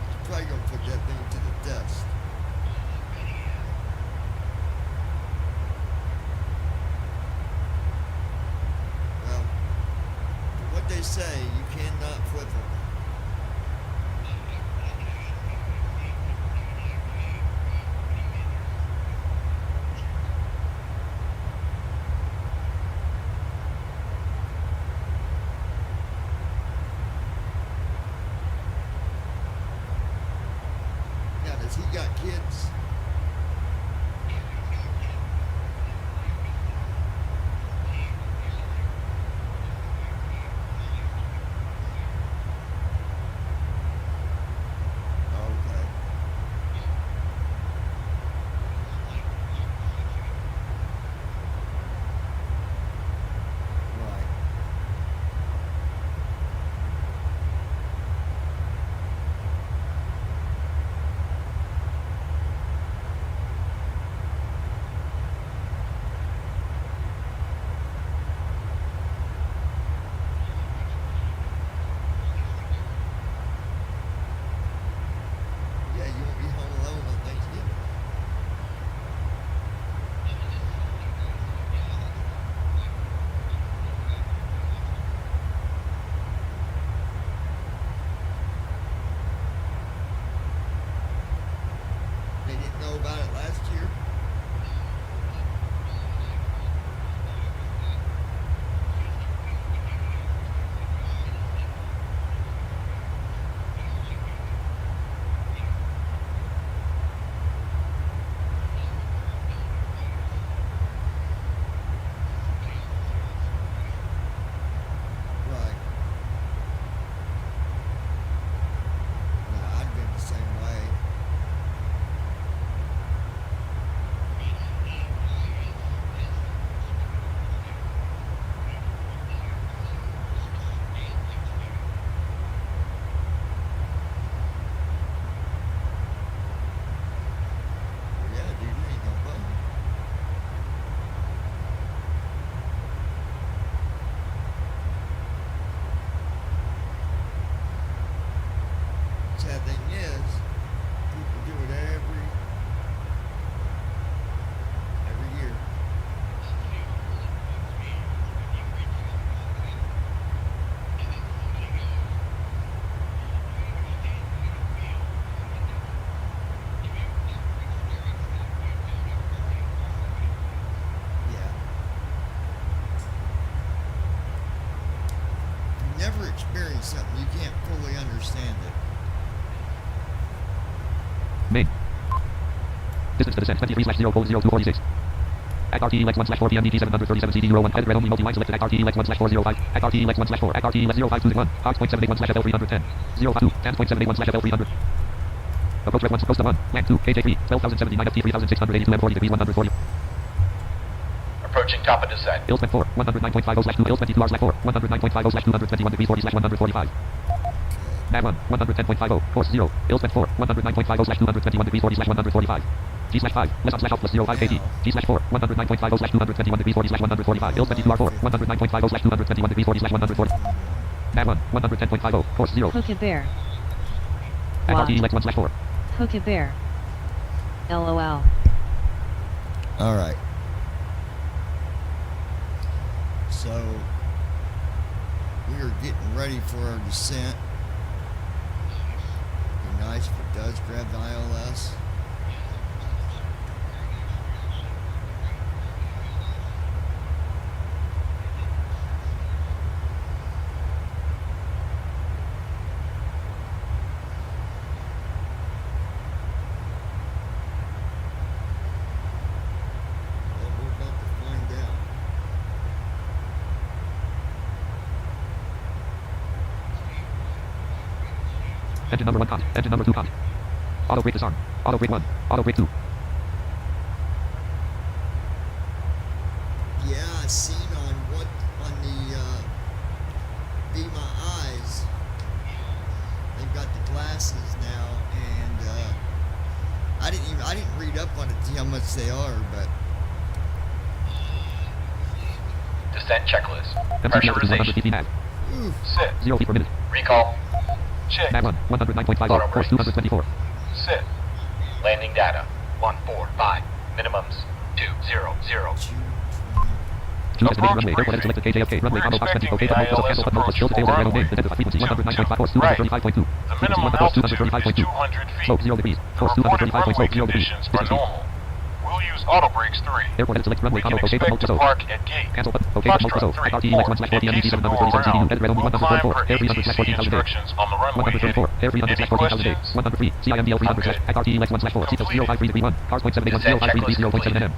He's probably gonna put that thing to the test. Well, from what they say, you cannot flip them. Now, does he got kids? Okay. Right. Yeah, you won't be home alone on Thanksgiving. They didn't know about it last year. Right. Nah, I'd been the same way. Yeah, dude, you ain't no fun. Sad thing is, people do it every year. Yeah. If you never experience something, you can't fully understand it. Main. Distance to descent 23/0:0246. Act RTE 1/4 PMDG 737 CD01 headed red only multi-line selected Act RTE 1/405 Act RTE 1/4 Act RTE 0521 Hogs.781/FL310 052 10.781/FL300 Approach red 1 Costa 1 Land 2 KJ3 12,079 FT 3682 M40 degrees 140 Approaching top of descent. Ilspec 4 109.50/2 Ilspec 2R/4 109.50/221 degrees 40/145 Nav 1 110.50 Course 0 Ilspec 4 109.50/221 degrees 40/145 G/5 less on/off plus 05 80 G/4 109.50/221 degrees 40/145 Ilspec 2R4 109.50/221 degrees 40/140 Nav 1 110.50 Course 0 Hook a bear. Act Wow. RTE 1/4 Hook a bear. LOL. All right. So we are getting ready for our descent. Be nice if it does grab the ILS. Well, we're about to find out. Engine number 1 copy. Engine number 2 copy. Auto brake disarm. Auto brake 1. Auto brake 2. Yeah, I seen on the Be My Eyes. They've got the glasses now, and I didn't read up on it to see how much they are, but Descent checklist. MCPS 100 Pressurization. pp nav. oof, Sit. 0 feet per minute. Recall. Check. Nav 1. 109.50. Auto Force brakes. 224. Sit. Landing data. 145. Minimums. 200. Two estimated runway. Airport edit selected KJFK. Runway combo box 20. Okay button. Mode cancel button. Mode plus fill details and aero name. Identify frequency 109.5. Force 235.2. The Frequency minimum 1 plus altitude is 235.2. 200 feet. Slope 0 degrees. The Force reported 235. runway Slope 0 degrees. conditions are Distance feet. normal. We'll use auto brakes 3. Airport edit select runway We can combo. Okay button. Mode expect to plus O. park at gate. Cancel button. Okay button. Mode plus O. Foxtrot 3, FRT 4. X1/4 In PMD case of 7 number going 47 CDU. around, Edit red only we'll climb 144. per Air 300/14,000 ATC a day. instructions on the runway 134. heading. Air 300/14,000 Any a day. questions? 103. CIMDL 300 Okay. FRT X1/4. Seatbelt 053 Cars point 781 053 degrees 0.7 nm.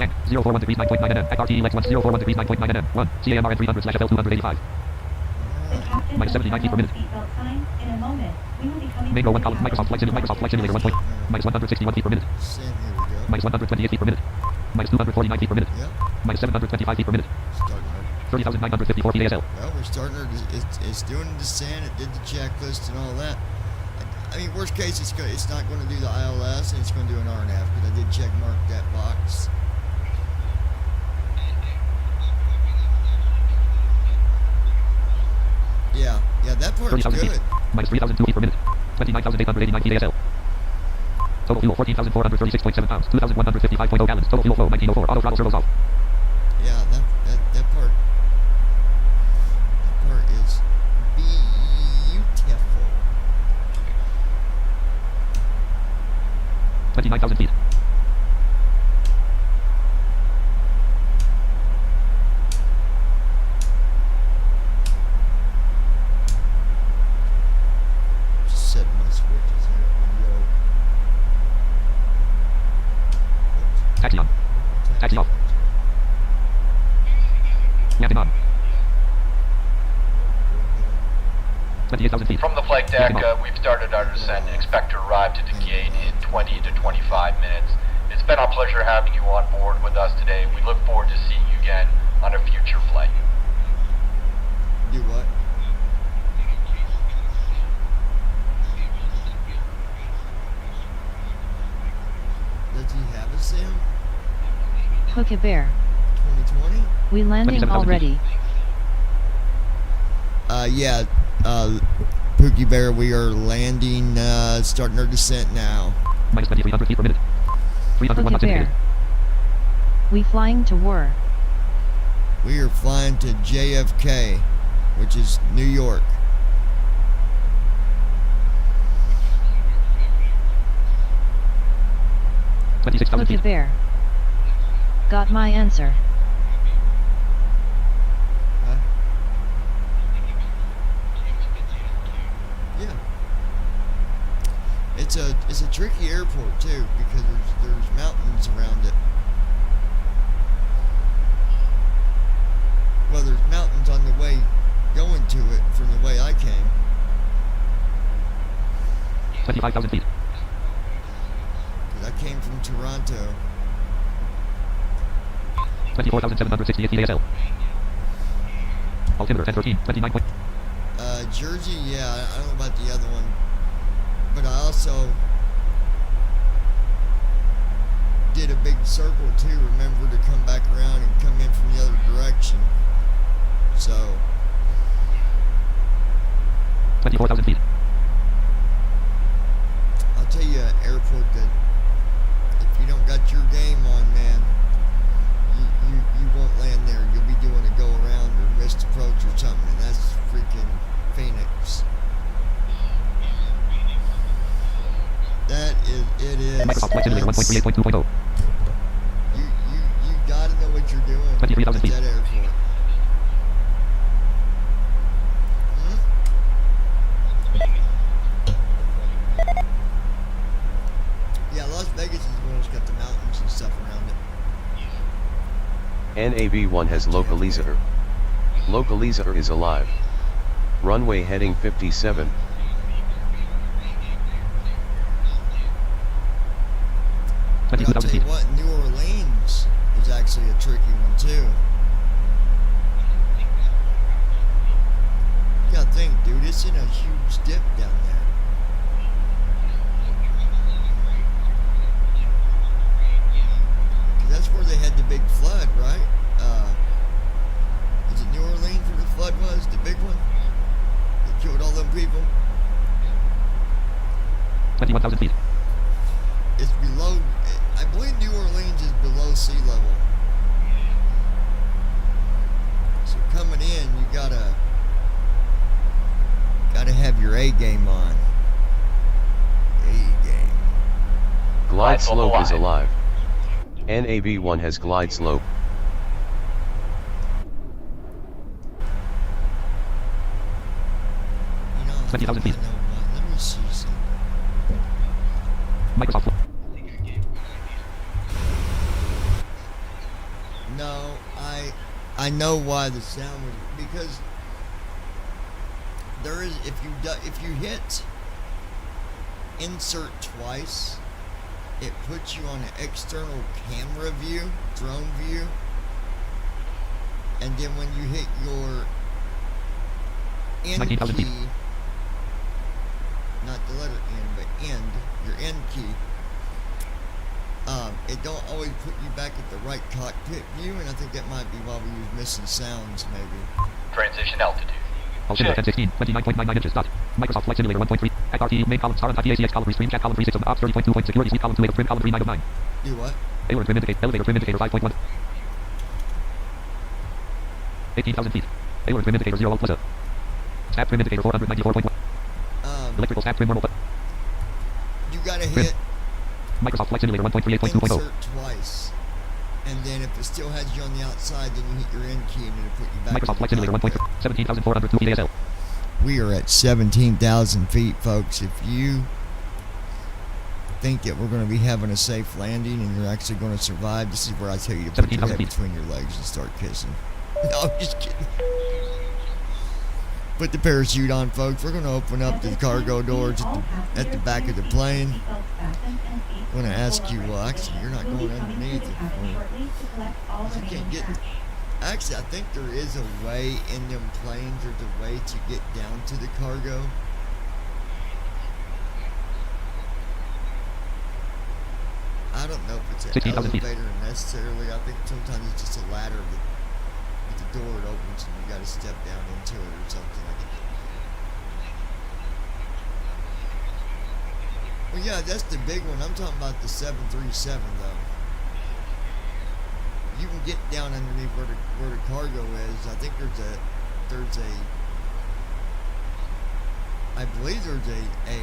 Land 041 degrees 9.9 nm. FRT X1 041 degrees 9.9 nm. 1. CAMRN 300/FL 285. The captain Minus will 79 feet per turn on minute. the seatbelt sign. In a moment, we will be coming Mango from 1 the column. tower. Microsoft Flight Simulator 1 point. Minus 161 feet per minute. Sam, here we go. Minus 128 feet per minute. Minus 249 feet per minute. Yep, Minus 725 feet per minute. starting her. 30,954 feet ASL. Well, we're starting her. It's doing the descent. It did the checklist and all that. I mean, worst case, it's not going to do the ILS, and it's going to do an RNAV, because I did check mark that box. Yeah, that part's 30,000 good. feet. Minus 3,002 feet per minute. 29,889 feet ASL. Total fuel 14,436.7 pounds. 2,155.0 gallons. Total fuel flow 1904. Auto throttle servos off. Yeah, that part is beautiful. 29,000 feet. Just setting my switches here on Taxi on. Taxi off. Landing on. 28,000 feet. From the flight deck, we've started our descent and expect to arrive to the gate in 20 to 25 minutes. It's been our pleasure having you on board with us today. We look forward to seeing you again on a future flight. Do what? Does he have a Sam? Hook a bear. 2020? We landing 27,000 feet. already. Yeah, Pookie Bear, we are landing, starting our descent now. Minus 2,300 feet per minute. 301 Hook a knots indicated. bear. We flying to war. We are flying to JFK, which is New York. Hook 26,000 a feet. bear. Got my answer. Huh? Yeah. It's a tricky airport too, because there's mountains around it. Well, there's mountains on the way going to it from the way I came. 25,000 feet. 'Cause I came from Toronto. 24,768 feet ASL. Altimeter 1013. 29 point. Jersey, yeah, I don't know about the other one. But I also did a big circle too, remember, to come back around and come in from the other direction. So, 24,000 feet. I'll tell you an airport that if you don't got your game on, man, you won't land there. You'll be doing a go around or missed approach or something, and that's freaking Phoenix. It is. Microsoft Flight Simulator 1.38.2.0. You gotta know what you're doing. 23,000 at feet. that airport. Yeah, Las Vegas is the one that's got the mountains and stuff around it. NAV1 has localizer. Localizer is alive. Runway heading 57. But I'll 22,000 tell you feet. what, New Orleans is actually a tricky one too. You gotta think, dude, it's in a huge dip down there. Cause that's where they had the big flood, right? Is it New Orleans where the flood was? The big one? That killed all them people? 21,000 feet. It's below, I believe New Orleans is below sea level. So coming in, you gotta have your A game on. A game. Glide Glide slope slope is alive. alive. NAB1 has glide slope. You know, 20,000 feet. I know what. Let me see something. Microsoft. No, I know why the sound was, because there is, if you hit insert twice, it puts you on an external camera view, drone view, and then when you hit your end 19,000 key, feet. not the letter N, but end, your end key, it don't always put you back at the right cockpit view, and I think that might be why we was missing sounds, maybe. Transition altitude. Altimeter 1016, 29.99 inches. Dot. Microsoft Flight Simulator 1.3. RTE main column star on .tacx column 3 stream chat column 36 of the ops 30.2 point security suite column 2 8 of trim column 3 9 of 9. Do what? Aileron trim indicator, elevator trim indicator 5.1. 18,000 feet. Aileron trim indicator 0 alt plus. Stab trim indicator 494.1. Electrical stab trim normal. You gotta Trim. hit Microsoft Flight Simulator 1.38.2.0. insert twice, and then if it still has you on the outside, then you hit your end key and it'll put you back. Microsoft in Flight the Simulator 1.3. cockpit. 17,402 feet ASL. We are at 17,000 feet, folks. If you think that we're going to be having a safe landing and you're actually going to survive, this is where I tell you to put your 17,000 head feet. between your legs and start kissing. No, I'm just kidding. Put the parachute on, folks. We're going to open up the cargo doors at the back of the plane. I'm going to ask you, well, actually, you're not going underneath it. You can't get... Actually, I think there is a way in them planes. There's a way to get down to the cargo. I don't know if it's an 16,000 feet. elevator necessarily. I think sometimes it's just a ladder that at the door it opens and you got to step down into it or something like that. Well, yeah, that's the big one. I'm talking about the 737 though. You can get down underneath where the cargo is. I think there's a I believe there's a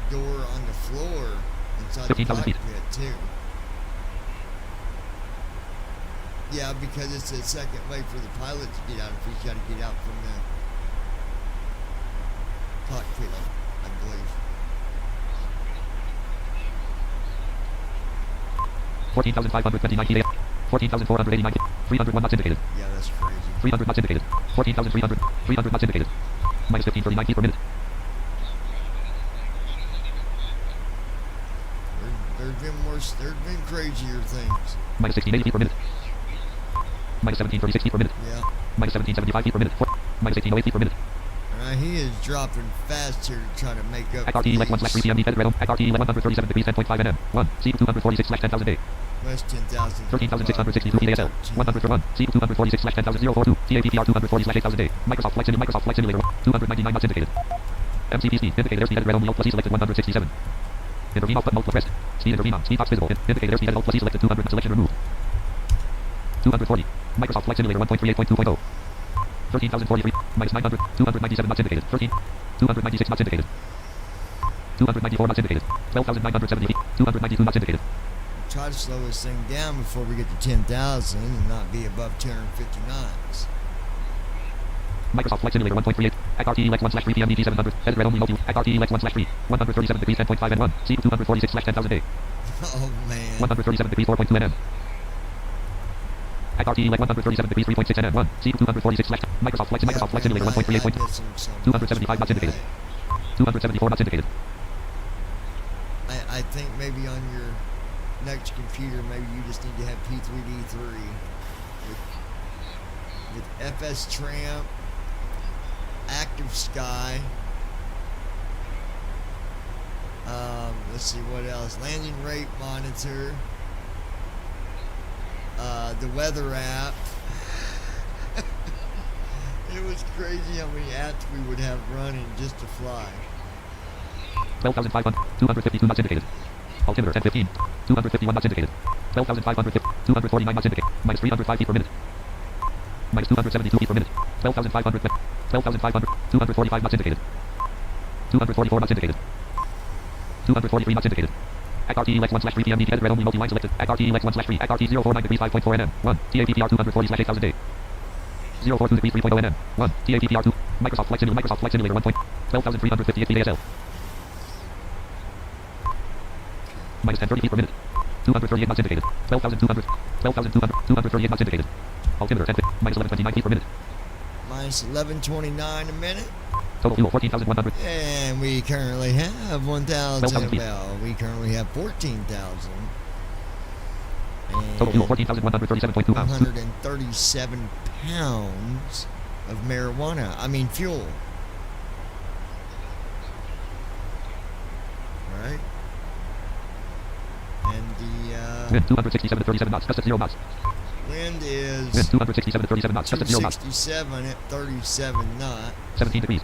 door on the floor inside the 15,000 feet. cockpit too. Yeah, because it's a second way for the pilot to get out if he's got to get out from the cockpit, I believe. 14,529 feet. 14,489 feet. 301 knots indicated. Yeah, that's crazy. 300 knots indicated. 14,300. 300 knots indicated. Minus 1539 feet per minute. There's been crazier things. Minus 1680 feet per minute. Minus 1736 feet per minute. Yeah. Minus 1775 feet per minute. Minus 1808 feet per minute. He is dropping fast here to try to make up. At RTE left 1/3 PM defense red. At RTE left 137 degrees 10.5 nm. 1. C 246/10,000 day. West 10,000. 13,662 feet ASL. 100 for 1. C 246/10,042. TAPPR 240/8000 day. Microsoft Flight Simulator 299 knots indicated. MCP speed indicated airspeed red only alt plus E selected 167. Intervene alt but pressed. Speed intervene on. Speed box visible. Indicated airspeed alt plus E selected 200 selection removed. 240. Microsoft Flight Simulator 1.38.2.0. 13,043. Minus 900. 297 knots indicated. 13. 296 knots indicated. 294 knots indicated. 12,970 feet. 292 knots indicated. Try to slow this thing down before we get to 10,000 and not be above 250 knots. Microsoft Flight Simulator 1.38. At RTE left 1/3 PM DT 700. Headed red only multi. At RTE left 1/3. 137 degrees 10.5 N1. C 246/10,000 day. Oh man. 137 degrees 4.2 NM. At RTE left 137 degrees 3.6 NM1. C 246 left. Microsoft Flight Simulator 1.38. 275 knots indicated. 274 knots indicated. I think maybe on your next computer, maybe you just need to have P3D3 with FS Tramp, Active Sky. Let's see what else. Landing rate monitor. The weather app. It was crazy how many apps we would have running just to fly. 12,500, 252 knots indicated. Altimeter 1015, 251 knots indicated. 12,500, 249 knots indicated. Minus 305 feet per minute. Minus 272 feet per minute. 12,500, 12,500, 245 knots indicated. 244 knots indicated. 243 knots indicated. At RTEX1/3 PM need red only multi-line selected. At RTEX1/3 at RT 049 degrees 5.4 nm. 1. TAPPR 240/8000 day. 042 degrees 3.0 nm. 1. TAPPR 2. Microsoft Flight Simulator 1. 12,358 feet ASL. Minus 1030 feet per minute. 238 knots indicated. 12,200. 12,200. 238 knots indicated. Altimeter 10 minus 1129 feet per minute. Minus 1129 a minute. Total fuel 14,100. And we currently have 1,000. Well, we currently have 14,000. Total fuel 14,137.2 pounds. 137 pounds of marijuana. I mean fuel. Right? And the wind 267 to 37 knots, gust at 0 knots. Wind is wind 267 to 37 knots, gust at 0 knots. 267 at 37 knots. 17 degrees.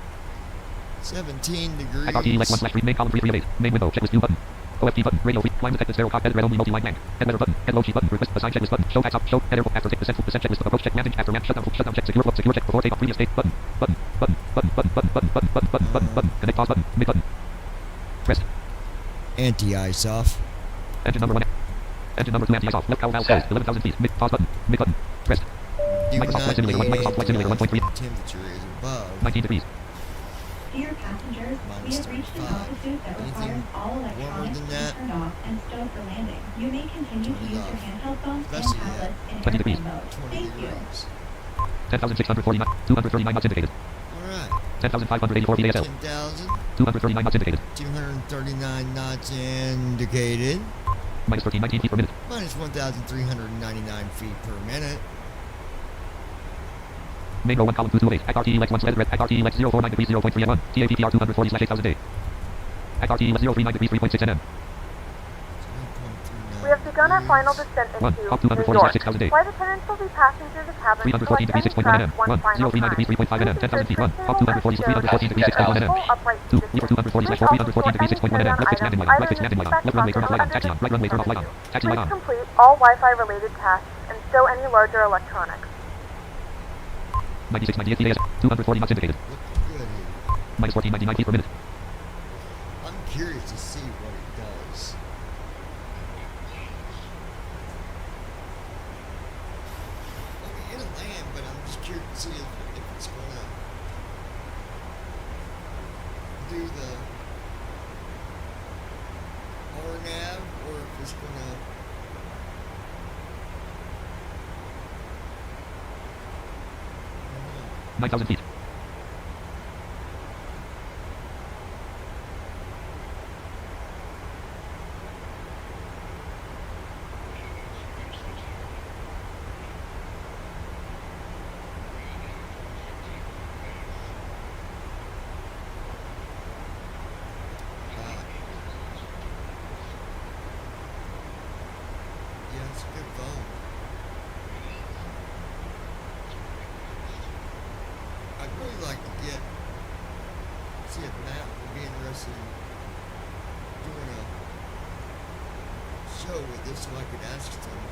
17 degrees. At RTEX1/3 main column 338. Main window checklist view button. OFT button. Radio free. Climb detected stereo cockpit red only multi-line blank. Head weather button. Head load sheet button. Request assign checklist button. Show tax up. Show header after take descent checklist. Approach check manage after ramp shutdown check secure check before takeoff previous state button. Button. Button. Button. Button. Button. Button. Button. Button. Button. Button. Connect pause button. Mid button. Pressed. Anti-ice off. Engine number 1. Engine number 2 anti-ice off. Left valve closed. 11,000 feet. Mid pause button. Mid button. Pressed. Microsoft Flight Simulator 1. Microsoft Flight Simulator 1.3. Temperature is above 19 degrees. Dear passengers, we have reached an altitude that requires all electronics to be turned off and stowed for landing. You may continue to use your handheld phones and tablets in 20 degrees. airplane mode. Thank you. 10,649. 239 knots indicated. Alright. 10,584 feet ASL. 10,000. 239 knots indicated. 239 knots indicated. Minus 1319 feet per minute. Minus 1,399 feet per minute. Main row 1 column 228. At RTEX1 sled red. At RTEX 049 degrees 0.3 at 1. TAPPR 240/8000 day. At RTEX 039 degrees 3.6 nm. We have begun our final descent into 1. Up New York. 240/6000 day. Flight attendants will be passing through the cabin 314 degrees 6.1 nm. 1. 039 degrees 3.5 nm. 10,000 feet. 1. Up 314 degrees 6.1 nm. 2. Lever 240/314 degrees 6.1 nm. Left fixed landing light on. Right fixed landing light on. Left runway turn off light on. Taxi on. Right runway turn off light on. Taxi light on. Please complete all Wi-Fi related tasks and stow any larger electronics. 96.98 feet ASL. 240 knots indicated. Looking good here. Minus 1499 feet per minute. I'm curious to see what it does. I mean, it'll land, but I'm just curious to see if it's gonna do the RNAV or if it's gonna 9,000 feet. yeah, it's a good phone. I'd really like to see if Matt would be interested in doing a show with this so I could ask some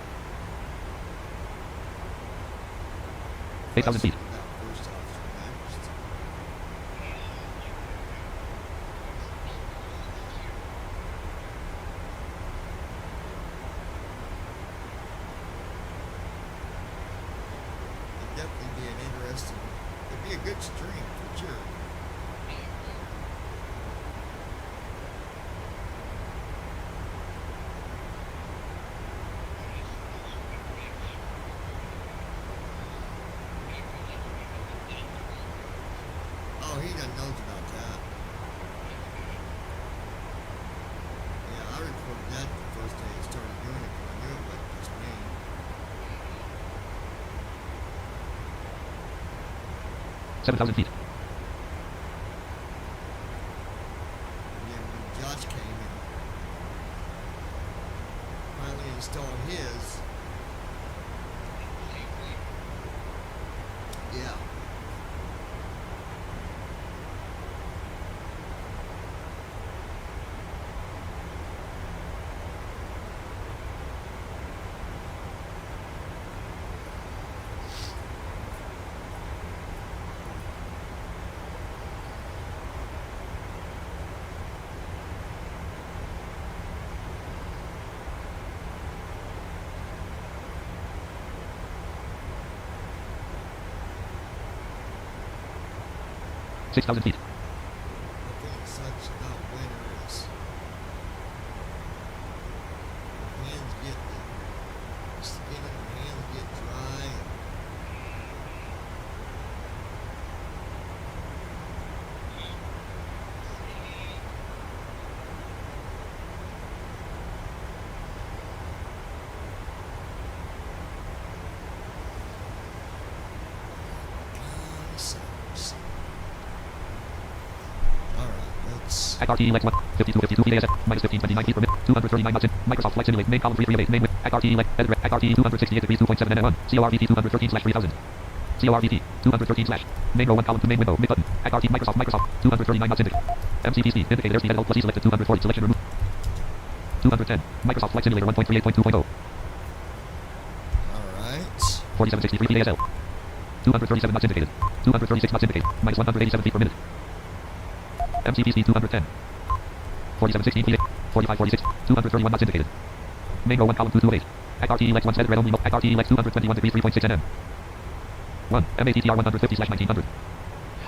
8,000 feet. about first officer majesty. It'd definitely be an interesting, it'd be a good stream for sure. Oh, he done knows about that. Yeah, I reported that the first day he started doing 7,000 feet. Yeah, when Josh came and finally installed his. Yeah. Six thousand feet. The thing that sucks about winter is your hands get the skin on your hands get dry. Sucks. Act RTE Lex 1, 5252 feet ASF, minus 1529 feet per minute, 239 knots in, Microsoft Flight Simulator, main column 338, main width, Act RTE Lex, edit, Act RTE 268 degrees 2.7 NN1, CORVT 213/3000, CORVT 213 slash, main row 1 column 2 main window, mid button, Act RTE Microsoft, 239 knots indicated, MCP speed, indicated airspeed at plus E selected, 240, selection removed, 210, Microsoft Flight Simulator 1.38.2.0, Alright. 4763 feet ASL, 237 knots indicated, 236 knots indicated, minus 187 feet per minute, MCP speed 210. 4716 feet. 4546. 231 knots indicated. Main row 1 column 228. Act RTE Lex 1 set red only. Act RTE Lex 221 degrees 3.6 NM. 1. MATTR 150/1900.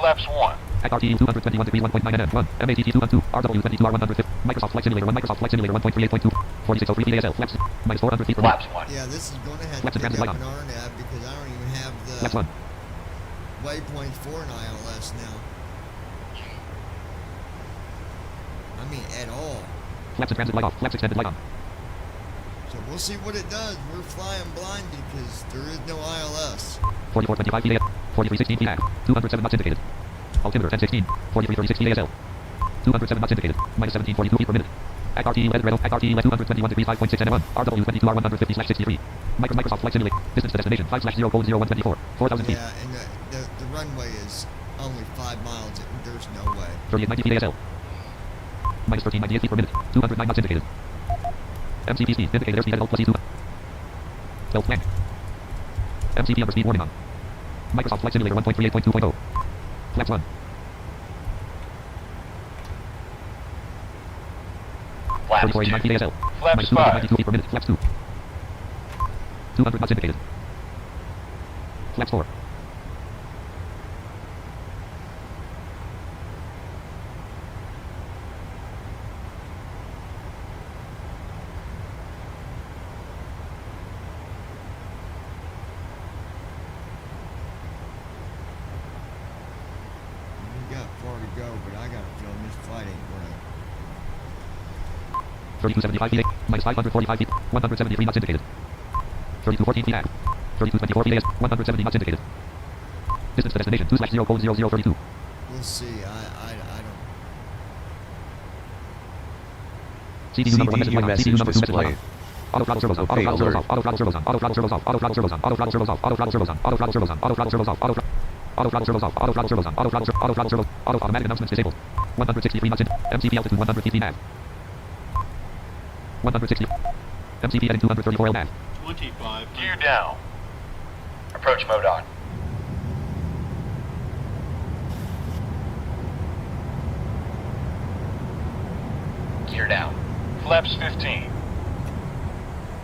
Flaps 1. Act RTE 221 degrees 1.9 NM. 1. MATT 212. RW22R 150. Microsoft Flight Simulator 1. Microsoft Flight Simulator 1.38.2. 4603 feet ASL. Flaps. Minus 400 feet per minute. Flaps 1. Yeah, this is going to have Flaps to and pick transit up light an RNAV because I don't even have the Flaps 1. waypoints for an ILS now. I mean, at all. Flaps and transit light off. Flaps extended light on. So we'll see what it does. We're flying blind because there is no ILS. 4425 feet ASL. 4316 feet ACT. 207 knots indicated. Altimeter 1016. 4336 feet ASL. 207 knots indicated. Minus 1742 feet per minute. Act RTE LED red. Act RTE LED 221 degrees 5.6 NM1. RW22R 150/63. Microsoft Flight Simulator. Distance to destination 5/0 code 0124. 4,000 feet. Yeah, and the runway is only 5 miles. There's no way. 3890 feet ASL. Minus 1398 feet per minute. 209 knots indicated. MCP speed indicated airspeed at plus E2. 12 flank. MCP underspeed warning on. Microsoft Flight Simulator 1.38.2.0. Flaps 1. Flaps 3489 feet 2. ASL. Flaps Minus 5. 292 feet per minute. Flaps 2. 200 knots indicated. Flaps 4. We got far to go, but I got a feeling this flight ain't gonna. 3275 feet. Minus 545 feet. 173 knots indicated. 3214 feet ACT. 3224 feet AS. 170 knots indicated. Distance to destination 2/0 code 0032. We'll see. I don't. CDU number 1 message light on. CDU number 2 message light on. displayed. Auto throttle servos off. Auto throttle servos off. Auto throttle servos on. Auto throttle servos on. Auto throttle servos on. Auto throttle servos off. Auto throttle servos on. Auto throttle servos on. Auto throttle servos off. Auto throttle servos off. Auto throttle servos on. Auto throttle servos. Auto automatic announcements disabled. 163 knots in. MCP altitude 100 feet nav. 160. MCP heading 234 L nav. 25. Gear down. Approach mode on. Gear down. Flaps 15.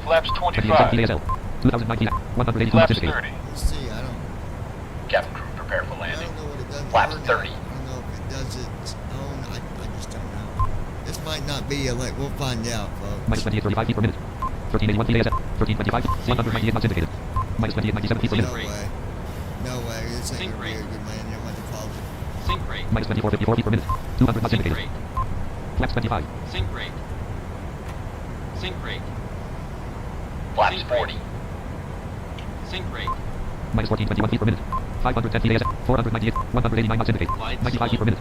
Flaps 28 25. feet ASL. 2009 feet. 182 knots Flaps indicated. 30. We'll see. I don't. Cabin crew, prepare for I landing. don't know what it does. Flaps with 30. I don't know if it does its own. I just don't know. This might not be a like. We'll find out, folks. Minus 2835 feet per minute. 1381 feet ASL. 1325 feet. 198 knots indicated. Minus 2897 feet per No minute. way. No way. This ain't Sync gonna be a rate. good man. You want to follow it. Sync rate. Minus 2454 feet per minute. 200 knots Sync indicated. rate. Flaps 25. Sync rate. Sync rate. Flaps Sync 40. Sync rate. Minus 1421 feet per minute. 510 feet ASM. 498. 189 knots indicate. 95 feet per minute.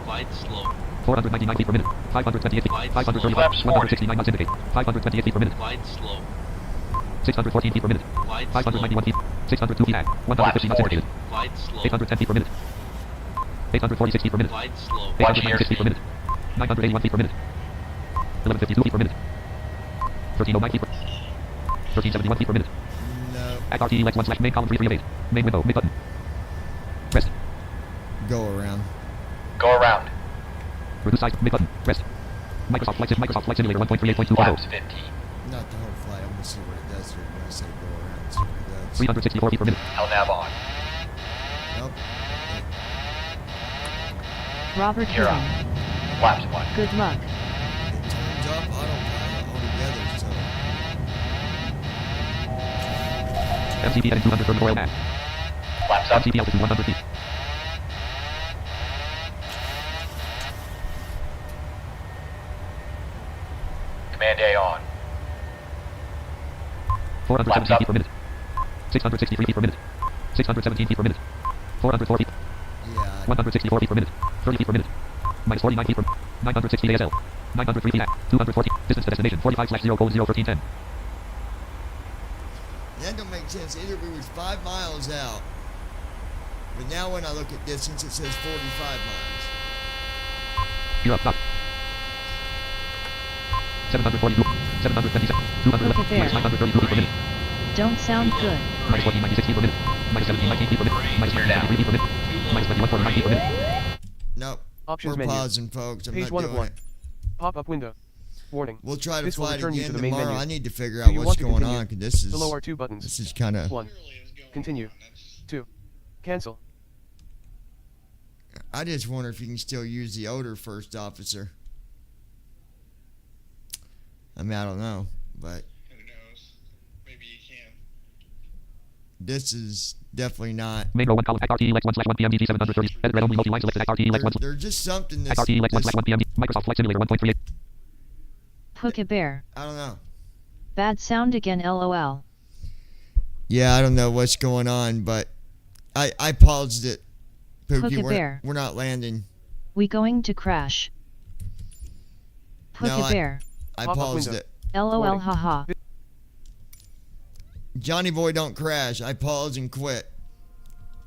Glide slow. 499 feet per minute. 528 feet. 535. Flaps 40. 169 knots indicate. 528 feet per minute. Glide slow. 614 feet per minute. Glide 591 feet. 602 feet. 150 knots indicated. Glide slow. 810 feet per minute. 846 feet per minute. Glide slow. 896 feet per minute. 981 feet per minute. 1152 feet per minute. 1309 feet per 1371 feet per minute. No. At RTE Lex 1 slash main column 338. Main window. Mid button. Rest. Go around. Go around. Reduce size. Mid button. Rest. Microsoft Flight Simulator 1.38.2.0. Flaps 15. Not the whole flight. I'm gonna see what it does here when I say go around. See what it does. 364 feet per minute. LNAV on. Nope. Robert You're Hill. on. Flaps 1. Good luck. It turns off autopilot altogether, so MCP at 234 LNAV. Flaps up. MCP altitude 100 feet. Command A on. 417 feet per minute. 663 feet per minute. 617 feet per minute. 404 feet. yeah. 164 feet per minute. 30 feet per minute. Minus 49 feet per 960 ASL. 903 feet at 240. Distance to destination 45/0:01310. That don't make sense. Either we was 5 miles out, but now when I look at distance, it says 45 miles. Gear up, stop. 742. 727. 211. Look at there. Minus 932 feet per minute. Don't sound good. Minus 1496 feet per minute. Minus 1719 feet per minute. Minus 1973 feet per minute. Minus 2149 feet per minute. Nope. Options We're menu. pausing, folks. I'm Page not 1 of doing 1. it. Pop-up window. Warning. We'll try to This will fly it return you again to the main tomorrow. menu. I need to figure Do out you what's want to going continue? on because this is Below are 2 buttons. this is kind of. 1. Continue. 2. Cancel. I just wonder if you can still use the odor, first officer. I mean, I don't know, but Who knows? Maybe you can. this is definitely not. Main row 1 column at RTE Lex 1 slash 1 PM DG 730. Edit red only multi-line selected at RTE Lex 1. There's just something At that's. RTE Lex 1 slash 1 PM. Microsoft Flight Simulator 1.38. Hook a bear. I don't know. Bad sound again lol. Yeah, I don't know what's going on, but I paused it. Pookie, Hook a bear. we're not landing. We going to crash. Hook No, a bear. I Pop-up paused window. it. LOL Warning. haha. Johnny Boy, don't crash. I paused and quit.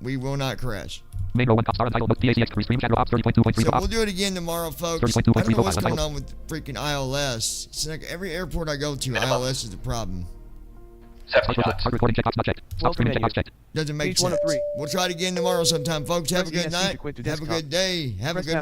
We will not crash. Main row 1 top star untitled book PACX 3 stream shadow ops 30.2.3 So ops. we'll do it again tomorrow, folks. 30.2.3 I don't know what's profile. going on with freaking ILS. It's like every airport I go to, Minimum. ILS is the problem. 70 Start knots. recording checkbox not checked. Stop Welcome streaming checkbox menu. checked. Doesn't make Page sense. 1 of 3. We'll try it again tomorrow sometime, folks. Have a Press good ESC to night. quit to Have a desktop. good day. Have a Press good F